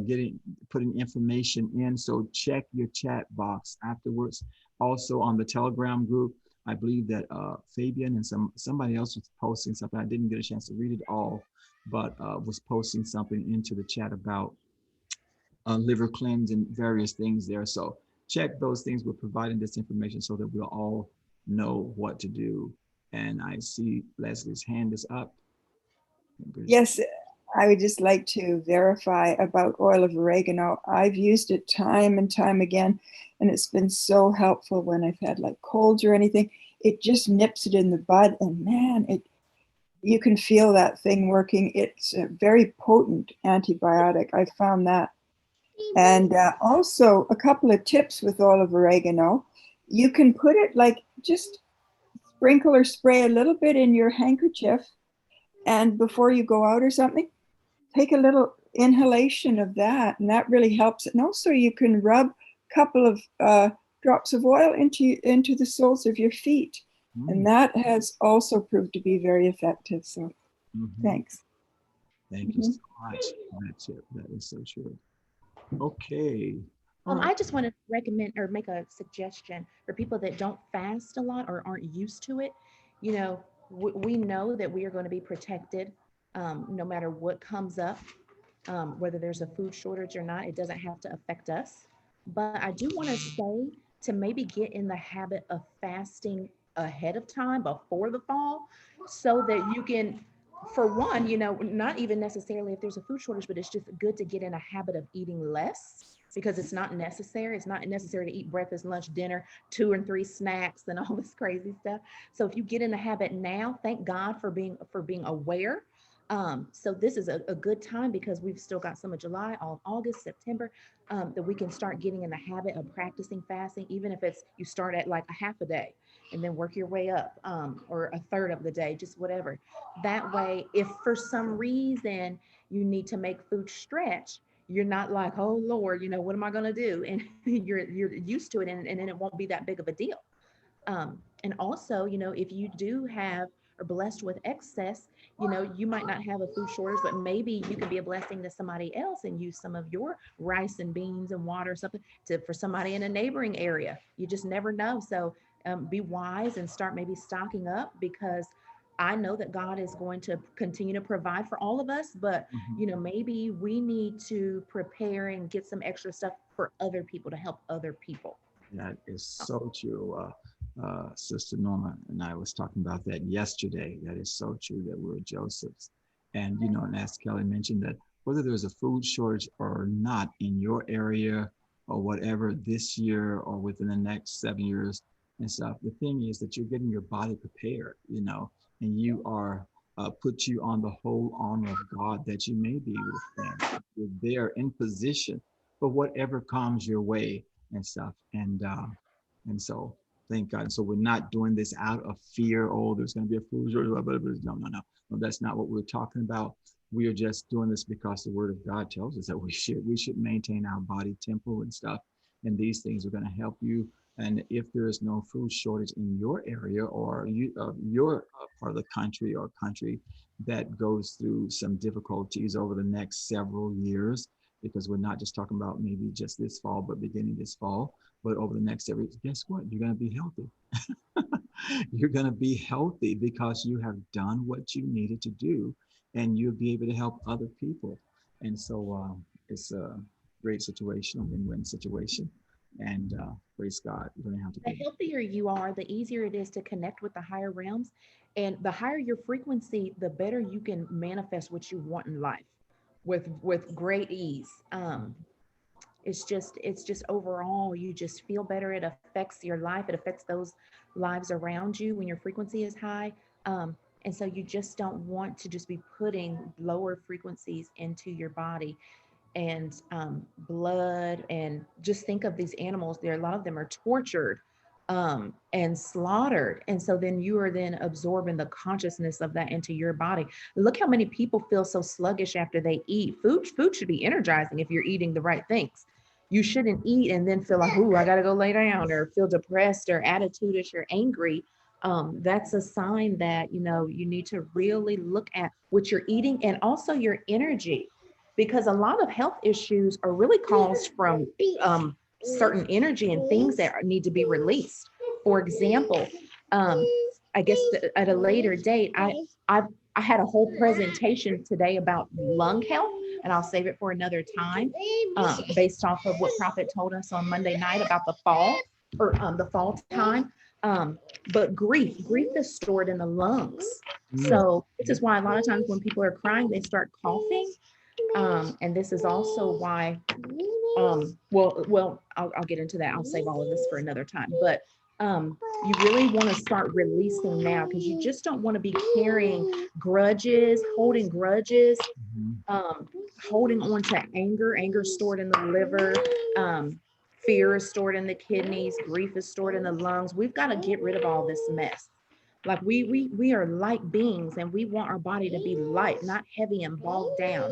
putting information in, so check your chat box afterwards. Also on the Telegram group, I believe that Fabian and somebody else was posting something. I didn't get a chance to read it all, but was posting something into the chat about liver cleanse and various things there. So check those things. We're providing this information so that we'll all know what to do And I see Leslie's hand is up. Yes, I would just like to verify about oil of oregano. I've used it time and time again, and it's been so helpful when I've had like colds or anything. It just nips it in the bud, and man, you can feel that thing working. It's a very potent antibiotic. I found that. And also a couple of tips with oil of oregano. You can put it like just sprinkle or spray a little bit in your handkerchief, and before you go out or something, take a little inhalation of that, and that really helps. And also you can rub a couple of drops of oil into the soles of your feet. And that has also proved to be very effective. So thanks. Thank you so much for that tip. That is so true. Okay. I just want to recommend or make a suggestion for people that don't fast a lot or aren't used to it. You know, we know that we are going to be protected no matter what comes up, whether there's a food shortage or not. It doesn't have to affect us. But I do want to say to maybe get in the habit of fasting ahead of time before the fall, so that you can, for one, you know, not even necessarily if there's a food shortage, but it's just good to get in a habit of eating less, because it's not necessary. It's not necessary to eat breakfast, lunch, dinner, 2 and 3 snacks and all this crazy stuff. So if you get in the habit now, thank God for being aware. So this is a good time, because we've still got some of July, all of August, September, that we can start getting in the habit of practicing fasting, even if it's you start at like a half a day and then work your way up, or a third of the day, just whatever. That way, if for some reason you need to make food stretch, you're not like, oh Lord, you know, what am I going to do? And you're used to it, and then it won't be that big of a deal. And also, you know, if you do have or blessed with excess, you know, you might not have a food shortage, but maybe you can be a blessing to somebody else and use some of your rice and beans and water or something for somebody in a neighboring area. You just never know. So be wise and start maybe stocking up, because I know that God is going to continue to provide for all of us, but you know, maybe we need to prepare and get some extra stuff for other people to help other people. That is so true. Sister Norma and I was talking about that yesterday. That is so true, that we're Joseph's. And, you know, and as Kelly mentioned, that whether there's a food shortage or not in your area or whatever this year or within the next 7 years and stuff, the thing is that you're getting your body prepared, you know, and you are put you on the whole armor of God, that you may be withstand. You're there in position for whatever comes your way and stuff. And so thank God. So we're not doing this out of fear. Oh, there's going to be a food shortage. No, that's not what we're talking about. We are just doing this because the Word of God tells us that we should maintain our body temple and stuff. And these things are going to help you. And if there is no food shortage in your area or your part of the country or country that goes through some difficulties over the next several years, because we're not just talking about maybe just this fall, but beginning this fall, but over the next several years, guess what? You're going to be healthy. You're going to be healthy because you have done what you needed to do, and you'll be able to help other people. And so it's a great situation, a win-win situation. And praise God, you're going to have to. The healthier you are, the easier it is to connect with the higher realms. And the higher your frequency, the better you can manifest what you want in life with great ease. It's just overall, you just feel better. It affects your life. It affects those lives around you when your frequency is high. And so you just don't want to just be putting lower frequencies into your body. And blood, and just think of these animals there, a lot of them are tortured and slaughtered, and so then you are then absorbing the consciousness of that into your body. Look how many people feel so sluggish after they eat. Food should be energizing if you're eating the right things. You shouldn't eat and then feel like, ooh, I gotta go lay down, or feel depressed or attitudish or angry. That's a sign that, you know, you need to really look at what you're eating and also your energy, because a lot of health issues are really caused from certain energy and things that need to be released. For example, I guess at a later date, I had a whole presentation today about lung health, and I'll save it for another time, based off of what Prophet told us on Monday night about the fall, or the fall time. But grief is stored in the lungs. So this is why a lot of times when people are crying, they start coughing. And this is also why, well, I'll get into that. I'll save all of this for another time. But you really want to start releasing now, because you just don't want to be carrying grudges, holding grudges, holding on to anger stored in the liver, fear is stored in the kidneys, grief is stored in the lungs. We've got to get rid of all this mess. Like we are light beings, and we want our body to be light, not heavy and bogged down.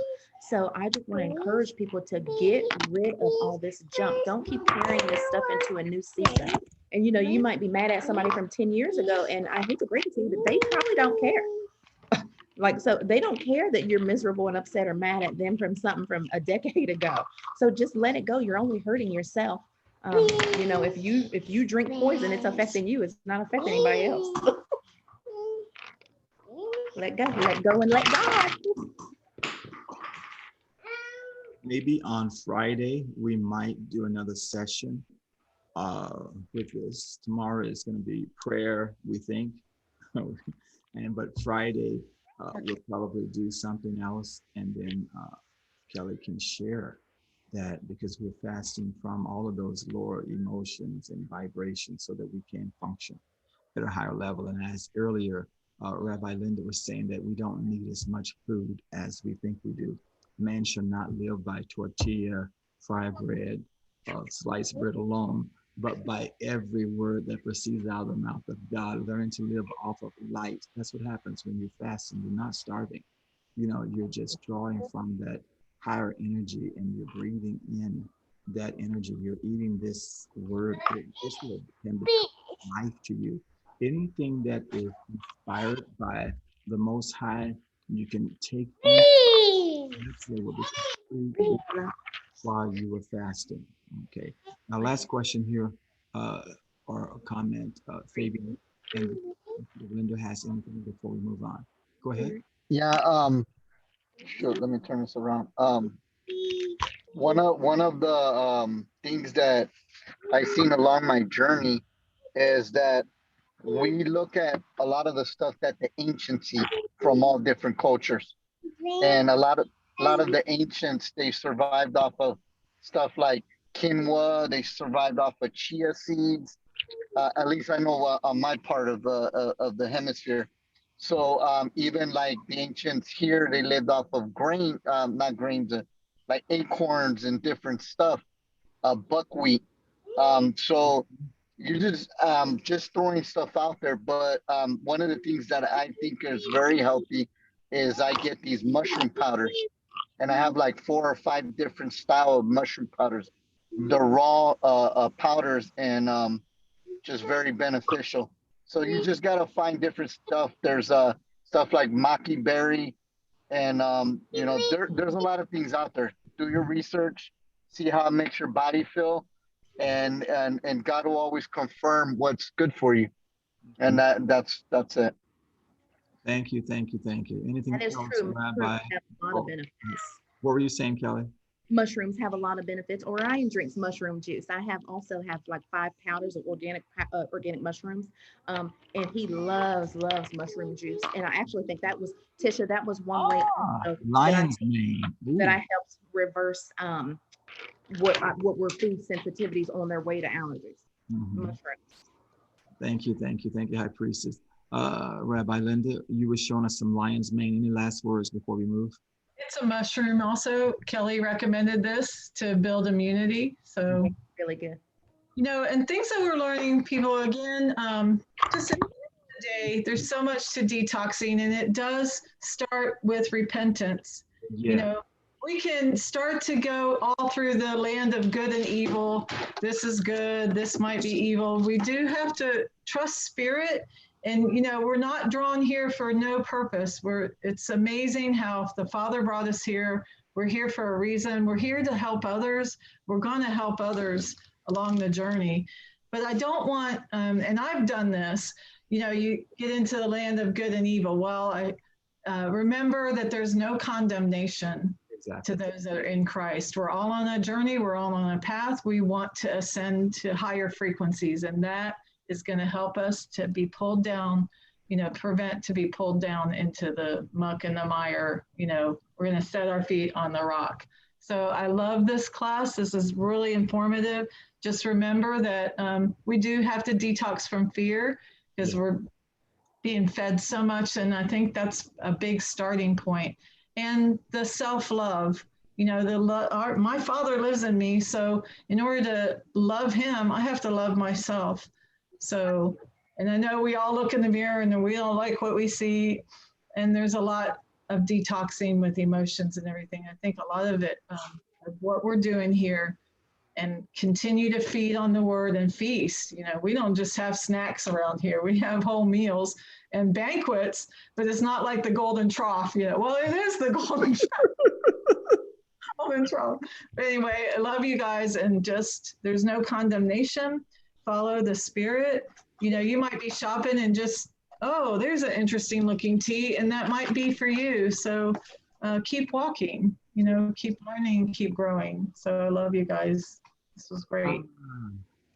So I just want to encourage people to get rid of all this junk. Don't keep carrying this stuff into a new season. And you know, you might be mad at somebody from 10 years ago, and I hate to break it to you, but they probably don't care. Like, so they don't care that you're miserable and upset or mad at them from something from a decade ago. So just let it go. You're only hurting yourself. You know, if you drink poison, it's affecting you. It's not affecting anybody else. Let go, and let God. Maybe on Friday, we might do another session with this. Tomorrow is going to be prayer, we think. But Friday, we'll probably do something else. And then Kelly can share that, because we're fasting from all of those lower emotions and vibrations so that we can function at a higher level. And as earlier, Rabbi Linda was saying that we don't need as much food as we think we do. Man shall not live by tortilla, fried bread, sliced bread alone, but by every word that proceeds out of the mouth of God. Learn to live off of light. That's what happens when you're fasting. You're not starving. You know, you're just drawing from that higher energy, and you're breathing in that energy. You're eating this word. This word can become life to you. Anything that is inspired by the Most High, you can take while you were fasting. Okay. Now, last question here, or a comment, Fabian, and Linda has anything before we move on. Go ahead. Yeah. Sure. Let me turn this around. One of the things that I've seen along my journey is that we look at a lot of the stuff that the ancients eat from all different cultures, and a lot of the ancients, they survived off of stuff like quinoa. They survived off of chia seeds. At least I know on my part of the hemisphere. So even like the ancients here, they lived off of grain, not grains, like acorns and different stuff, buckwheat. So you're just throwing stuff out there. But one of the things that I think is very healthy is I get these mushroom powders, and I have like 4 or 5 different style of mushroom powders. The raw powders, and just very beneficial. So you just gotta find different stuff. There's stuff like maki berry, and you know, there's a lot of things out there. Do your research, see how it makes your body feel, and God will always confirm what's good for you. And that's it. Thank you. Anything That is else, true. Rabbi? Mushrooms have a lot of benefits. What were you saying, Kelly? Mushrooms have a lot of benefits. Orion drinks mushroom juice. I also have like 5 powders of organic mushrooms, and he loves mushroom juice. And I actually think that was, Tisha, that was one way Lion's mane that I helped reverse what were food sensitivities on their way to allergies. Mushrooms. Thank you, High Priestess. Rabbi Linda, you were showing us some lion's mane. Any last words before we move? It's a mushroom also. Kelly recommended this to build immunity. So really good. You know, and things that we're learning, people, again, just at the end of the day, there's so much to detoxing, and it does start with repentance. Yeah. You know, we can start to go all through the land of good and evil. This is good. This might be evil. We do have to trust spirit. And, you know, we're not drawn here for no purpose. It's amazing how the Father brought us here. We're here for a reason. We're here to help others. We're going to help others along the journey. But I don't want, and I've done this, you know, you get into the land of good and evil. Well, I remember that there's no condemnation to those that are in Christ. We're all on a journey. We're all on a path. We want to ascend to higher frequencies. And that is going to help us to be pulled down, prevent to be pulled down into the muck and the mire. We're going to set our feet on the rock. So I love this class. This is really informative. Just remember that we do have to detox from fear because we're being fed so much. And I think that's a big starting point. And the self-love, my Father lives in me. So in order to love him, I have to love myself. So, and I know we all look in the mirror and we don't like what we see. And there's a lot of detoxing with emotions and everything. I think a lot of it, of what we're doing here, and continue to feed on the word and feast. We don't just have snacks around here. We have whole meals and banquets, but it's not like the golden trough. Well, it is the golden trough. But anyway, I love you guys, and just, there's no condemnation. Follow the spirit. You might be shopping and just, oh, there's an interesting looking tea, and that might be for you. So keep walking, keep learning, keep growing. So I love you guys. This was great.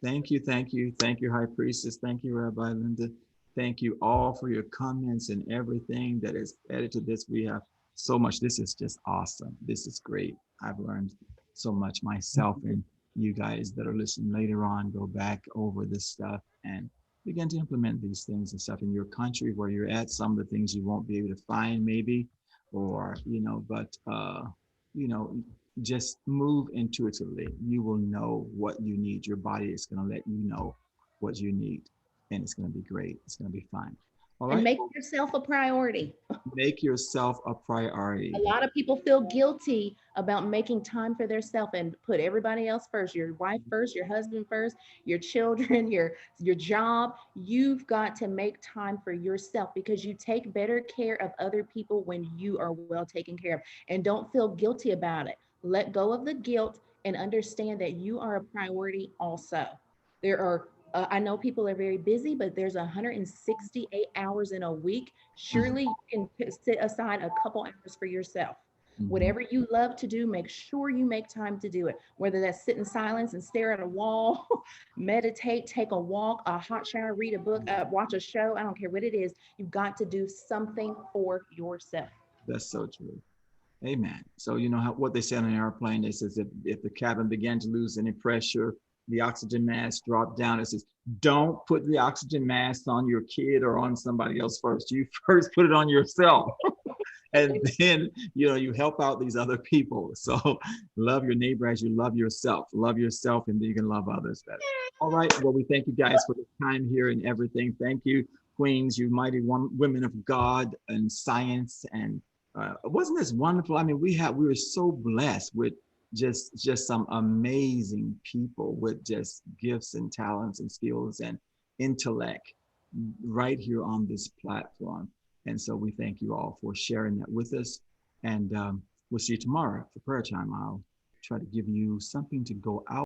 Thank you, thank you, thank you, High Priestess. Thank you, Rabbi Linda. Thank you all for your comments and everything that is added to this. We have so much. This is just awesome. This is great. I've learned so much myself, and you guys that are listening later on, go back over this stuff and begin to implement these things and stuff in your country where you're at. Some of the things you won't be able to find maybe, or, just move intuitively. You will know what you need. Your body is going to let you know what you need, and it's going to be great. It's going to be fine. All right. And make yourself a priority. Make yourself a priority. A lot of people feel guilty about making time for themselves and put everybody else first. Your wife first, your husband first, your children, your job. You've got to make time for yourself, because you take better care of other people when you are well taken care of. And don't feel guilty about it. Let go of the guilt and understand that you are a priority also. There are I know people are very busy, but there's 168 hours in a week. Surely you can set aside a couple hours for yourself. Whatever you love to do, make sure you make time to do it. Whether that's sit in silence and stare at a wall, meditate, take a walk, a hot shower, read a book, watch a show. I don't care what it is. You've got to do something for yourself. That's so true. Amen. So what they say on an airplane, it says if the cabin began to lose any pressure, the oxygen mask dropped down. It says, don't put the oxygen mask on your kid or on somebody else first. You first put it on yourself. And then, you help out these other people. So love your neighbor as you love yourself. Love yourself, and then you can love others better. All right. Well, we thank you guys for the time here and everything. Thank you, queens, you mighty women of God and science. And wasn't this wonderful? I mean, we were so blessed with just some amazing people with just gifts and talents and skills and intellect right here on this platform. And so we thank you all for sharing that with us. And we'll see you tomorrow for prayer time. I'll try to give you something to go out